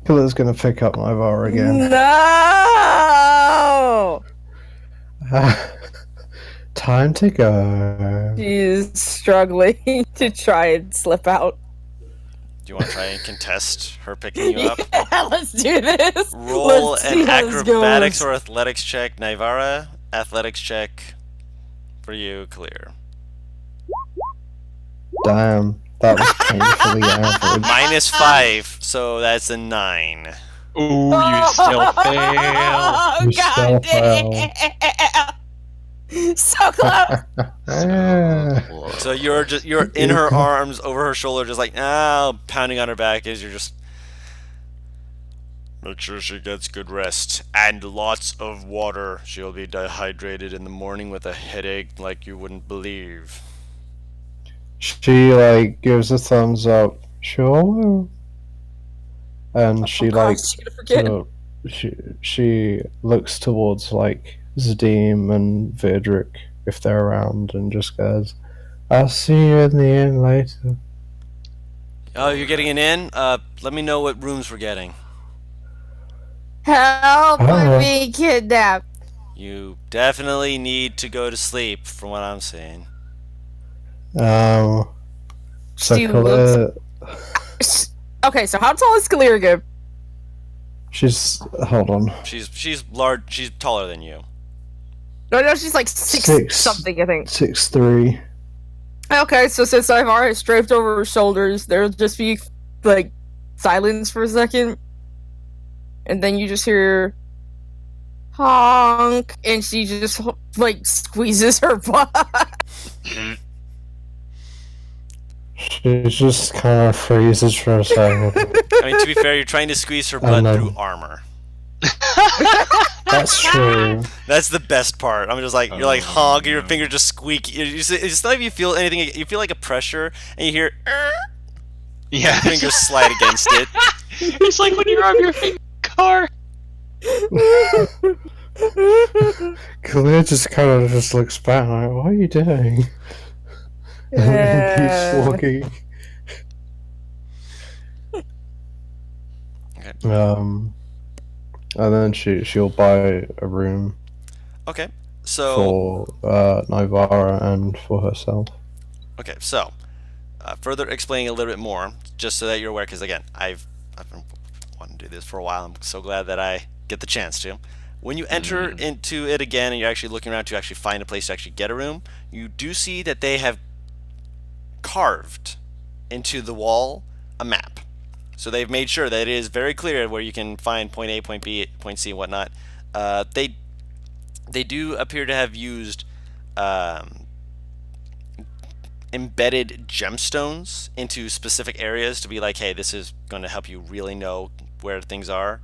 Killer's gonna pick up my bar again. No! Time to go. She is struggling to try and slip out. Do you want to try and contest her picking you up? Yeah, let's do this. Roll Let's see an how this acrobatics goes. or athletics check, Naivara. Athletics check for you, clear. Damn, that was painfully average. -5, so that's a 9. Ooh, you still fail. Oh, You still God damn. So close. So you're in her arms, over her shoulder, just like pounding on her back as you're just. Make sure she gets good rest and lots of water. She'll be dehydrated in the morning with a headache like you wouldn't believe. She like gives a thumbs up. Sure. And she Oh, God, like she's gonna forget. she looks towards like Zdeem and Vidric if they're around and just goes, I'll see you in the inn later. Oh, you're getting an inn? Let me know what rooms we're getting. Help! Oh. I'm being kidnapped. You definitely need to go to sleep, from what I'm seeing. So She Khalid, Okay, so how tall is Kaliriga? she's hold on. She's large. She's taller than you. No, she's like six something, I think. 6'3". Okay, so since I've already strafed over her shoulders, there'll just be like silence for a second, and then you just hear, honk, and she just like squeezes her butt. She just kind of freezes for a second. I mean, to be fair, you're trying to squeeze her butt through armor. That's true. That's the best part. I'm just like, you're like hog, your finger just squeak. It's not even you feel anything. You feel like a pressure, and you hear. Yeah. Your fingers slide against it. It's like when you rub your finger in a car. Khalid just kind of just looks back like, what are you doing? And then keeps walking. Okay. And then she'll buy a room Okay. So. for Nivara and for herself. Okay. So, further explaining a little bit more, just so that you're aware, because again, I've been wanting to do this for a while. I'm so glad that I get the chance to. When you enter into it again, and you're actually looking around to actually find a place to actually get a room, you do see that they have carved into the wall a map. So they've made sure that it is very clear where you can find point A, point B, point C, and whatnot. They do appear to have used embedded gemstones into specific areas to be like, hey, this is going to help you really know where things are.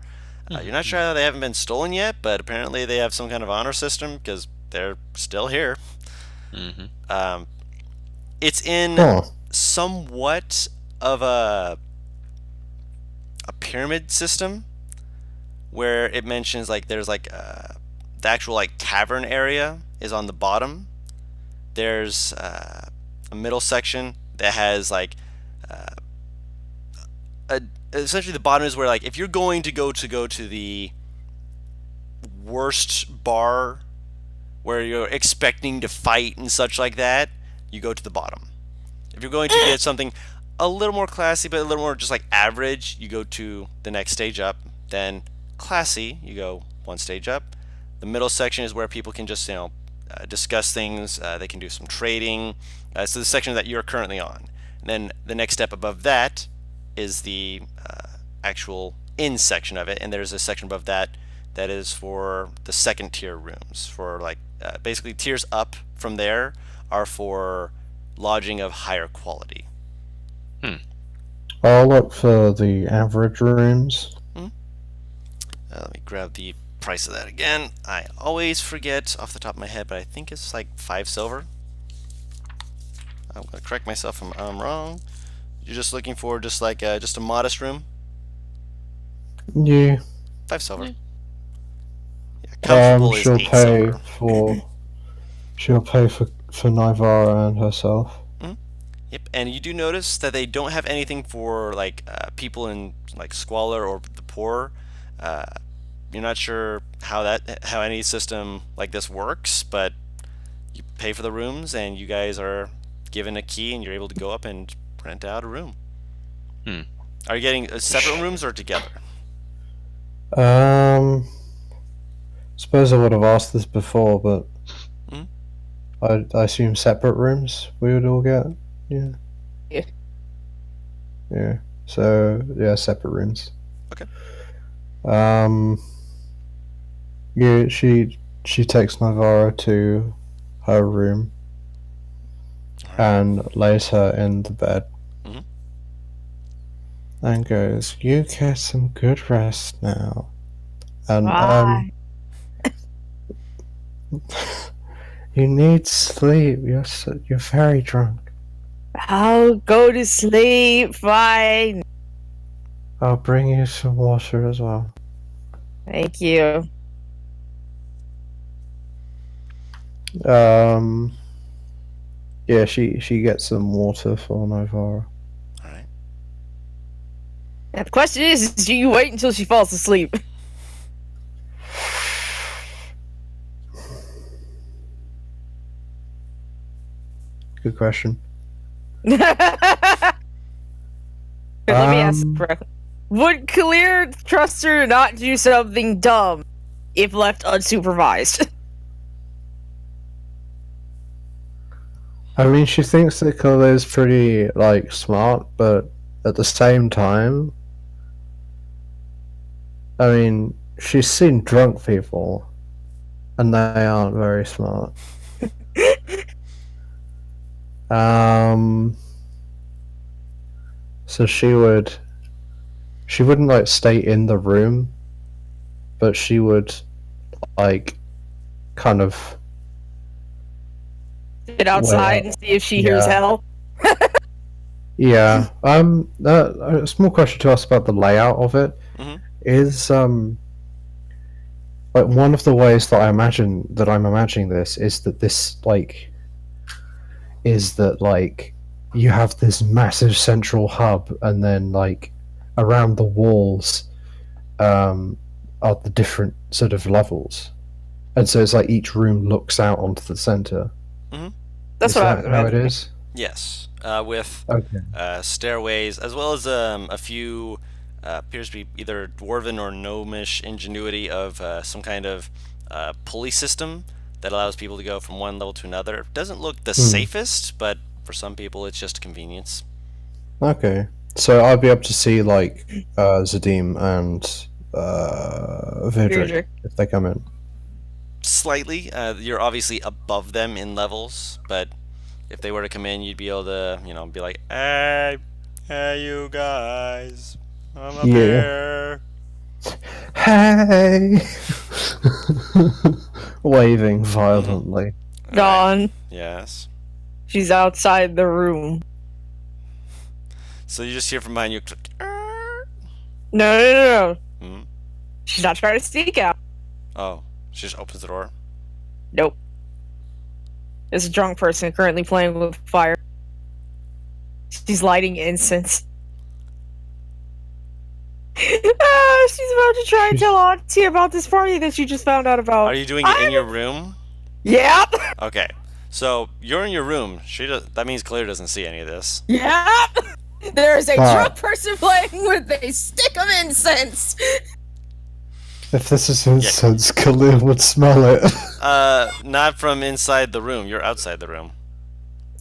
You're not sure how they haven't been stolen yet, but apparently they have some kind of honor system because they're still here. It's in somewhat of a pyramid system where it mentions like there's like the actual like tavern area is on the bottom. There's a middle section that has like essentially the bottom is where like if you're going to go to the worst bar where you're expecting to fight and such like that, you go to the bottom. If you're going to get something a little more classy but a little more just like average, you go to the next stage up. Then classy, you go one stage up. The middle section is where people can just discuss things. They can do some trading. So the section that you're currently on. And then the next step above that is the actual inn section of it, and there's a section above that that is for the second tier rooms. For like basically tiers up from there are for lodging of higher quality. I'll look for the average rooms. Let me grab the price of that again. I always forget off the top of my head, but I think it's like 5 silver. I'm gonna correct myself if I'm wrong. You're just looking for just like just a modest room. Yeah. 5 silver. Yeah, comfortable is 8 silver. She'll pay for Nivara and herself. Yep, and you do notice that they don't have anything for like people in like squalor or the poor. You're not sure how any system like this works, but you pay for the rooms, and you guys are given a key, and you're able to go up and rent out a room. Are you getting separate rooms or together? Suppose I would have asked this before, but I assume separate rooms we would all get. Yeah. Yeah. So yeah, separate rooms. Okay. Yeah, she takes Navara to her room and lays her in the bed and goes, "You get some good rest now." And you need sleep. You're very drunk. I'll go to sleep. Fine. I'll bring you some water as well. Thank you. Yeah, she gets some water for Nivara. Alright. Now the question is, do you wait until she falls asleep? Good question. Let me ask correctly. Would Clear trust her to not do something dumb if left unsupervised? I mean, she thinks that Khalid's pretty, like, smart, but at the same time, I mean, she's seen drunk people, and they aren't very smart. Um, so she wouldn't like stay in the room, but she would like kind of Get outside and see if she hears yeah. hell. Yeah. A small question to ask about the layout of it Mhm. is like one of the ways that I'm imagining this is that you have this massive central hub, and then like around the walls are the different sort of levels, and so it's like each room looks out onto the center. That's Is what I that was how it imagining. is? Yes, with Okay. stairways, as well as a few appears to be either dwarven or gnomish ingenuity of some kind of pulley system that allows people to go from one level to another. Doesn't look the safest, but for some people it's just convenience. Okay. So I'll be able to see like Zadim and Vidric Vidric. if they come in. Slightly, you're obviously above them in levels, but if they were to come in, you'd be able to, be like, hey, you guys, I'm up Yeah. here. Hey! Waving violently. Dawn. Yes. She's outside the room. So you just hear from behind you. No. Hmm? She's not trying to sneak out. Oh, she just opens the door. Nope. There's a drunk person currently playing with fire. She's lighting incense. She's about to try and tell Auntie about this party that she just found out about. Are you doing it in your room? Yep. Okay. So you're in your room. That means Claire doesn't see any of this. Yep. There's a Wow. drunk person playing with a stick of incense. If this is incense, Khalil would smell it. Not from inside the room. You're outside the room.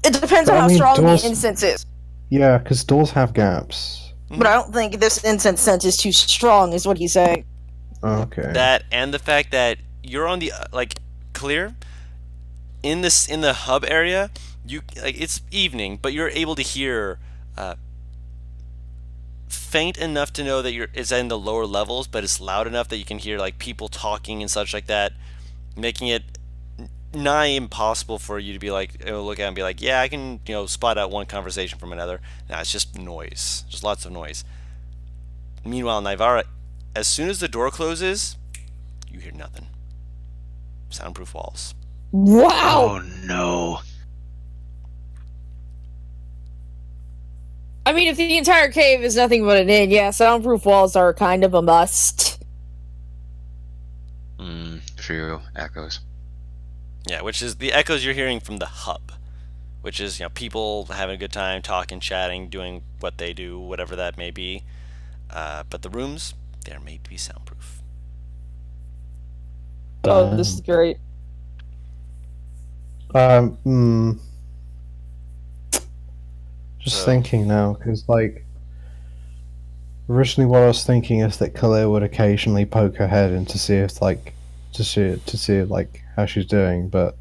It depends on I how mean, strong doors- the incense is. Yeah, because doors have gaps. But I don't think this incense scent is too strong, is what he's saying. Okay. That and the fact that you're on the clear in the hub area. It's evening, but you're able to hear faint enough to know that it's in the lower levels, but it's loud enough that you can hear like people talking and such like that, making it nigh impossible for you to be like look at it and be like, yeah, I can spot out one conversation from another. Nah, it's just noise, just lots of noise. Meanwhile, Naivara, as soon as the door closes, you hear nothing. Soundproof walls. Wow! Oh no. I mean, if the entire cave is nothing but an inn, yeah, soundproof walls are kind of a must. True. Echoes. Yeah, which is the echoes you're hearing from the hub, which is people having a good time, talking, chatting, doing what they do, whatever that may be. But the rooms, they're made to be soundproof. Oh, this is great. Just thinking now, because like originally what I was thinking is that Khalil would occasionally poke her head in to see if like to see like how she's doing, but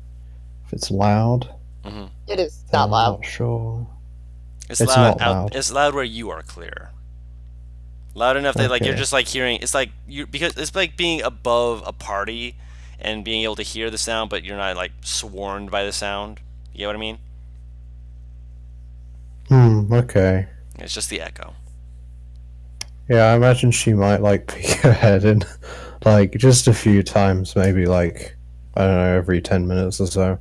if it's loud, It is then not I'm loud. not sure. It's not loud. loud. It's loud where you are clear. Loud enough that you're Okay. just like hearing. It's like because it's like being above a party and being able to hear the sound, but you're not like swarmed by the sound. You get what I mean? Okay. It's just the echo. Yeah, I imagine she might like peek her head in, like just a few times, maybe like I don't know, every 10 minutes or so.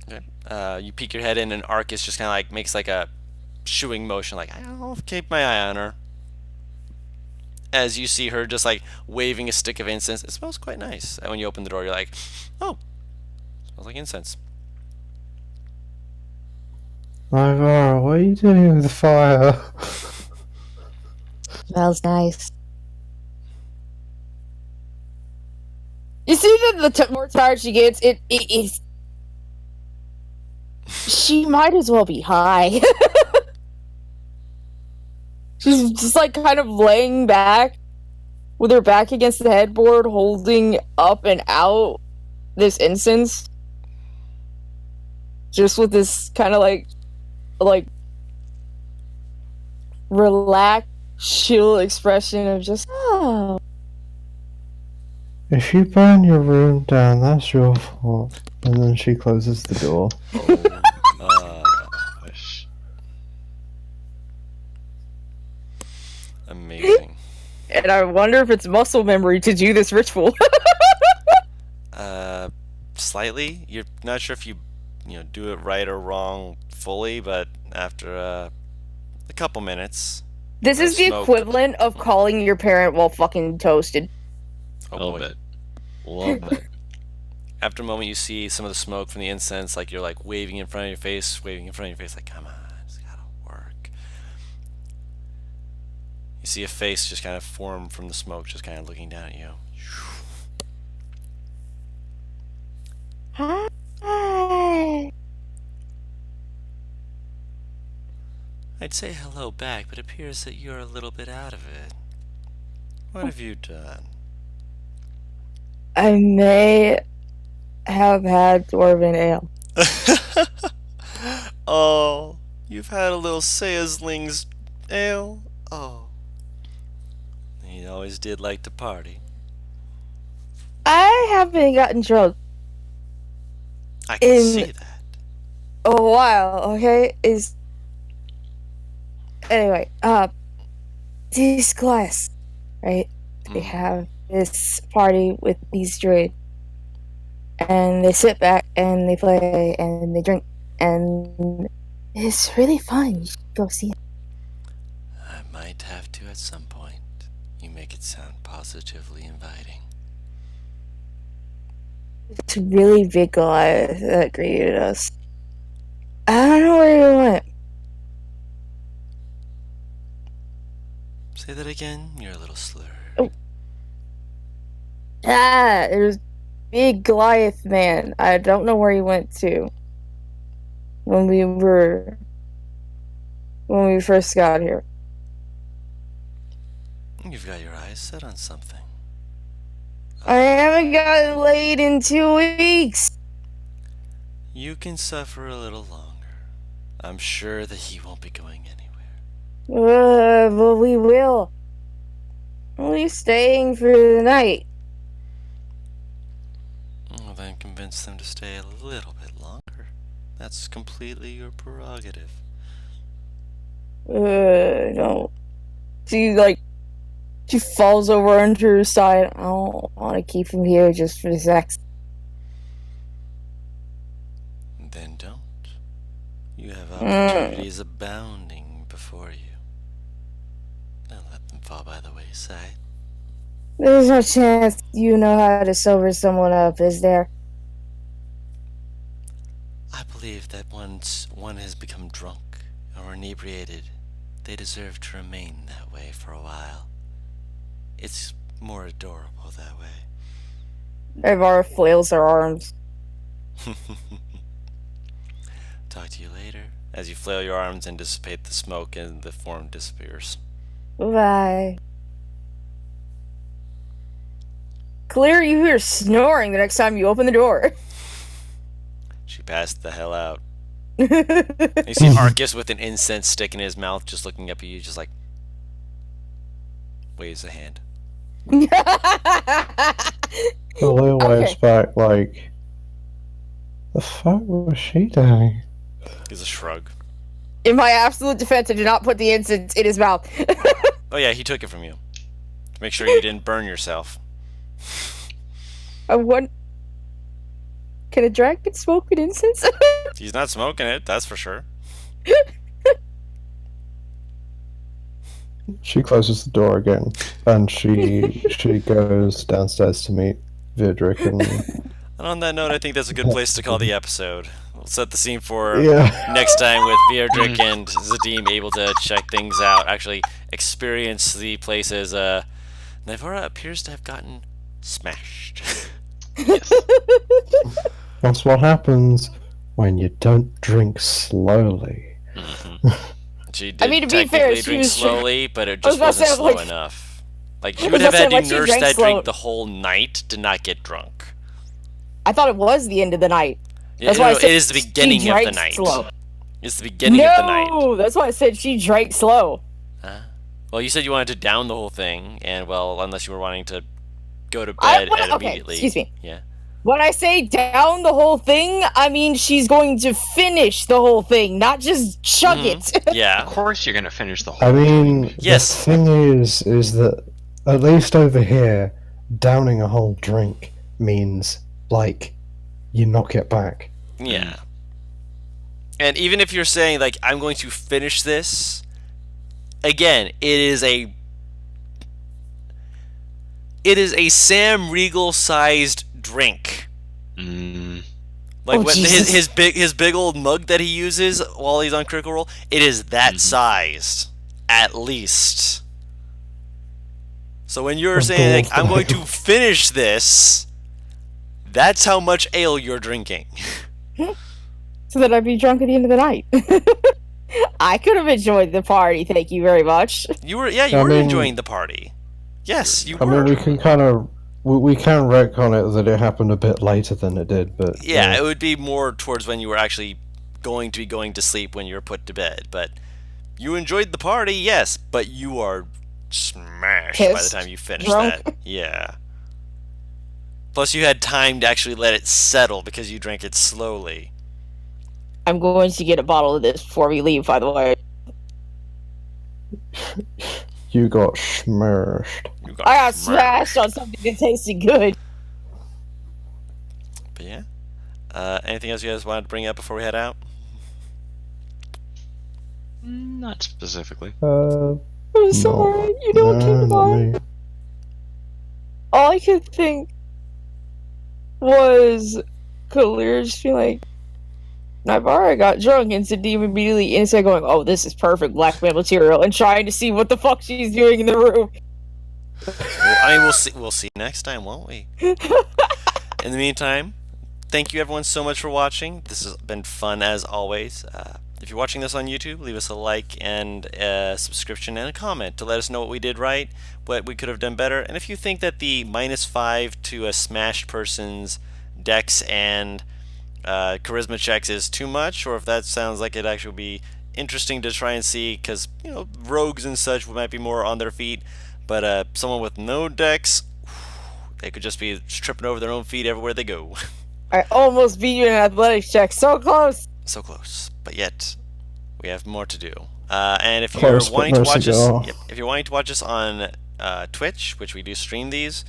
Okay. You peek your head in, and Arcus just kind of like makes like a shooing motion, like I'll keep my eye on her. As you see her just like waving a stick of incense, it smells quite nice. And when you open the door, you're like, oh, smells like incense. Ivara, what are you doing with the fire? Smells nice. You see that the more tired she gets, it is. She might as well be high. She's just like kind of laying back, with her back against the headboard, holding up and out this incense, just with this kind of like relaxed, chill expression of just, oh. If you burn your room down, that's your fault. And then she closes the door. Oh my gosh. Amazing. And I wonder if it's muscle memory to do this ritual. Slightly. You're not sure if you do it right or wrong fully, but after a couple minutes. This is the smoke. equivalent of calling your parent while fucking toasted. Oh Love boy. it. Love it. After a moment, you see some of the smoke from the incense, like you're like waving in front of your face, like, come on, it's gotta work. You see a face just kind of form from the smoke, just kind of looking down at you. Hi. I'd say hello back, but it appears that you're a little bit out of it. What have you done? I may have had dwarven ale. Oh, you've had a little Sayasling's ale? Oh. He always did like to party. I haven't gotten drunk I can In- see that. a while, okay? Anyway, this class, right? They have this party with these druids. And they sit back and they play and they drink. And it's really fun. You should go see it. I might have to at some point. You make it sound positively inviting. It's a really big guy that greeted us. I don't know where he went. Say that again, you're a little slurred. There's big Goliath man. I don't know where he went to. When we first got here. You've got your eyes set on something. I haven't gotten laid in 2 weeks. You can suffer a little longer. I'm sure that he won't be going anywhere. But we will. Only staying for the night. Well, then convince them to stay a little bit longer. That's completely your prerogative. No. She falls over onto her side. I don't want to keep him here just for sex. Then don't. You have opportunities abounding before you. Don't let them fall by the wayside. There's no chance you know how to sober someone up, is there? I believe that once one has become drunk or inebriated, they deserve to remain that way for a while. It's more adorable that way. Evara flails her arms. Talk to you later. As you flail your arms and dissipate the smoke and the form disappears. Bye. Clear, you hear snoring the next time you open the door. She passed the hell out. You see Arcus with an incense stick in his mouth just looking up at you, just like waves a hand. Khalil waves Okay. back like, the fuck was she doing? Gives a shrug. In my absolute defense, I did not put the incense in his mouth. Oh yeah, he took it from you. To make sure you didn't burn yourself. Can a dragon smoke an incense? He's not smoking it, that's for sure. She closes the door again, and she goes downstairs to meet Vidrick and And on that note, I think that's a good place to call the episode. We'll set the scene for yeah. next time with Vierdrick and Zadim able to check things out, actually experience the places. Nivora appears to have gotten smashed. That's what happens when you don't drink slowly. She did I mean, to be fair, technically she drink was- slowly, but it I was just about to wasn't say, slow like- enough. Like, you would have That's had to like she nurse drank that slow. drink the whole night to not get drunk. I thought it was the end of the night. That's No, why I no, said it is the she beginning of the drank night. slow. It's the beginning of the night. No, that's why I said she drank slow. Well, you said you wanted to down the whole thing, and well, unless you were wanting to go to I bed wanna- and okay, immediately. excuse me. Yeah. When I say down the whole thing, I mean she's going to finish the whole thing, not just chug it. Of Yeah. course, you're gonna finish the whole I mean, drink. Yes. the thing is that at least over here, downing a whole drink means like you knock it back. Yeah. And even if you're saying, like, I'm going to finish this, again, it is a Sam Riegel sized drink. Mm, Like Oh, when Jesus. his big old mug that he uses while he's on Critical Role, it is that sized, at least. So when you're saying, like, I'm going to finish this, that's how much ale you're drinking. So that I'd be drunk at the end of the night. I could have enjoyed the party, thank you very much. You were I mean- enjoying the party. Yes, you I were. mean, we can kind of we can retcon it that it happened a bit later than it did, but Yeah, it would be more towards when you were actually going to sleep when you were put to bed. But you enjoyed the party, yes, but you are smashed by the Pissed? time you finish Drunk? that. Yeah. Plus, you had time to actually let it settle because you drank it slowly. I'm going to get a bottle of this before we leave, by the way. you got smashed. You got I got smashed on something that tasted good. But yeah. Anything else you guys wanted to bring up before we head out? not specifically. I'm No, sorry, you know what came to not mind? me. All I could think was Kalir just being like, Nivara got drunk and Sadim immediately inside going, oh, this is perfect blackmail material, and trying to see what the fuck she's doing in the room. Well, I mean, we'll see next time, won't we? In the meantime, thank you everyone so much for watching. This has been fun as always. If you're watching this on YouTube, leave us a like and a subscription and a comment to let us know what we did right, what we could have done better, and if you think that the -5 to a smashed person's dex and charisma checks is too much, or if that sounds like it actually would be interesting to try and see, because rogues and such might be more on their feet, but someone with no dex, they could just be tripping over their own feet everywhere they go. I almost beat you in an athletics check, so close. So close, but yet we have more to do. And if you're Close, but wanting to no watch us, cigar. if you're wanting to watch us on Twitch, which we do stream these,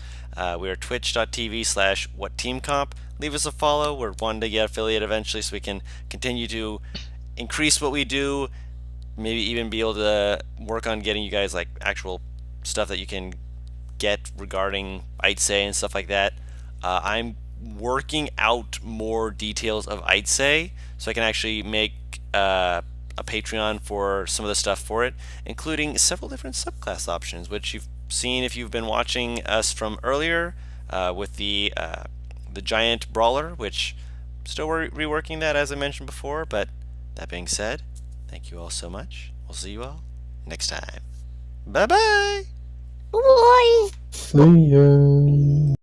we are twitch.tv/whatteamcomp. Leave us a follow. We're wanting to get affiliate eventually, so we can continue to increase what we do. Maybe even be able to work on getting you guys like actual stuff that you can get regarding Ait'seh and stuff like that. I'm working out more details of Ait'seh, so I can actually make a Patreon for some of the stuff for it, including several different subclass options, which you've seen if you've been watching us from earlier with the giant brawler, which still reworking that as I mentioned before. But that being said, thank you all so much. We'll see you all next time. Bye bye. Boy. See ya.